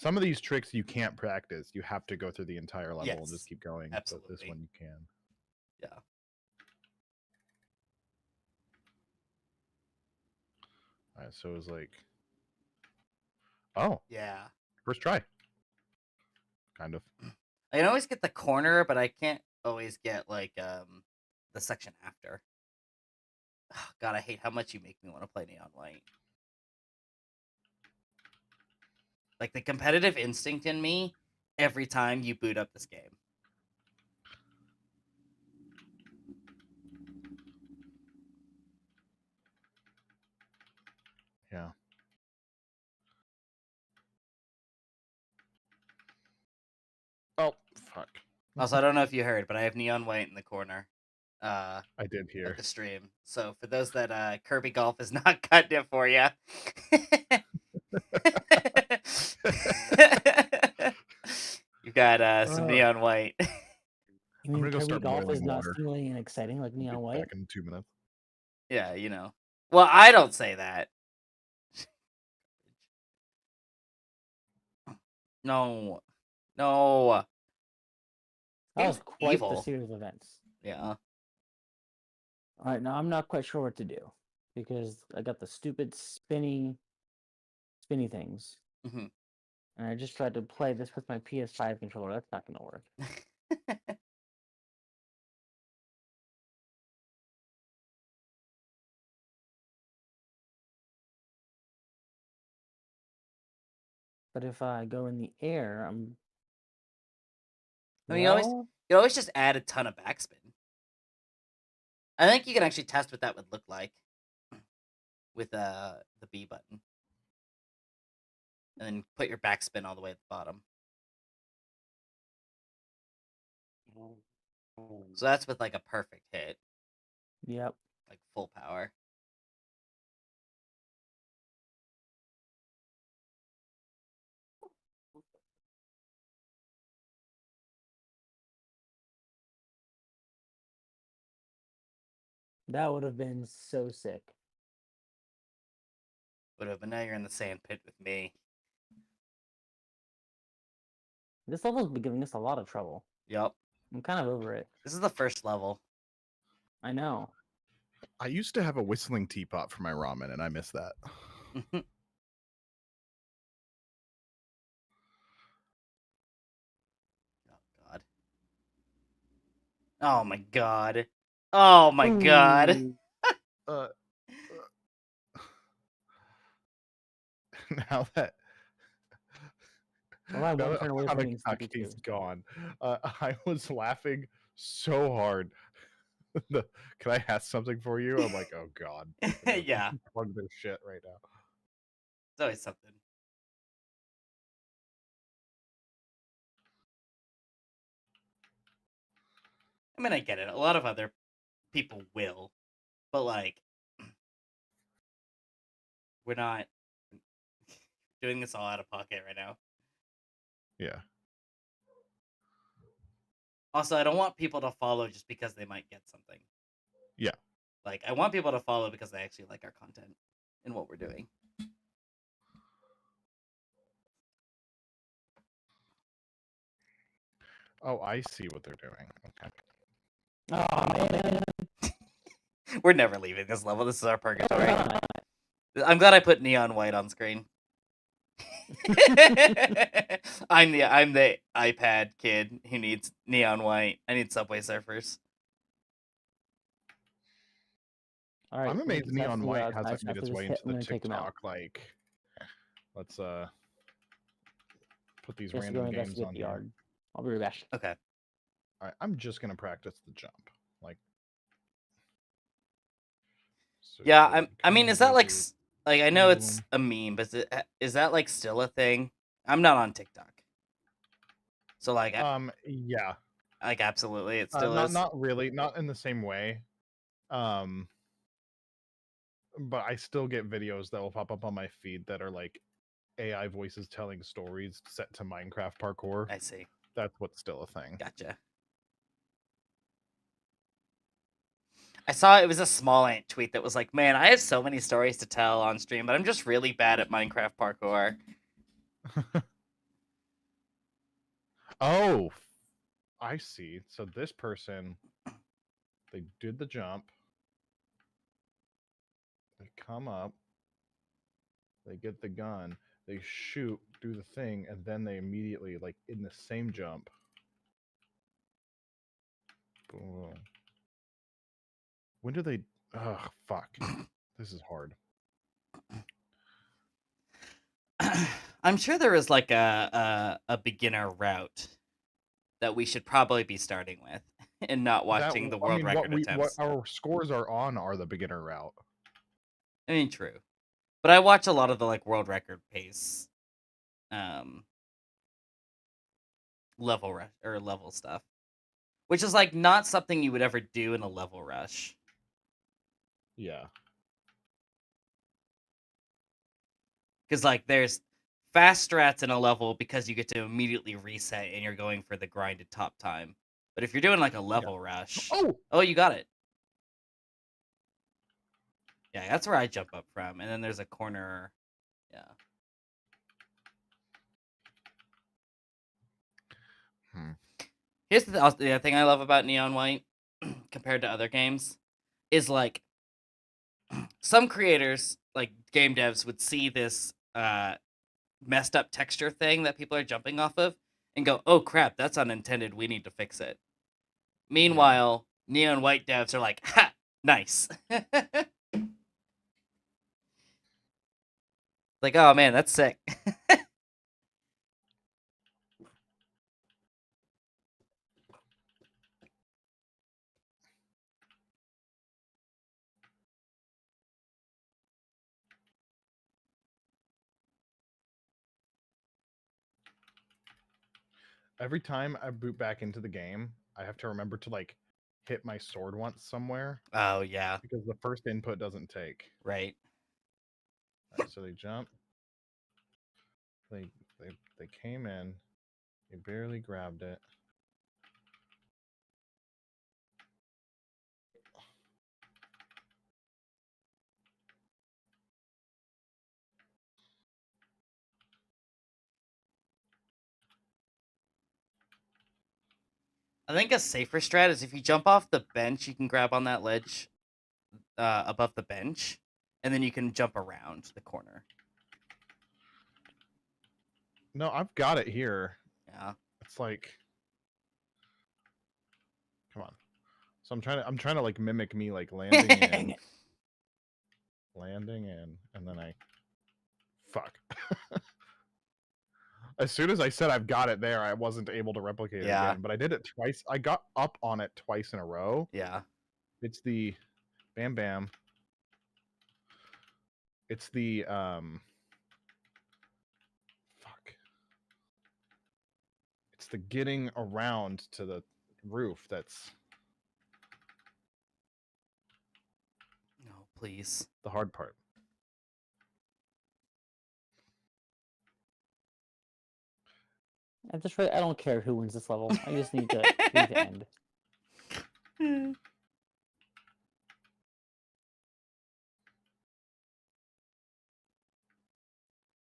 Some of these tricks you can't practice. You have to go through the entire level and Yes, just keep going. But this absolutely. one you can. Yeah. All right, so it was like, oh, Yeah. first try. Kind of. I can always get the corner, but I can't always get like the section after. Oh, God, I hate how much you make me want to play Neon White. Like the competitive instinct in me every time you boot up this game. Yeah. Oh, fuck. Also, I don't know if you heard, but I have Neon White in the corner. I did hear. Of the stream. So for those that Kirby Golf is not cutting it for you, you've got some Neon White. You I'm mean gonna go Kirby start Golf is boiling not water. stimulating and exciting like I'll be Neon White? back in 2 minutes. Yeah, you know. Well, I don't say that. No, no. That was Game's quite the evil. series of events. Yeah. All right, now I'm not quite sure what to do because I got the stupid spinny things, Mhm. and I just tried to play this with my PS5 controller. That's not going to work. But if I go in the air, I'm. I mean, Well, you always just add a ton of backspin. I think you can actually test what that would look like with the B button, and then put your backspin all the way at the bottom. So that's with like a perfect hit, yep. like full power. That would have been so sick. But now you're in the sand pit with me. This level's been giving us a lot of trouble. Yup. I'm kind of over it. This is the first level. I know. I used to have a whistling teapot for my ramen, and I miss that. Oh my god. Oh my god. Ooh. Uh, now that Well, that now one that turn away from being stupid Hanaki's too. gone, I was laughing so hard. Can I ask something for you? I'm like, oh god. I gotta Yeah. plug their shit right now. It's always something. I mean, I get it. A lot of other people will, but like, we're not doing this all out of pocket right now. Yeah. Also, I don't want people to follow just because they might get something. Yeah. Like, I want people to follow because they actually like our content and what we're doing. Oh, I see what they're doing. Okay. Oh man. We're never leaving this level. This is our purgatory. I'm glad I put neon white on screen. I'm the iPad kid who needs neon white. I need Subway Surfers. All right. I'm amazed Lincoln, that's Neon the White odds match. hasn't made After its this way hit, into I'm the gonna take him out. TikTok. Like, let's put these Just go random games investigate on the here. yard. I'll be right back. Okay. All right, I'm just gonna practice the jump. Like, so Yeah, you I mean, come is that over like to- like I know boom. it's a meme, but is that like still a thing? I'm not on TikTok, so like yeah, like absolutely it still is. not really, not in the same way. But I still get videos that will pop up on my feed that are like AI voices telling stories set to Minecraft parkour. I see. That's what's still a thing. Gotcha. I saw it was a small ant tweet that was like, "Man, I have so many stories to tell on stream, but I'm just really bad at Minecraft parkour." Oh, I see. So this person, they did the jump. They come up. They get the gun. They shoot, do the thing, and then they immediately, like in the same jump. Boom. When do they? Ugh, fuck. This is hard. I'm sure there is like a beginner route that we should probably be starting with and not watching the world record what attempts. our scores are on are the beginner route. I mean, true, but I watch a lot of the like world record pace, level rush or level stuff, which is like not something you would ever do in a level rush. Yeah. Because like there's fast strats in a level because you get to immediately reset and you're going for the grinded top time. But if you're doing like a level rush, Oh, you got it. Yeah, that's where I jump up from, and then there's a corner. Yeah. Here's the other thing I love about Neon White compared to other games is like some creators, like game devs, would see this messed up texture thing that people are jumping off of and go, "Oh crap, that's unintended. We need to fix it." Meanwhile, Neon White devs are like, "Ha, nice." Like, oh man, that's sick. every time I boot back into the game, I have to remember to like hit my sword once somewhere Oh yeah, because the first input doesn't take. right. All right, so they jump. They came in. They barely grabbed it. I think a safer strat is if you jump off the bench, you can grab on that ledge above the bench, and then you can jump around the corner. No, I've got it here. Yeah. It's like, come on. So I'm trying to like mimic me like landing and then I fuck. As soon as I said I've got it there, I wasn't able to replicate it Yeah. again. But I did it twice. I got up on it twice in a row. Yeah. It's the bam bam. It's the fuck. It's the getting around to the roof that's No, please. the hard part. At this rate, I don't care who wins this level. I just need to end.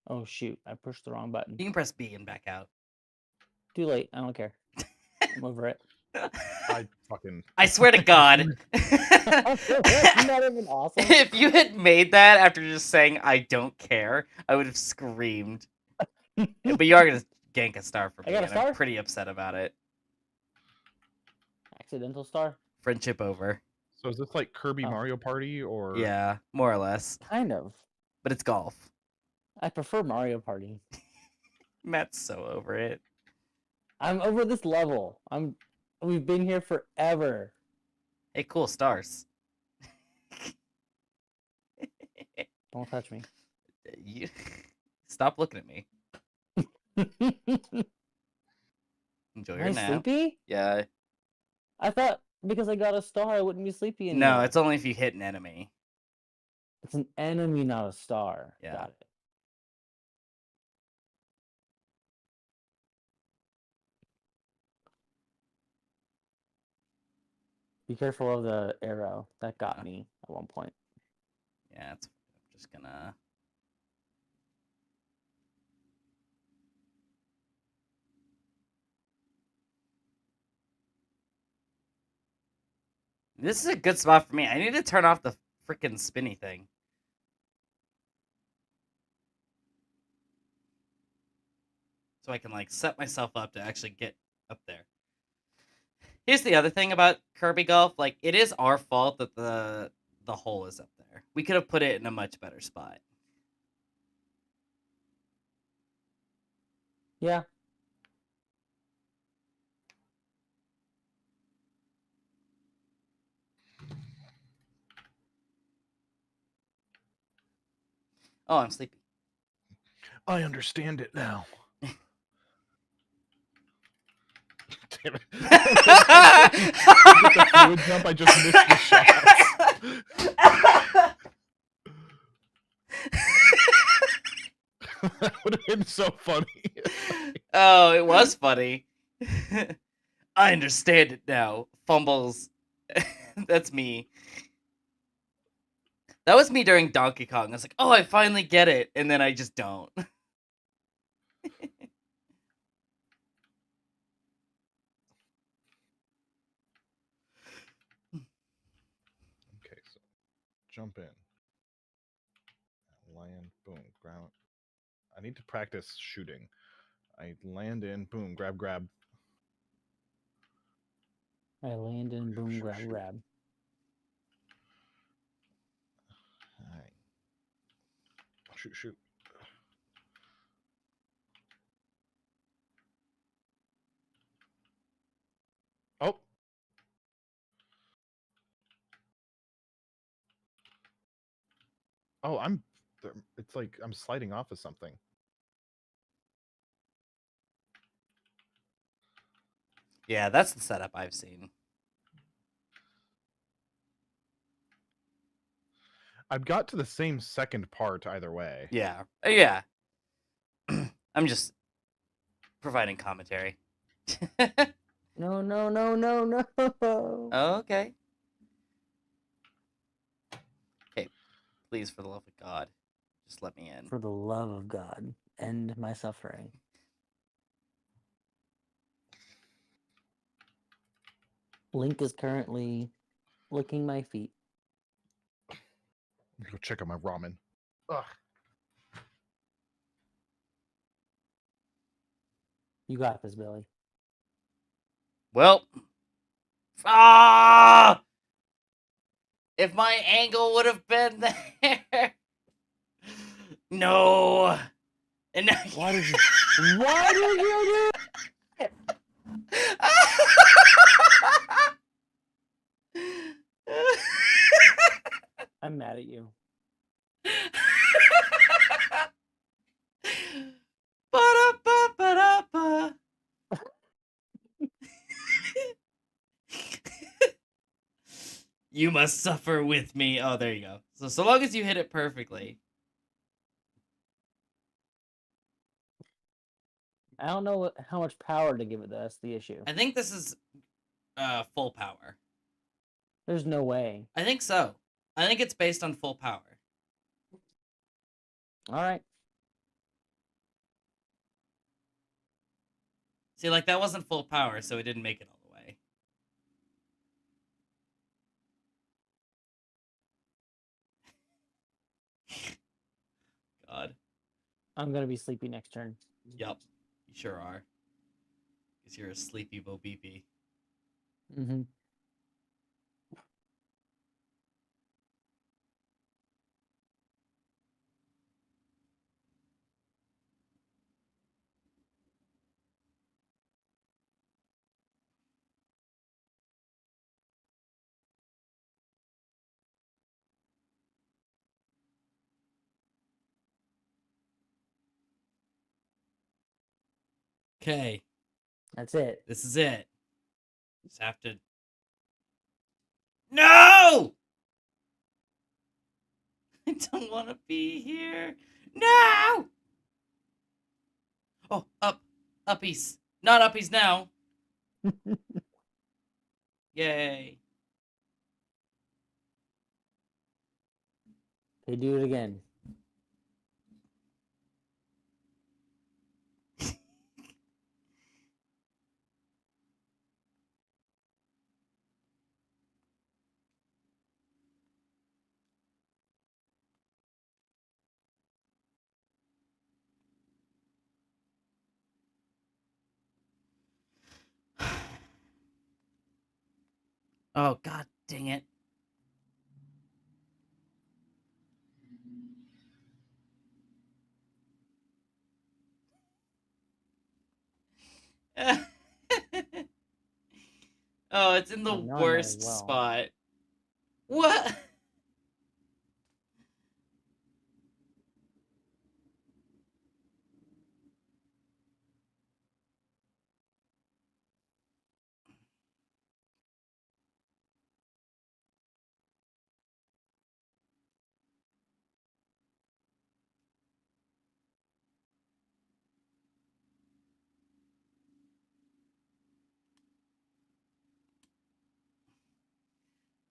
Oh shoot! I pushed the wrong button. You can press B and back out. Too late. I don't care. I'm over it. I fucking I swear to God. Isn't that even awesome? If you had made that after just saying I don't care, I would have screamed. But you are gonna gank a star for I me, got a and I'm star? pretty upset about it. Accidental star? Friendship over. So is this like Kirby Oh. Mario Party or Yeah, more or less. Kind of. But it's golf. I prefer Mario Party. Matt's so over it. I'm over this level. We've been here forever. Hey, cool stars. Don't touch me. You... Stop looking at me. Enjoy your Am I nap. sleepy? Yeah. I thought because I got a star, I wouldn't be sleepy anymore. No, it's only if you hit an enemy. It's an enemy, not a star. Yeah. Got it. Be careful of the arrow. That got Yeah. me at one point. Yeah, it's I'm just gonna. This is a good spot for me. I need to turn off the freaking spinny thing. So I can like set myself up to actually get up there. Here's the other thing about Kirby Golf, like it is our fault that the hole is up there. We could have put it in a much better spot. Yeah. Oh, I'm sleepy. I understand it now. Damn it. With the fluid jump, I just missed the shots. That would have been so funny. Oh, it was funny. I understand it now. Fumbles. That's me. That was me during Donkey Kong. I was like, oh, I finally get it. And then I just don't. Okay, so jump in. Land, boom, ground. I need to practice shooting. I land in, boom, grab, grab. I land in, boom, Shoot, grab, shoot. grab. Alright. Shoot, shoot. Oh. Oh, it's like I'm sliding off of something. Yeah, that's the setup I've seen. I've got to the same second part either way. Yeah. Yeah. I'm just providing commentary. No, no, no, no, no. Okay. Okay. Please, for the love of God, just let me in. For the love of God, end my suffering. Link is currently licking my feet. Let me go check on my ramen. Ugh. You got this, Billy. Well, Ah! If my angle would have been there. No. And now Why did you? Why did you do? I'm mad at you. Ba-da-ba-ba-da-ba. You must suffer with me. Oh, there you go. So long as you hit it perfectly. I don't know how much power to give it. That's the issue. I think this is full power. There's no way. I think so. I think it's based on full power. All right. See, like that wasn't full power, so it didn't make it all the way. God. I'm gonna be sleepy next turn. Yup. You sure are. Because you're a sleepy Bo Beepy. Mm-hmm. Okay. That's it. This is it. Just have to. No! I don't want to be here. No! Oh, up. Uppies. Not uppies now. Yay. They do it again. Oh, god dang it. Oh, it's in the Oh, now I might as worst well. spot. What?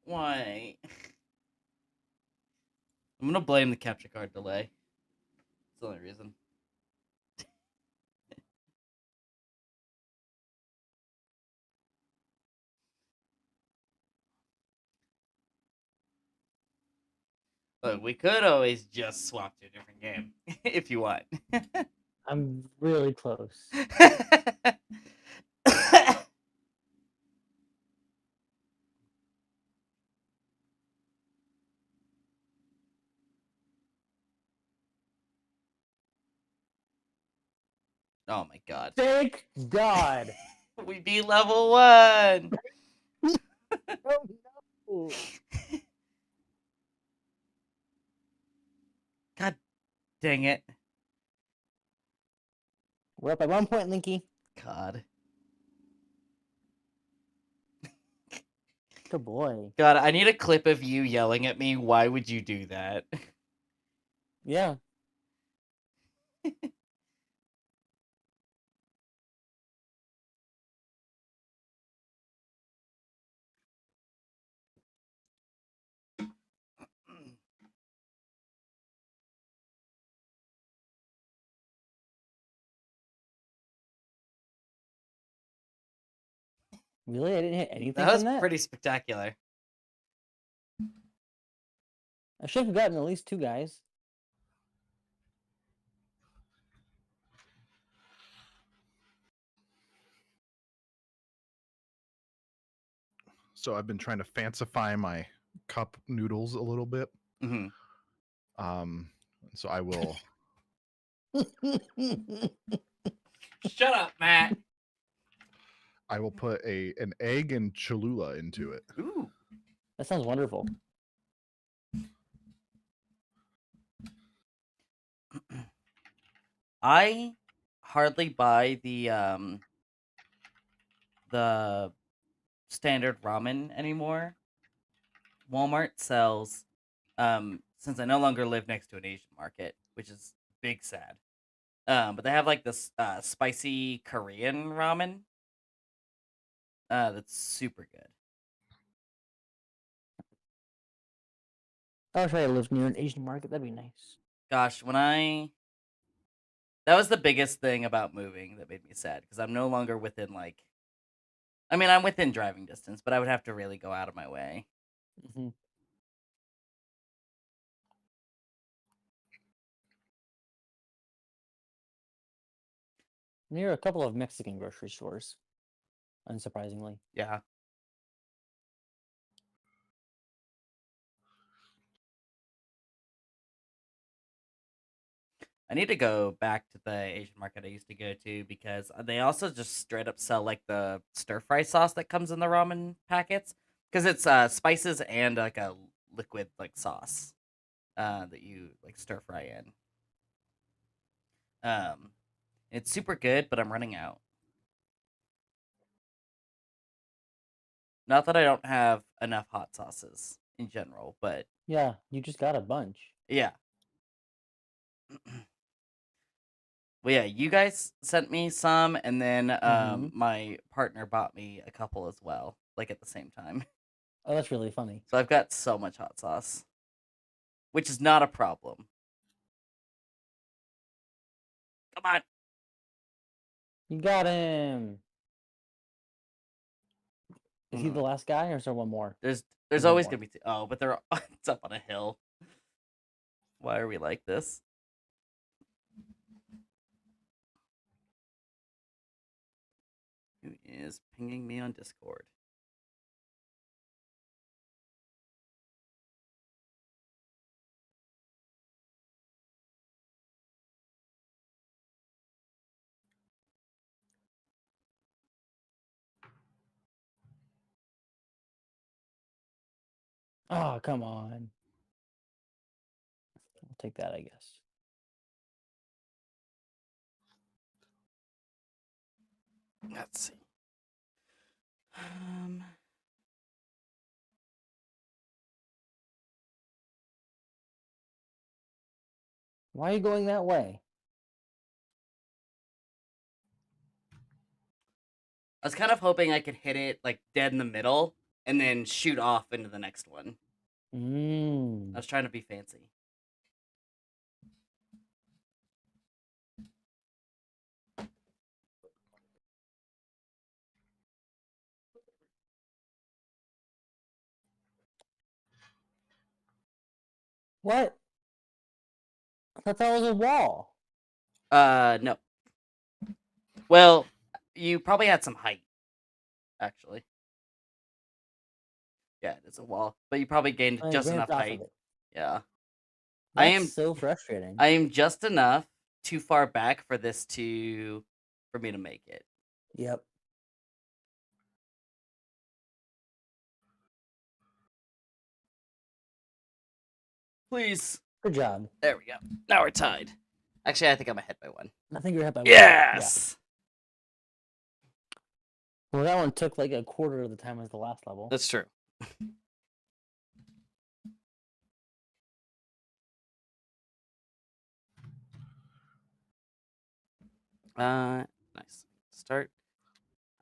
Why? I'm gonna blame the capture card delay. It's the only reason. Look, we could always just swap to a different game if you want. I'm really close. Oh my god. Thank God. We beat level 1! Oh no. God dang it. We're up by 1 point, Linky. God. Good boy. God, I need a clip of you yelling at me. Why would you do that? Yeah. Really? I didn't hit anything That was from that? pretty spectacular. I should have gotten at least 2 guys. So I've been trying to fancify my cup noodles a little bit. Hmm. So I will. Shut up, Matt. I will put an egg and Cholula into it. Ooh. That sounds wonderful. I hardly buy the standard ramen anymore. Walmart sells since I no longer live next to an Asian market, which is big sad. But they have like this spicy Korean ramen. That's super good. I wish I lived near an Asian market. That'd be nice. Gosh, that was the biggest thing about moving that made me sad because I'm no longer within I'm within driving distance, but I would have to really go out of my way. Hmm. Near a couple of Mexican grocery stores, unsurprisingly. Yeah. I need to go back to the Asian market I used to go to because they also just straight up sell like the stir fry sauce that comes in the ramen packets because it's spices and like a liquid like sauce that you like stir fry in. It's super good, but I'm running out. Not that I don't have enough hot sauces in general, but Yeah, you just got a bunch. yeah. Well, yeah, you guys sent me some, and then Mhm. my partner bought me a couple as well, like at the same time. Oh, that's really funny. So I've got so much hot sauce, which is not a problem. Come on. You got him. Is he the last guy, or is there one more? There's One always more. gonna be oh, but they're it's up on a hill. Why are we like this? Who is pinging me on Discord? Oh, come on. I'll take that, I guess. Let's see. Why are you going that way? I was kind of hoping I could hit it like dead in the middle and then shoot off into the next one. I Mmm. was trying to be fancy. What? I thought that was a wall. No. Well, you probably had some height, actually. Yeah, it's a wall, but you probably gained I just ramped enough off of height. it. Yeah, That's I am. so frustrating. I am just enough too far back for for me to make it. Yep. Please. Good job. There we go. Now we're tied. Actually, I think I'm ahead by one. I think you're hit by one. Yes. Yeah. Well, that one took like a quarter of the time as the last level. That's true. Nice. Start.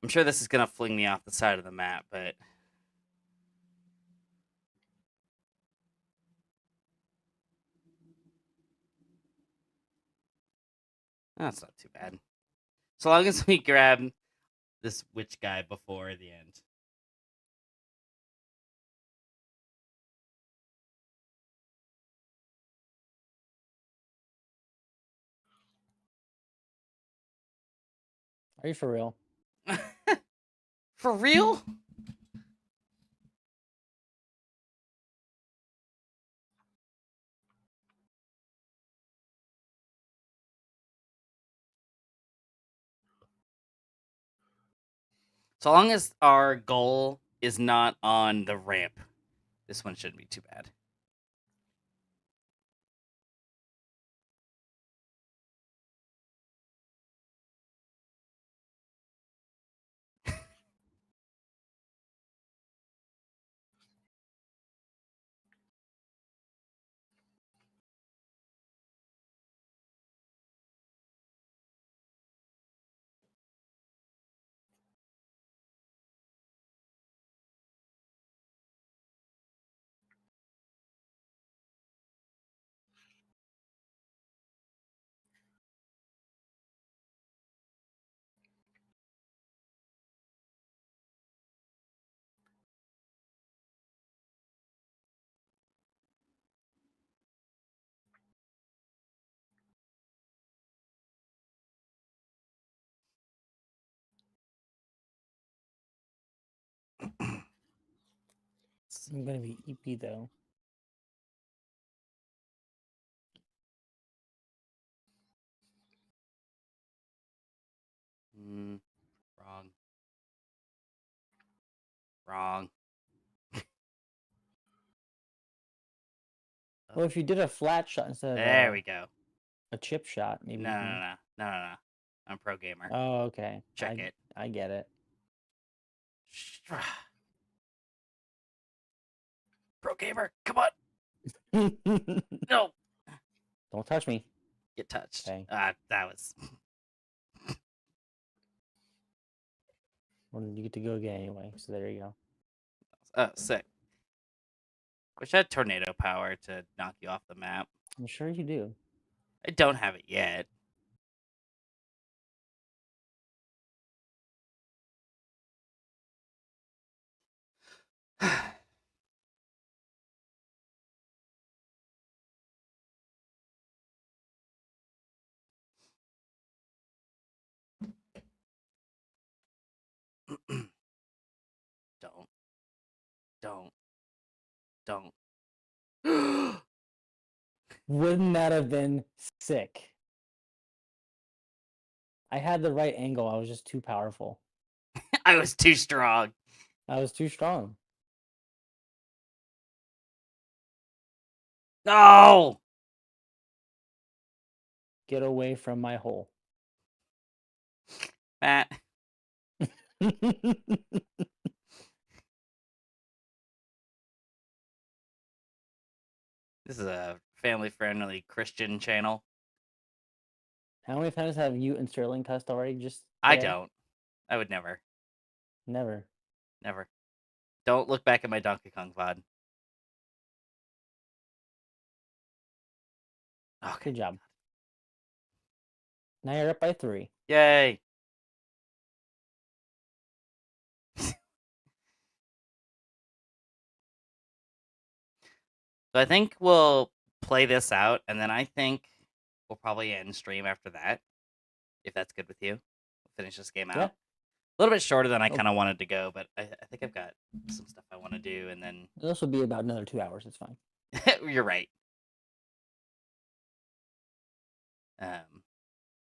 I'm sure this is gonna fling me off the side of the map, but that's not too bad. So long as we grab this witch guy before the end. Are you for real? For real? So long as our goal is not on the ramp, this one shouldn't be too bad. I'm gonna be EP though. Wrong. Wrong. Well, if you did a flat shot instead of There we go. a chip shot, maybe. No, you no, can- no, no, no, no. I'm pro gamer. Oh, okay. Check it. I get it. Pro gamer, come on. No, Don't touch me. get touched. Okay. That was. Well, you get to go again anyway. So there you go. Oh, sick. Wish I had tornado power to knock you off the map. I'm sure you do. I don't have it yet. Don't. Don't. Don't. Wouldn't that have been sick? I had the right angle. I was just too powerful. I was too strong. I was too strong. No! Get away from my hole. Matt. This is a family friendly Christian channel. How many times have you and Sterling cussed already? Just I today? don't. I would never. Never. Never. Don't look back at my Donkey Kong VOD. Okay. Good job. Now you're up by 3. Yay. So I think we'll play this out, and then I think we'll probably end stream after that, if that's good with you. We'll finish this game out. Yeah. A little bit shorter than I Oh. kind of wanted to go, but I think I've got some stuff I want to do, and then This will be about another 2 hours. It's fine. you're right.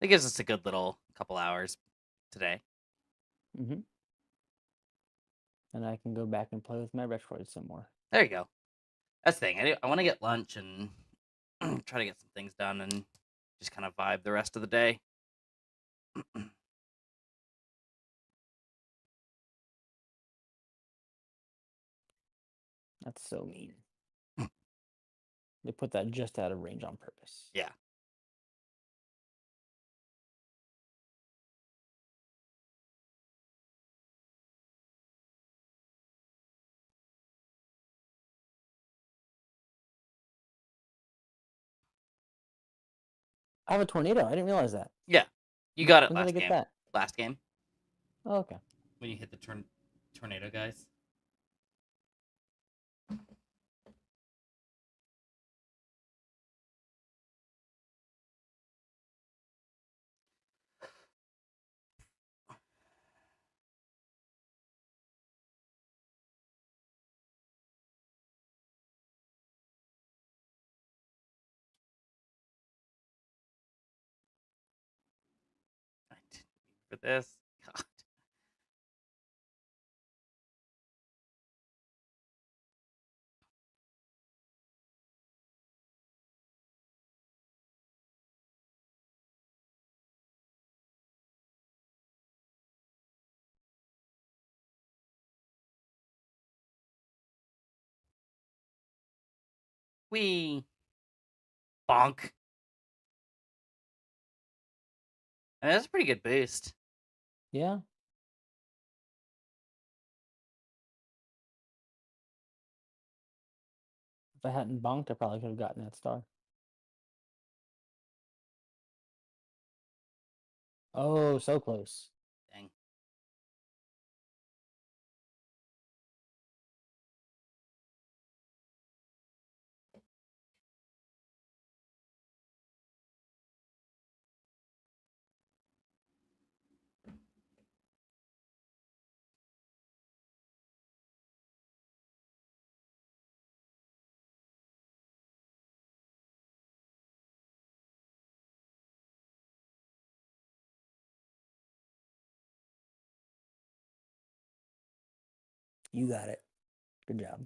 It gives us a good little couple hours today. Mm-hmm. And I can go back and play with my Retroid some more. There you go. That's the thing. I want to get lunch and try to get some things done and just kind of vibe the rest of the day. That's so mean. They put that just out of range on purpose. Yeah. I have a tornado. I didn't realize that. Yeah. You got it When did I last get game. that? Last game. Oh, okay. When you hit the tornado, guys. I didn't mean for this. God. We bonk. I mean, that's a pretty good boost. Yeah. If I hadn't bonked, I probably could have gotten that star. Oh, so close. Dang. You got it. Good job.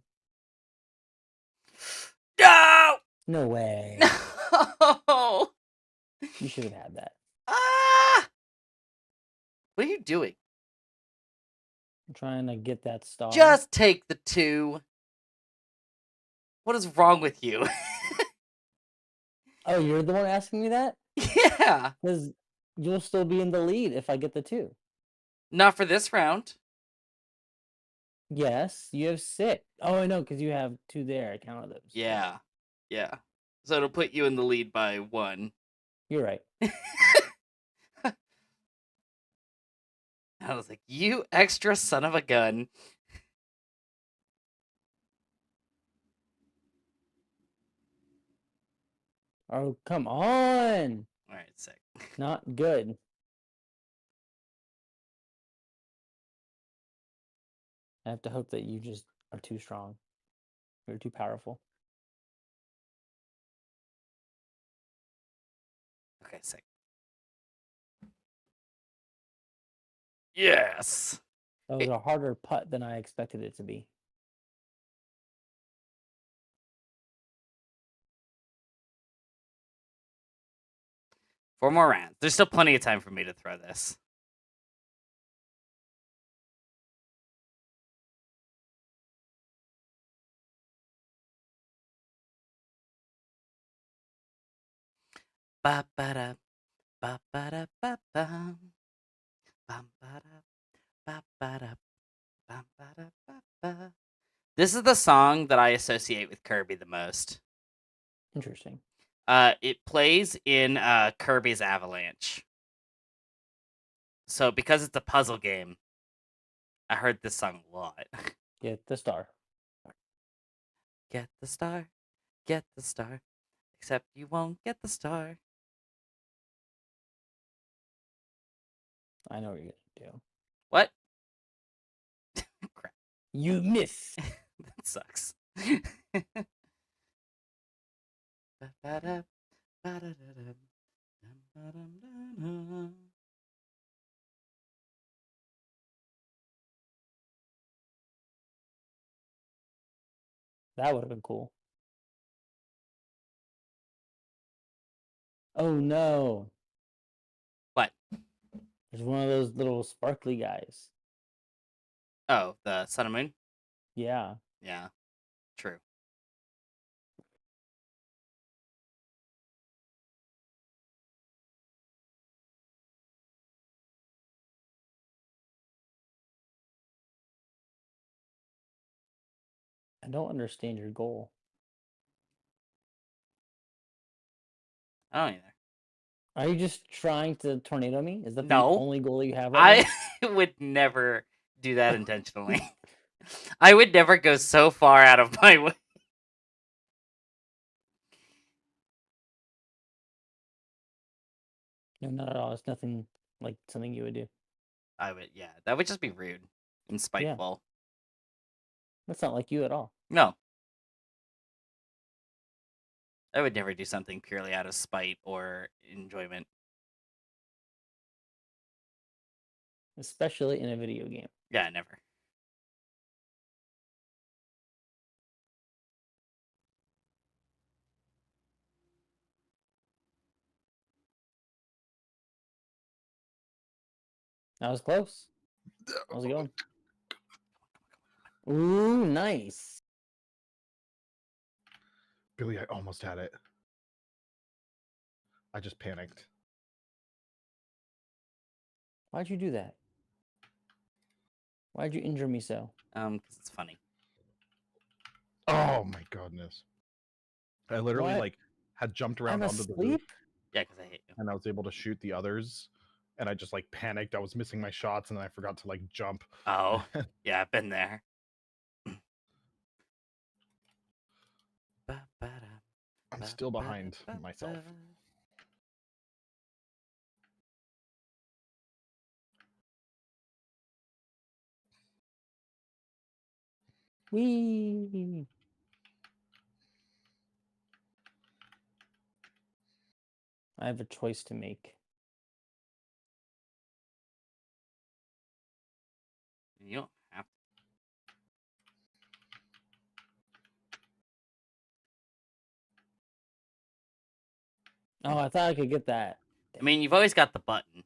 No! No way. No! You should have had that. Ah! What are you doing? I'm trying to get that star. Just take the 2. What is wrong with you? Oh, you're the one asking me that? Yeah. Because you'll still be in the lead if I get the 2. Not for this round. Yes, you have 6. Oh, I know, because you have 2 there. I counted those. Yeah. Yeah. So it'll put you in the lead by 1. You're right. I was like, you extra son of a gun. Oh, come on. Alright, sick. Not good. I have to hope that you just are too strong. You're too powerful. Okay, sick. Yes! That was a harder putt than I expected it to be. Four more rounds. There's still plenty of time for me to throw this. Ba ba da ba ba da ba bum. Bum ba da ba ba da bum ba da ba ba. This is the song that I associate with Kirby the most. Interesting. It plays in Kirby's Avalanche. So because it's a puzzle game, I heard this song a lot. Get the star. Get the star, get the star. Except you won't get the star. I know what you're gonna do. What? Crap, You miss. that sucks. Ba-ba-da, ba-da-da-dum, dum-ba-dum-dum-dum. That would have been cool. Oh no. What? There's one of those little sparkly guys. Oh, the Sun and Moon? Yeah. Yeah, true. I don't understand your goal. I don't either. Are you just trying to tornado me? Is that No. the only goal you have right I would never do that intentionally. I would never go so far out of my way. now? No, not at all. It's nothing like something you would do. I would, yeah, that would just be rude and spiteful. That's not like you at all. No. I would never do something purely out of spite or enjoyment. Especially in a video game. Yeah, never. That was close. How's it going? Ooh, nice. Billy, I almost had it. I just panicked. Why'd you do that? Why'd you injure me so? Because it's funny. Oh my goodness. I literally What? like had jumped around I'm onto the roof asleep? Yeah, because I hate you. and I was able to shoot the others. And I just like panicked. I was missing my shots and then I forgot to like jump. Oh, yeah, I've been there. I'm still behind myself. Wee. I have a choice to make. You don't have to. Oh, I thought I could get that. I mean, you've always got the button.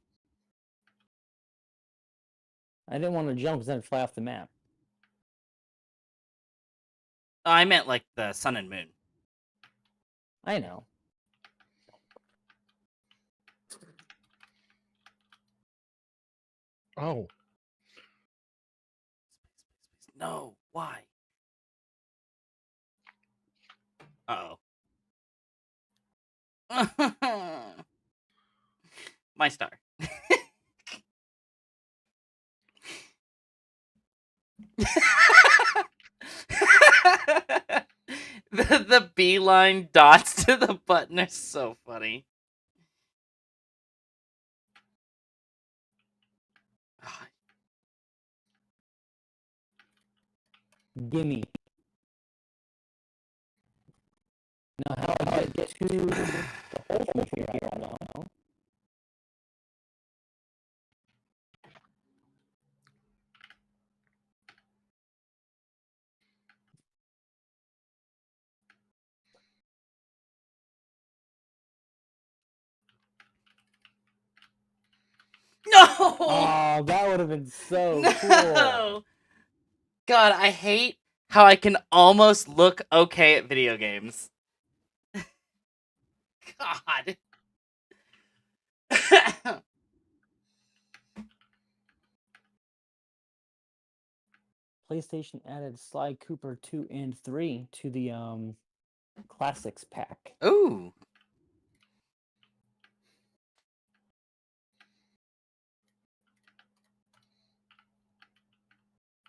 I didn't want to jump because then I'd fly off the map. Oh, I meant like the sun and moon. I know. Oh, No, why? Uh-oh. My star. the beeline dots to the button are so funny. Ah, Gimme. Now, how do I get to the hole from here? I don't know. No! Oh, that would have been so cool. No! God, I hate how I can almost look okay at video games. God. PlayStation added Sly Cooper 2 and 3 to the Classics pack. Ooh.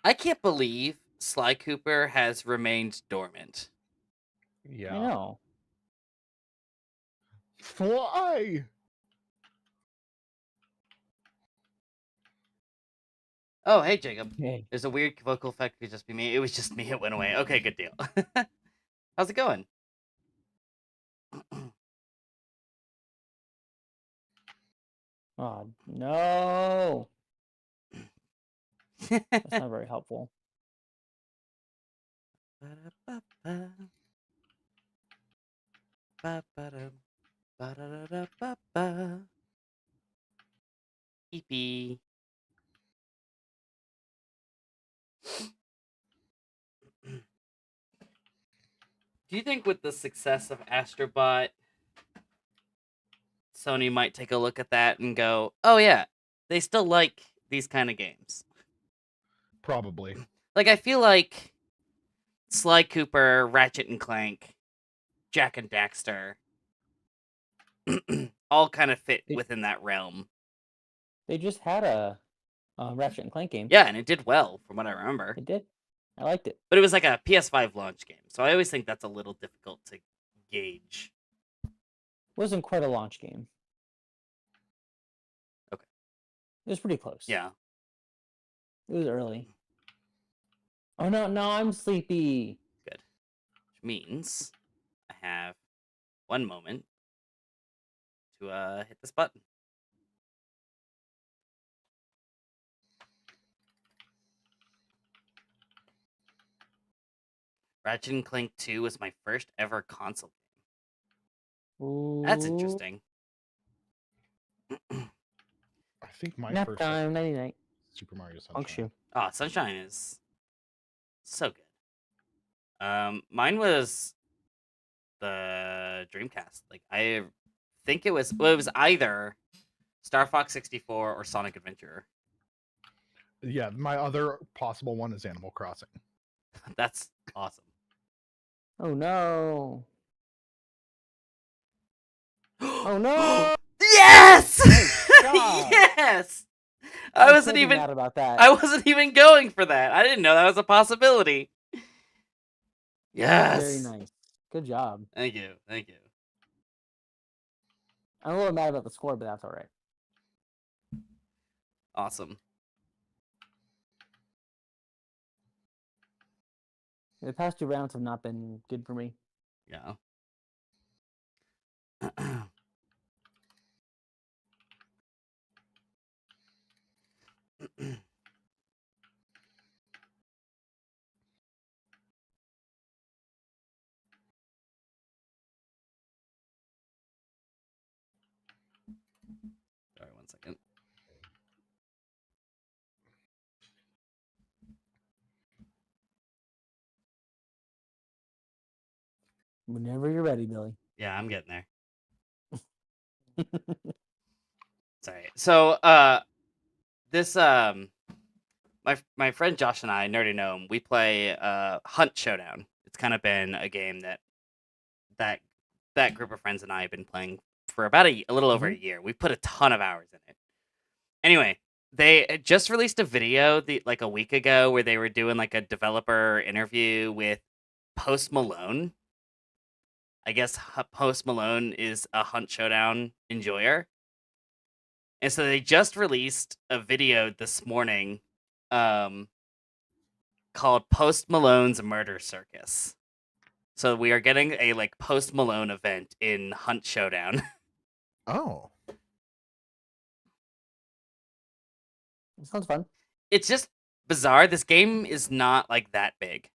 I can't believe Sly Cooper has remained dormant. yeah. I know. Fly! Oh, hey, Jacob. Hey, There's a weird vocal effect. It could just be me. It was just me. It went away. Okay, good deal. How's it going? oh no, that's not very helpful. EP. Do you think with the success of Astrobot, Sony might take a look at that and go, "Oh yeah, they still like these kind of games." Probably. Like I feel like Sly Cooper, Ratchet and Clank, Jack and Daxter, all kind of fit They- within that realm. They just had a Ratchet and Clank game. Yeah, and it did well from what I remember. It did. I liked it. But it was like a PS5 launch game, so I always think that's a little difficult to gauge. Wasn't quite a launch game. Okay. It was pretty close. Yeah. It was early. Oh no, I'm sleepy. Good. Which means I have one moment to hit this button. Ratchet and Clank 2 was my first ever console game. That's Ooh. interesting. I think my Nap first time, nighty night. Super Mario Sunshine. Funk shoe. Oh, Sunshine is so good. Mine was the Dreamcast. Like I think it was either Star Fox 64 or Sonic Adventure. Yeah, my other possible one is Animal Crossing. That's awesome. Oh no! Oh no! Yes! job! Yes! I wasn't can't be even mad about that. I wasn't even going for that. I didn't know that was a possibility. Yes. Very nice. Good job. Thank you. Thank you. I'm a little mad about the score, but that's all right. Awesome. The past 2 rounds have not been good for me. Yeah. Sorry, 1 second. Whenever you're ready, Billy. Yeah, I'm getting there. Sorry. So, this my friend Josh and I, Nerdy Gnome, we play Hunt Showdown. It's kind of been a game that group of friends and I have been playing for about a little over a year. We put a ton of hours in it. Anyway, they just released a video like a week ago where they were doing like a developer interview with Post Malone. I guess Post Malone is a Hunt Showdown enjoyer. And so they just released a video this morning called Post Malone's Murder Circus. So we are getting a like Post Malone event in Hunt Showdown. Oh. It sounds fun. It's just bizarre. This game is not like that big.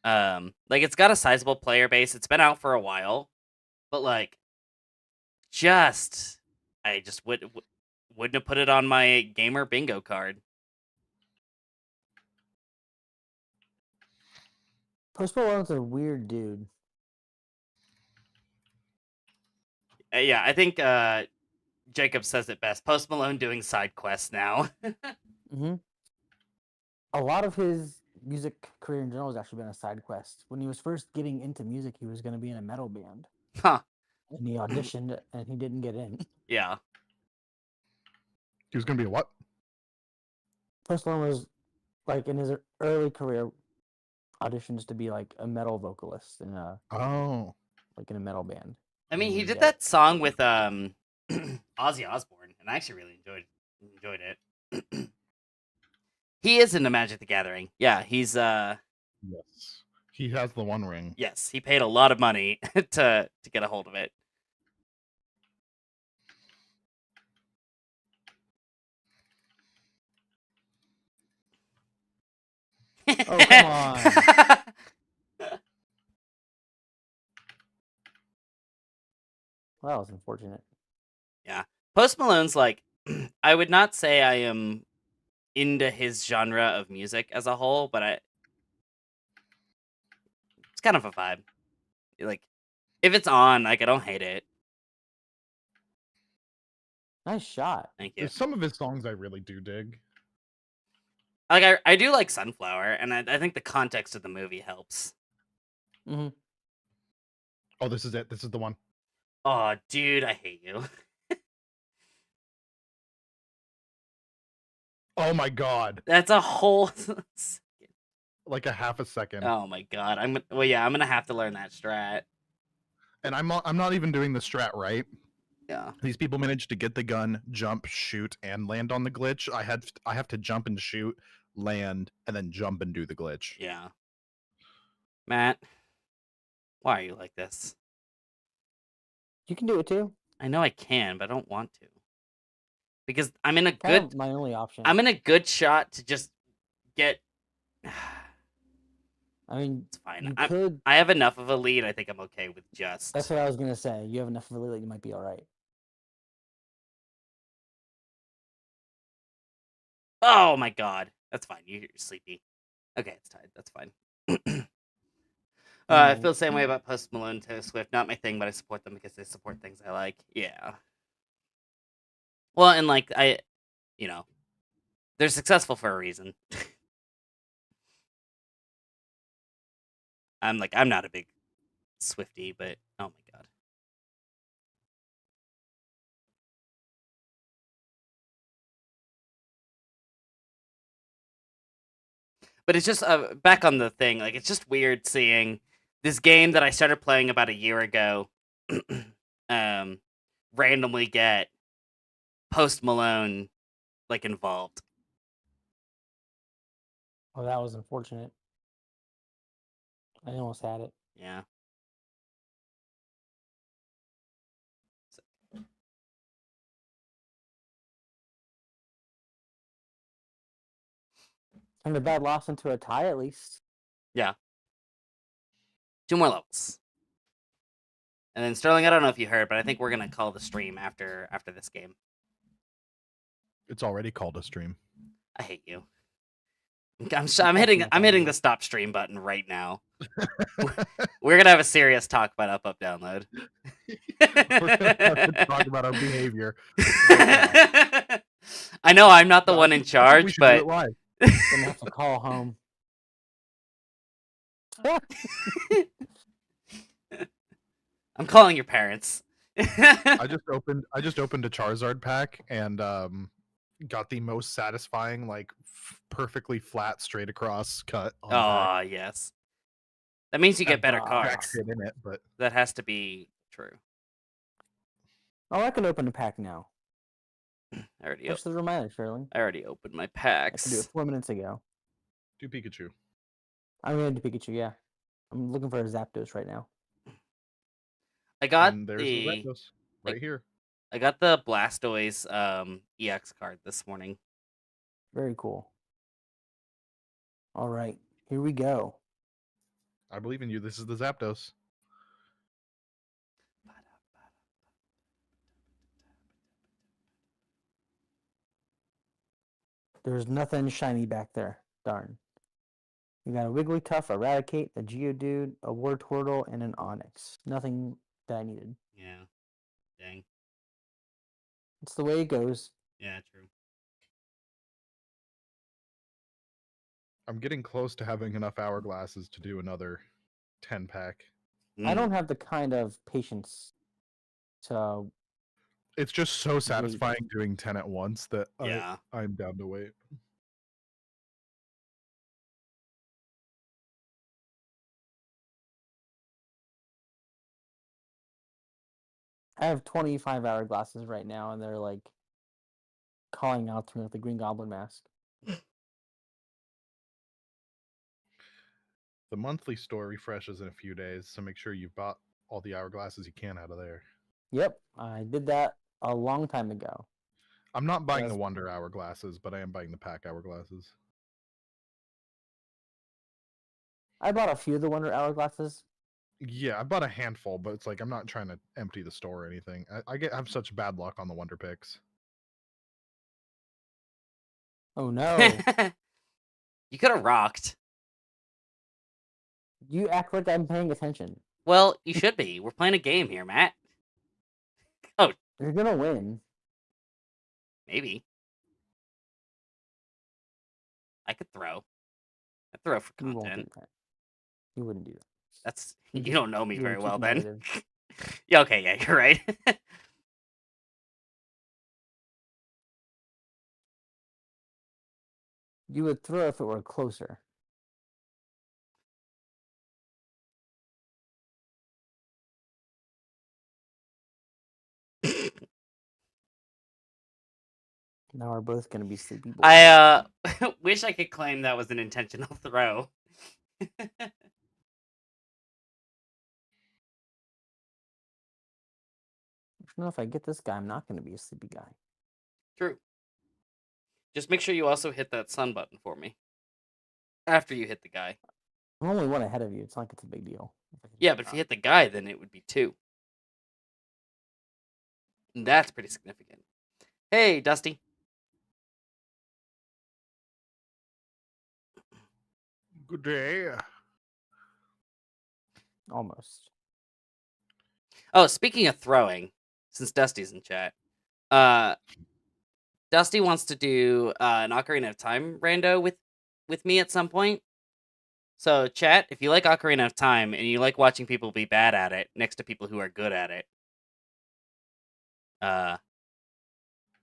Like it's got a sizable player base. It's been out for a while, but like I just wouldn't have put it on my gamer bingo card. Post Malone's a weird dude. Yeah, I think Jacob says it best. Post Malone doing side quests now. Mm-hmm. A lot of his music career in general has actually been a side quest. When he was first getting into music, he was going to be in a metal band. Huh. And he auditioned and he didn't get in. Yeah. He was gonna be a what? Post Malone was like in his early career auditions to be like a metal vocalist in a Oh. like in a metal band. I mean, he And did yeah. that song with Ozzy Osbourne, and I actually really enjoyed it. He is into Magic the Gathering. Yeah, he's Yes. He has the One Ring. yes, he paid a lot of money to get a hold of it. Oh, come on. Well, that was unfortunate. Post Malone's like, I would not say I am into his genre of music as a whole, but it's kind of a vibe. Like, if it's on, like, I don't hate it. Nice shot. Thank you. There's some of his songs I really do dig. Like, I do like Sunflower, and I think the context of the movie helps. Mm-hmm. Oh, this is it. This is the one. Oh, dude, I hate you. Oh my god. That's a whole. Like a half a second. Oh my god. I'm gonna have to learn that strat. And I'm not even doing the strat right. Yeah. These people managed to get the gun, jump, shoot, and land on the glitch. I have to jump and shoot, land, and then jump and do the glitch. Yeah. Matt, why are you like this? You can do it too. I know I can, but I don't want to. Because I'm in a Kind good of my only option. I'm in a good shot to just get I mean, it's fine. you could. I have enough of a lead. I think I'm okay with just. That's what I was gonna say. You have enough of a lead that you might be all right. Oh my god. That's fine. You're sleepy. Okay, it's tied. That's fine. I feel the same way about Post Malone and Taylor Swift. Not my thing, but I support them because they support things I like. Yeah. Well, and like you know, they're successful for a reason. I'm not a big Swiftie, but oh my god. But it's just back on the thing. Like it's just weird seeing this game that I started playing about a year ago, randomly get Post Malone like involved. Oh, that was unfortunate. I almost had it. Yeah. Turned a bad loss into a tie at least. Yeah. 2 more levels. And then Sterling, I don't know if you heard, but I think we're gonna call the stream after this game. It's already called a stream. I hate you. I'm hitting the stop stream button right now. We're gonna have a serious talk about up download. We're gonna have to talk about our behavior. I know I'm not the one in We charge, should do it but live. Gonna have to call home. I'm calling your parents. I just opened a Charizard pack and got the most satisfying, like perfectly flat, straight across cut. On the pack. Oh yes, that means you get better Ah. Jack cards. shit in it, but That has to be true. Oh, I can open a pack now. I already, Push the reminder, Sterling. I already opened my I could do it packs. 4 minutes ago. do Pikachu. I'm gonna do Pikachu. Yeah, I'm looking for a Zapdos right now. I got And there's the Zapdos right here. I got the Blastoise EX card this morning. Very cool. All right, here we go. I believe in you. This is the Zapdos. There's nothing shiny back there. Darn. You got a Wigglytuff, Eradicate, a Geodude, a Wartortle, and an Onix. Nothing that I needed. Yeah. Dang. It's the way it goes. Yeah, true. I'm getting close to having enough hourglasses to do another 10 pack. I don't have the kind of patience to. It's just so satisfying doing 10 at once that Yeah. I'm down to wait. I have 25 hourglasses right now, and they're like calling out to me with the Green Goblin mask. The monthly store refreshes in a few days, so make sure you've bought all the hourglasses you can out of there. Yep, I did that a long time ago. I'm not buying the Yes. Wonder hourglasses, but I am buying the pack hourglasses. I bought a few of the Wonder hourglasses. Yeah, I bought a handful, but it's like I'm not trying to empty the store or anything. I have such bad luck on the Wonder picks. Oh no! You could have rocked. You act like I'm paying attention. Well, you should be. We're playing a game here, Matt. You're gonna win. Maybe. I could throw. I throw for You won't do content. that. You wouldn't do that. That's You you don't know me you're very too well then. competitive. Yeah, okay, yeah, you're right. You would throw if it were closer. Now we're both gonna be sleepy boys. I wish I could claim that was an intentional throw. You know, if I get this guy, I'm not gonna be a sleepy guy. True. Just make sure you also hit that sun button for me. After you hit the guy. I'm only one ahead of you. It's not like it's a big deal. Yeah, but if you hit the guy, then it would be 2. And that's pretty significant. Hey, Dusty. Good day. Almost. Oh, speaking of throwing, since Dusty's in chat, Dusty wants to do an Ocarina of Time rando with me at some point. So, chat, if you like Ocarina of Time and you like watching people be bad at it next to people who are good at it,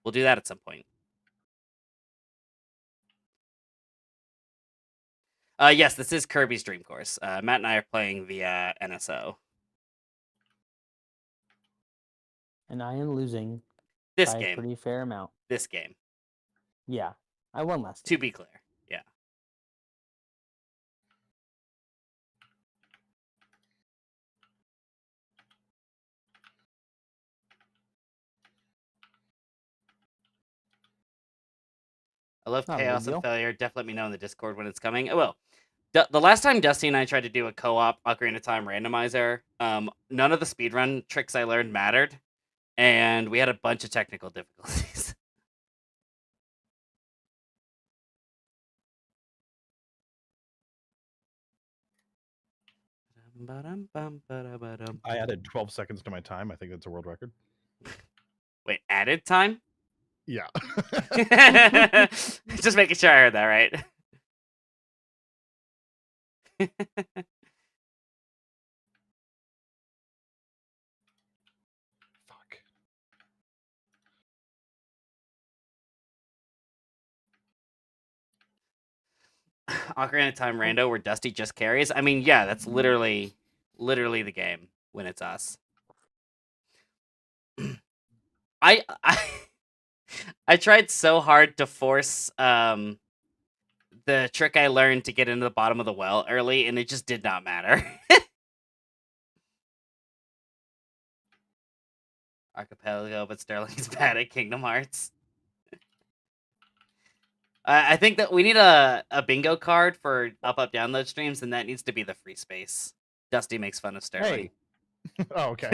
we'll do that at some point. Yes, this is Kirby's Dream Course. Matt and I are playing via NSO. And I am losing This by a game. pretty fair amount. This game. Yeah. I won last To time. be clear. Yeah. I love Not a big Chaos and deal. Failure. Definitely let me know in the Discord when it's coming. Oh, well. The last time Dusty and I tried to do a co-op Ocarina of Time randomizer, none of the speedrun tricks I learned mattered, and we had a bunch of technical difficulties. I added 12 seconds to my time. I think that's a world record. Wait, added time? Yeah. Just making sure I heard that right. Fuck. Ocarina of Time rando where Dusty just carries. I mean, yeah, that's literally the game when it's us. I I tried so hard to force the trick I learned to get into the bottom of the well early, and it just did not matter. Archipelago, but Sterling's bad at Kingdom Hearts. I think that we need a bingo card for up download streams, and that needs to be the free space. Dusty makes fun of Sterling. Hey. Oh, okay.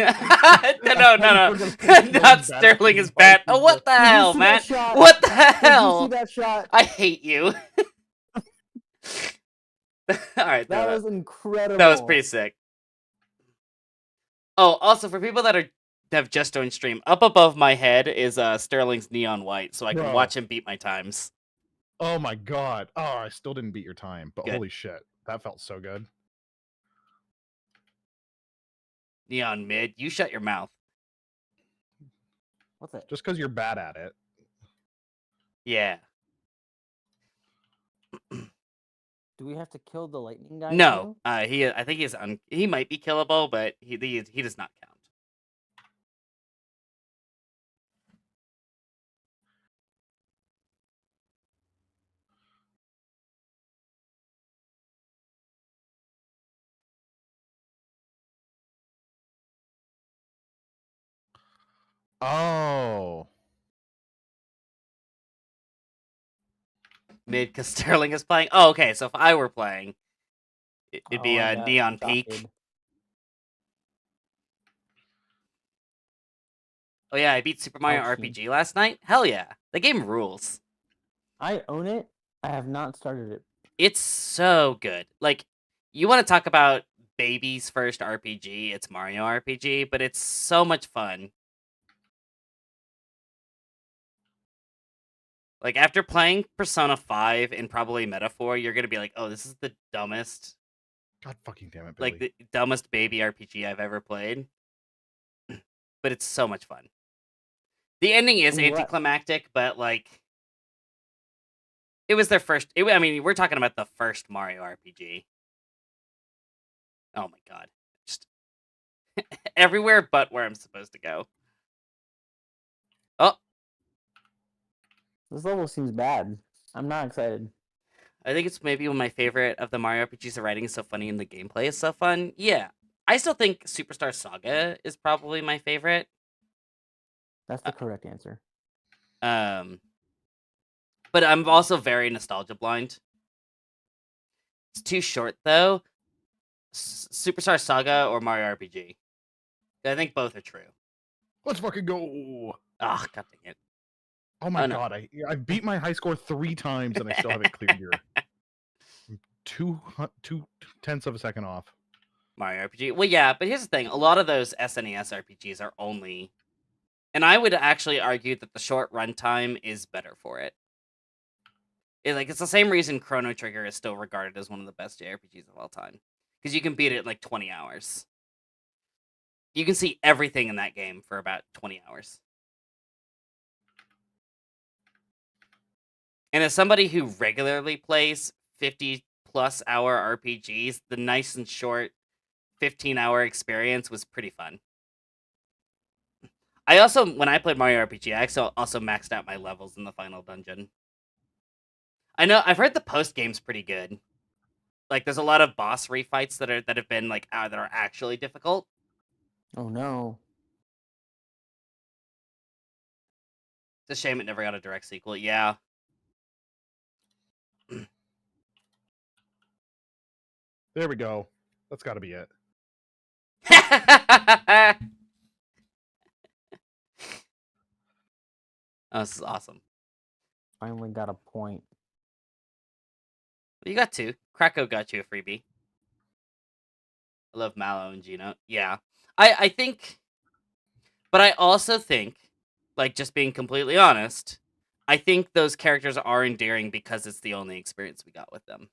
no. Not Sterling is bad. Oh, what the Did you hell, see that Matt? shot? What the Did you hell? see that shot? I hate you. All right, That that was incredible. was pretty sick. Oh, also for people that have just joined stream, up above my head is Sterling's neon white, so I can Bro. watch him beat my times. Oh my god. Oh, I still didn't beat your time, but Good. holy shit. That felt so good. Neon mid, you shut your mouth. What's that? Just because you're bad at it. Yeah. Do we have to kill the lightning guy? No, too? I think he might be killable, but he does not count. Oh. Mid because Sterling is playing. Oh, okay. So if I were playing, it'd be Oh, I got Neon Peak. shotted. Oh yeah, I beat Super Mario Ouchie. RPG last night. Hell yeah, the game rules. I own it. I have not started it. It's so good. Like, you want to talk about baby's first RPG? It's Mario RPG, but it's so much fun. Like, after playing Persona 5 and probably Metaphor, you're gonna be like, "Oh, this is the dumbest, God fucking damn it, Billy. like the dumbest baby RPG I've ever played." But it's so much fun. The ending is And what- anticlimactic, but like, it was their first. I mean, we're talking about the first Mario RPG. Oh my god, just everywhere but where I'm supposed to go. Oh, This level seems bad. I'm not excited. I think it's maybe one of my favorite of the Mario RPGs. The writing is so funny and the gameplay is so fun. Yeah, I still think Superstar Saga is probably my favorite. That's the correct answer. But I'm also very nostalgia blind. It's too short though. Superstar Saga or Mario RPG. I think both are true. Let's fucking go. Ah, god dang it. Oh my Oh, no. god. I beat my high score 3 times and I still haven't cleared your 2/10 of a second off. Mario RPG. Well, yeah, but here's the thing: a lot of those SNES RPGs are only, and I would actually argue that the short runtime is better for it. It's the same reason Chrono Trigger is still regarded as one of the best JRPGs of all time, because you can beat it in like 20 hours. You can see everything in that game for about 20 hours. And as somebody who regularly plays 50-plus hour RPGs, the nice and short 15-hour experience was pretty fun. I also, when I played Mario RPG, I also maxed out my levels in the final dungeon. I know, I've heard the post game's pretty good. Like, there's a lot of boss refights that have been like that are actually difficult. Oh no. It's a shame it never got a direct sequel. Yeah. There we go. That's got to be it. Oh, this is awesome. Finally got a point. You got two. Krakow got you a freebie. I love Mallow and Gino. Yeah. I think, but I also think, like, just being completely honest, I think those characters are endearing because it's the only experience we got with them.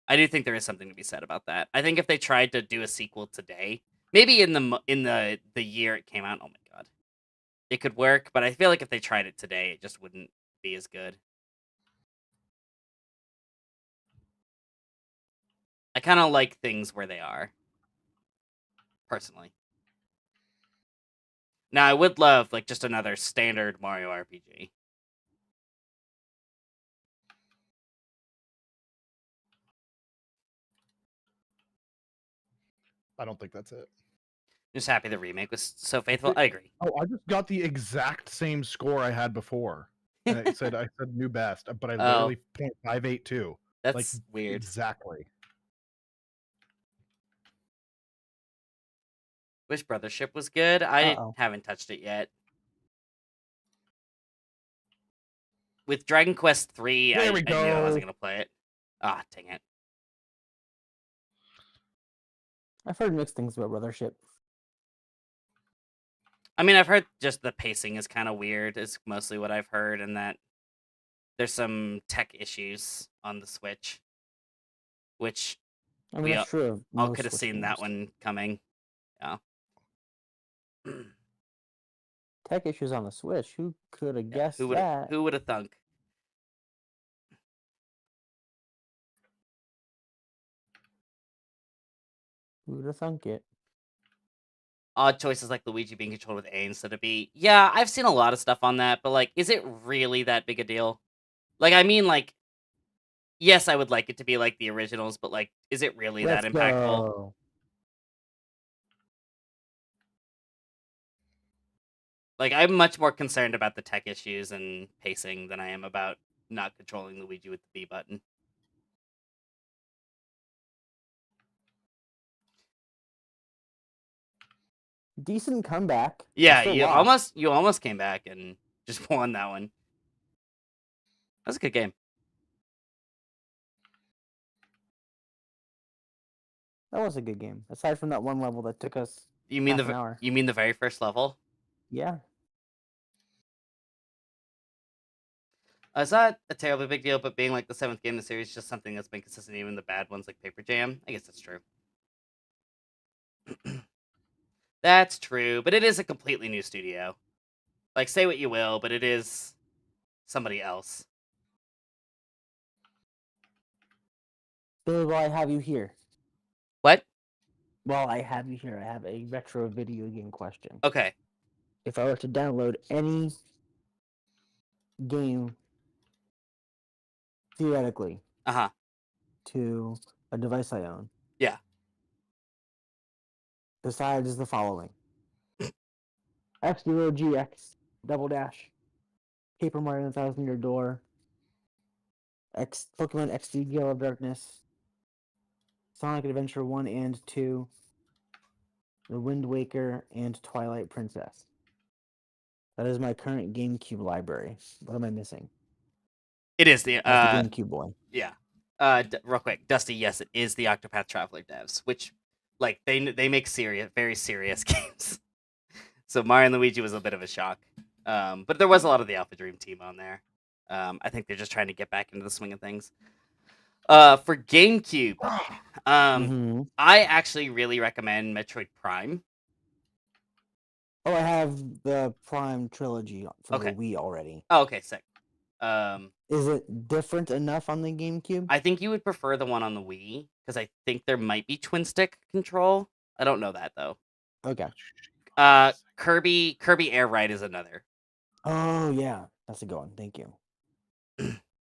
I do think there is something to be said about that. I think if they tried to do a sequel today, maybe in the year it came out, oh my god, it could work. But I feel like if they tried it today, it just wouldn't be as good. I kind of like things where they are, personally. Now, I would love like just another standard Mario RPG. I don't think that's it. Just happy the remake was so faithful. I agree. Oh, I just got the exact same score I had before. And I said new best, but I Oh. literally 0.582. That's Like weird. exactly. Wish Brothership was good. I Uh-oh. haven't touched it yet. With Dragon Quest 3, There I we knew I wasn't go. gonna play it. Ah, dang it. I've heard mixed things about Brothership. I mean, I've heard just the pacing is kind of weird. Is mostly what I've heard, and that there's some tech issues on the Switch, which I mean, We that's true of all most could have Switch seen that games. one coming. Yeah. Tech issues on the Switch. Who could have guessed that? Who would have thunk? Who would have thunk it? Odd choices like Luigi being controlled with A instead of B. Yeah, I've seen a lot of stuff on that, but like, is it really that big a deal? Like, I mean, like, yes, I would like it to be like the originals, but like, is it really that Let's impactful? go. Like, I'm much more concerned about the tech issues and pacing than I am about not controlling Luigi with the B button. Decent comeback. Yeah, Still you lost. almost came back and just won that one. That's a good game. That was a good game. Aside from that one level that took us You mean half an hour. you mean the very first level? Yeah. It's not a terribly big deal, but being like the 7th game in the series is just something that's been consistent even in the bad ones like Paper Jam. I guess that's true. That's true, but it is a completely new studio. Like, say what you will, but it is somebody else. Billy, while I have you here. What? While I have you here, I have a retro video game question. Okay. If I were to download any game, theoretically, Uh-huh. to a device I own. Yeah. Besides the following. F-Zero GX, Double Dash, Paper Mario and the Thousand Year Door, Pokemon XD Gale of Darkness, Sonic Adventure 1 and 2, The Wind Waker, and Twilight Princess. That is my current GameCube library. What am I missing? It is the As the GameCube boy. yeah. Real quick, Dusty, yes, it is the Octopath Traveler devs, which Like they make very serious games. So Mario and Luigi was a bit of a shock. But there was a lot of the Alpha Dream team on there. I think they're just trying to get back into the swing of things. For GameCube, Hmm. I actually really recommend Metroid Prime. Oh, I have the Prime trilogy for Okay. the Wii already. Oh, okay, sick. Is it different enough on the GameCube? I think you would prefer the one on the Wii because I think there might be twin stick control. I don't know that though. Okay. Kirby Air Ride is another. Oh yeah, that's a good one. Thank you.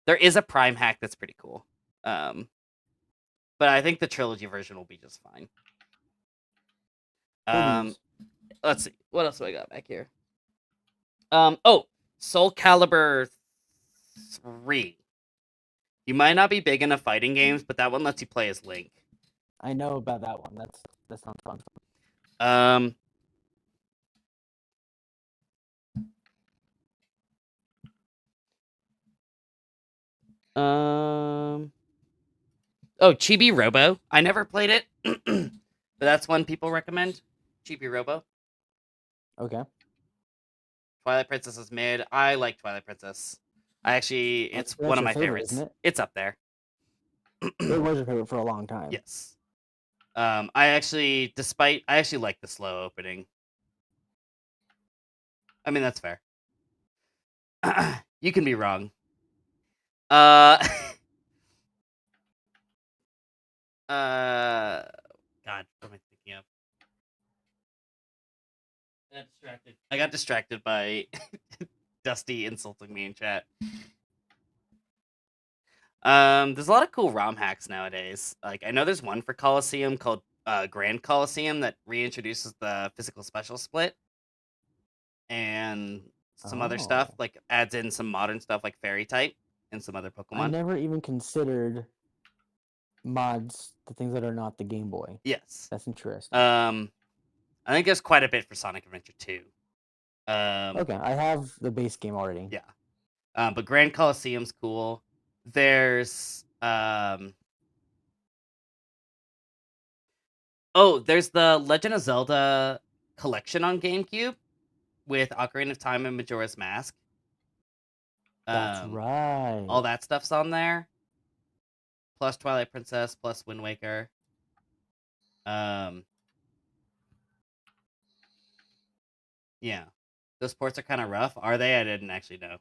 There is a Prime hack that's pretty cool. But I think the trilogy version will be just fine. Good news. Let's see. What else do I got back here? Oh, Soul Calibur 3. You might not be big into fighting games, but that one lets you play as Link. I know about that one. That sounds fun. Oh, Chibi Robo. I never played it, but that's one people recommend. Chibi Robo. Okay. Twilight Princess is mid. I like Twilight Princess. It's one That's of your my favorite, favorites. isn't it? It's up there. It was your favorite for a long time. Yes. I actually like the slow opening. I mean, that's fair. You can be wrong. God, what am I thinking of? I got distracted by Dusty insulting me in chat. There's a lot of cool ROM hacks nowadays. Like I know there's one for Coliseum called Grand Coliseum that reintroduces the physical special split and some other stuff. Oh. Like adds in some modern stuff like Fairy type and some other I Pokemon. never even considered mods the things that are not the Game Boy. Yes. That's interesting. I think there's quite a bit for Sonic Adventure 2. Okay, I have the base game already. Yeah. But Grand Coliseum's cool. There's there's the Legend of Zelda collection on GameCube with Ocarina of Time and Majora's Mask. That's right. All that stuff's on there. Plus Twilight Princess, plus Wind Waker. Yeah. Those ports are kind of rough. Are they? I didn't actually know.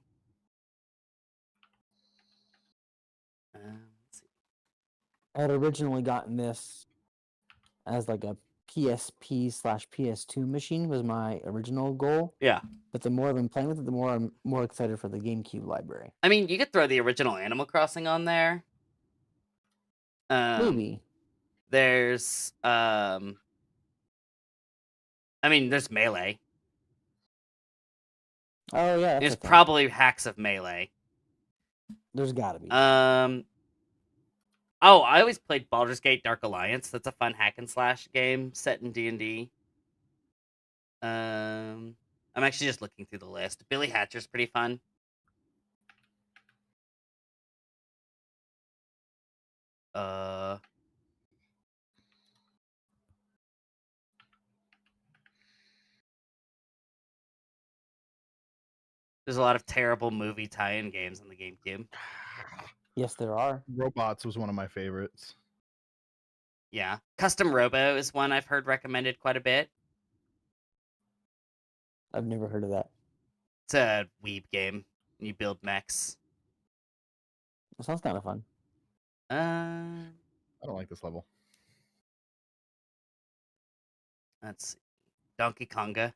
Let's see. I had originally gotten this as like a PSP/PS2 machine was my original goal. Yeah. But the more I've been playing with it, the more I'm more excited for the GameCube library. I mean, you could throw the original Animal Crossing on there. Maybe. There's there's Melee. Oh yeah. There's probably hacks of Melee. There's gotta be. Oh, I always played Baldur's Gate Dark Alliance. That's a fun hack and slash game set in D&D. I'm actually just looking through the list. Billy Hatcher's pretty fun. There's a lot of terrible movie tie-in games on the GameCube. Yes, there are. Robots was one of my favorites. Yeah. Custom Robo is one I've heard recommended quite a bit. I've never heard of that. It's a weeb game. You build mechs. That sounds kind of fun. I don't like this level. Let's see. Donkey Konga.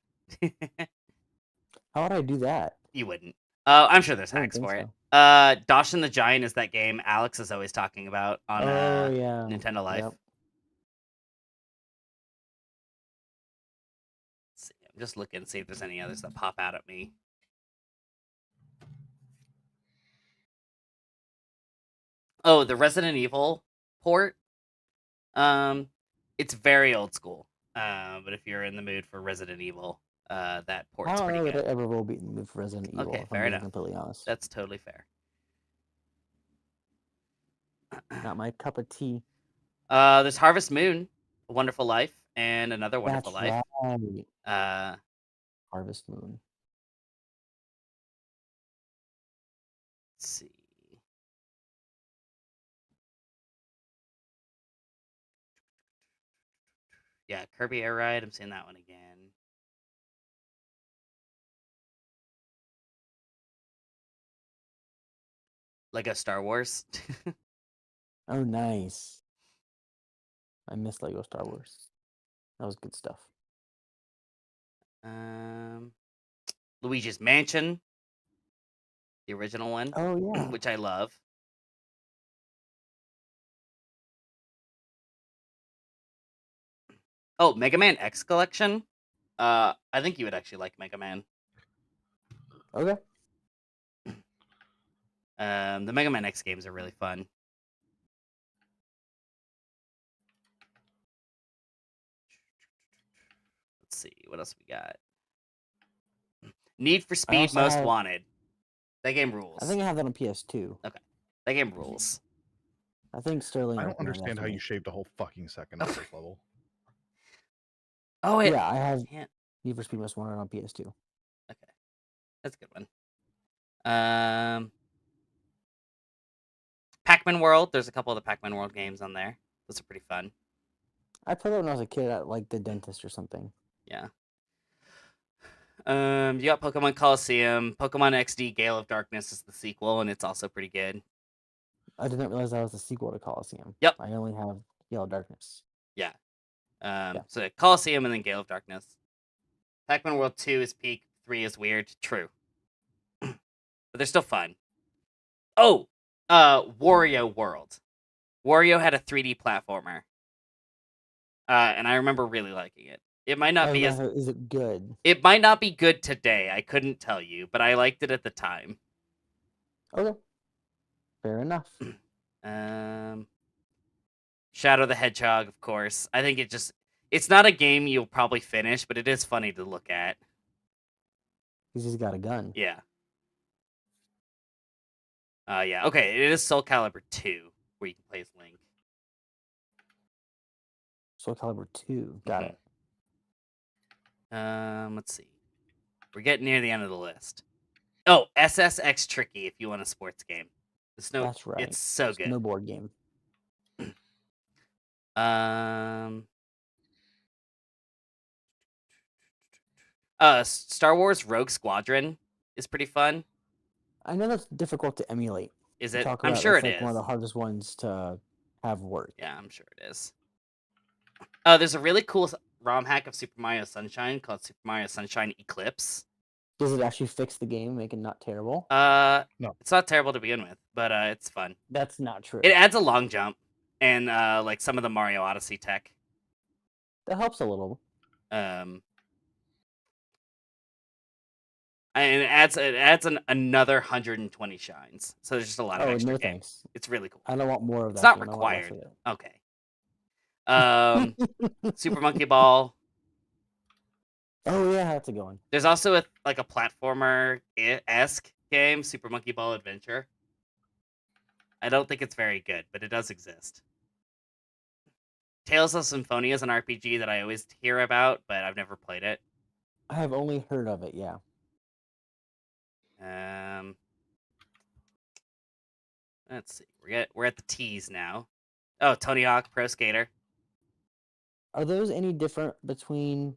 How would I do that? You wouldn't. I'm sure there's I don't hacks think for it. so. Doshin the Giant is that game Alex is always talking about on Oh yeah. Nintendo Life. Yep. Let's see. I'm just looking to see if there's any others that pop out at me. Oh, the Resident Evil port. It's very old school. But if you're in the mood for Resident Evil, that I port's don't pretty know that I good. ever will be in the mood for Resident Evil. Okay, If fair I'm being enough. completely honest. That's totally fair. Not my cup of tea. There's Harvest Moon. A Wonderful Life, and Another Wonderful That's Life. right. Uh, Harvest Moon. let's see. Yeah, Kirby Air Ride. I'm seeing that one again. Lego Star Wars. Oh, nice. I miss Lego Star Wars. That was good stuff. Luigi's Mansion, the original one, Oh yeah. which I love. Oh, Mega Man X Collection. I think you would actually like Mega Man. Okay. The Mega Man X games are really fun. Let's see what else we got. Need for Speed also Most have- Wanted. That game rules. I think I have that on PS2. That game rules. I think Sterling. I don't recommended that understand for how me. you shaved a whole fucking second of this level. Oh, it. Yeah, I have Can't. Need for Speed Most Wanted on PS2. Okay, that's a good one. Pac-Man World. There's a couple of the Pac-Man World games on there. Those are pretty fun. I played it when I was a kid at like the dentist or something. Yeah. You got Pokemon Coliseum. Pokemon XD Gale of Darkness is the sequel, and it's also pretty good. I didn't realize that was the sequel to Coliseum. Yep. I only have Yellow Darkness. Yeah. Yeah. So Coliseum and then Gale of Darkness. Pac-Man World 2 is peak. 3 is weird. True. But they're still fun. Oh! Wario World. Wario had a 3D platformer. And I remember really liking it. It might not I be was as gonna say, is it good? It might not be good today. I couldn't tell you, but I liked it at the time. Okay. Fair enough. Shadow the Hedgehog, of course. I think it's not a game you'll probably finish, but it is funny to look at. He's just got a gun. Yeah. Yeah. Okay, it is Soul Calibur 2, where you can play as Link. Soul Calibur 2. Got Mhm. it. Let's see. We're getting near the end of the list. Oh, SSX Tricky if you want a sports game. That's right. It's so good. Snowboard game. Star Wars Rogue Squadron is pretty fun. I know that's difficult to emulate. Is To it? talk I'm about, sure that's it like is. one of the hardest ones to have work. Yeah, I'm sure it is. There's a really cool ROM hack of Super Mario Sunshine called Super Mario Sunshine Eclipse. Does it actually fix the game, make it not terrible? No. It's not terrible to begin with, but it's fun. That's not true. It adds a long jump and like some of the Mario Odyssey tech. That helps a little. And it adds another 120 shines. So there's just a lot of Oh, extra no game. thanks. It's really cool. I don't want more of that. It's not game. I want less required. of Okay. Super Monkey Ball. Oh yeah, that's a good one. There's also a platformer-esque game, Super Monkey Ball Adventure. I don't think it's very good, but it does exist. Tales of Symphonia is an RPG that I always hear about, but I've never played it. I have only heard of it. Yeah. Let's see. We're at the T's now. Oh, Tony Hawk Pro Skater. Are those any different between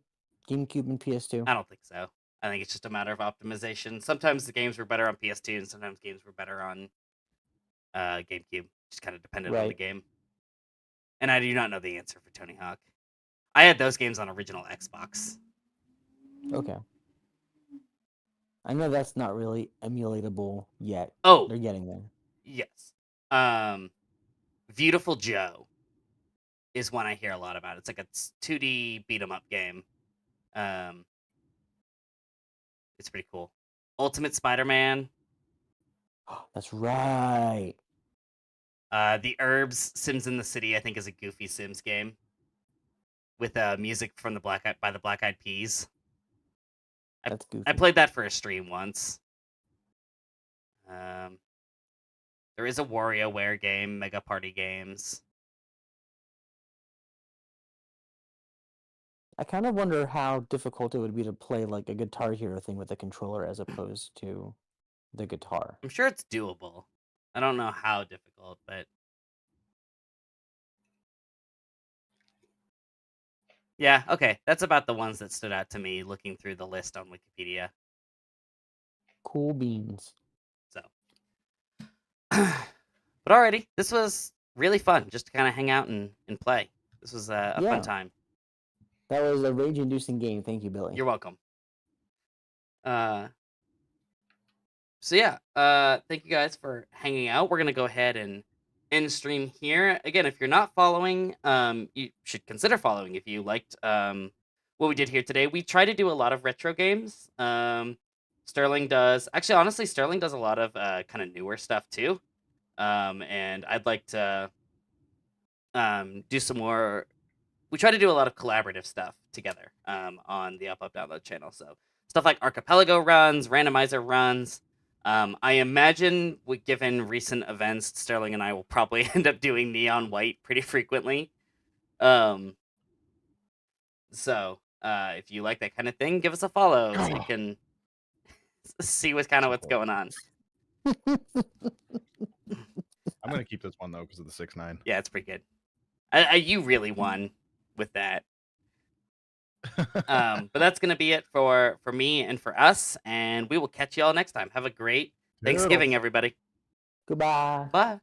GameCube and PS2? I don't think so. I think it's just a matter of optimization. Sometimes the games were better on PS2, and sometimes games were better on GameCube. Just kind of depended on the Right. game. And I do not know the answer for Tony Hawk. I had those games on original Xbox. Okay. I know that's not really emulatable yet. Oh, They're getting there. yes. Beautiful Joe is one I hear a lot about. It's like a 2D beat 'em up game. It's pretty cool. Ultimate Spider-Man. That's right. The Herbs Sims in the City, I think, is a goofy Sims game with music from the Black Eyed Peas. That's goofy. I played that for a stream once. There is a WarioWare game, Mega Party Games. I kind of wonder how difficult it would be to play like a Guitar Hero thing with a controller as opposed to the guitar. I'm sure it's doable. I don't know how difficult, but yeah, okay. That's about the ones that stood out to me looking through the list on Wikipedia. Cool beans. So, but alrighty, this was really fun just to kind of hang out and play. This was a Yeah. fun time. That was a rage-inducing game. Thank you, Billy. You're welcome. So yeah, thank you guys for hanging out. We're gonna go ahead and end stream here. Again, if you're not following, you should consider following if you liked what we did here today. We try to do a lot of retro games. Sterling does actually, honestly, Sterling does a lot of kind of newer stuff too. And I'd like to do some more. We try to do a lot of collaborative stuff together on the Up Up Download channel. So stuff like Archipelago runs, randomizer runs. I imagine, given recent events, Sterling and I will probably end up doing Neon White pretty frequently. So if you like that kind of thing, give us a follow so you can see what's going on. I'm gonna keep this one though because of the 6-9. Yeah, it's pretty good. You really won with that. But that's gonna be it for me and for us, and we will catch you all next time. Have a great Thanksgiving, everybody. Goodbye. Bye.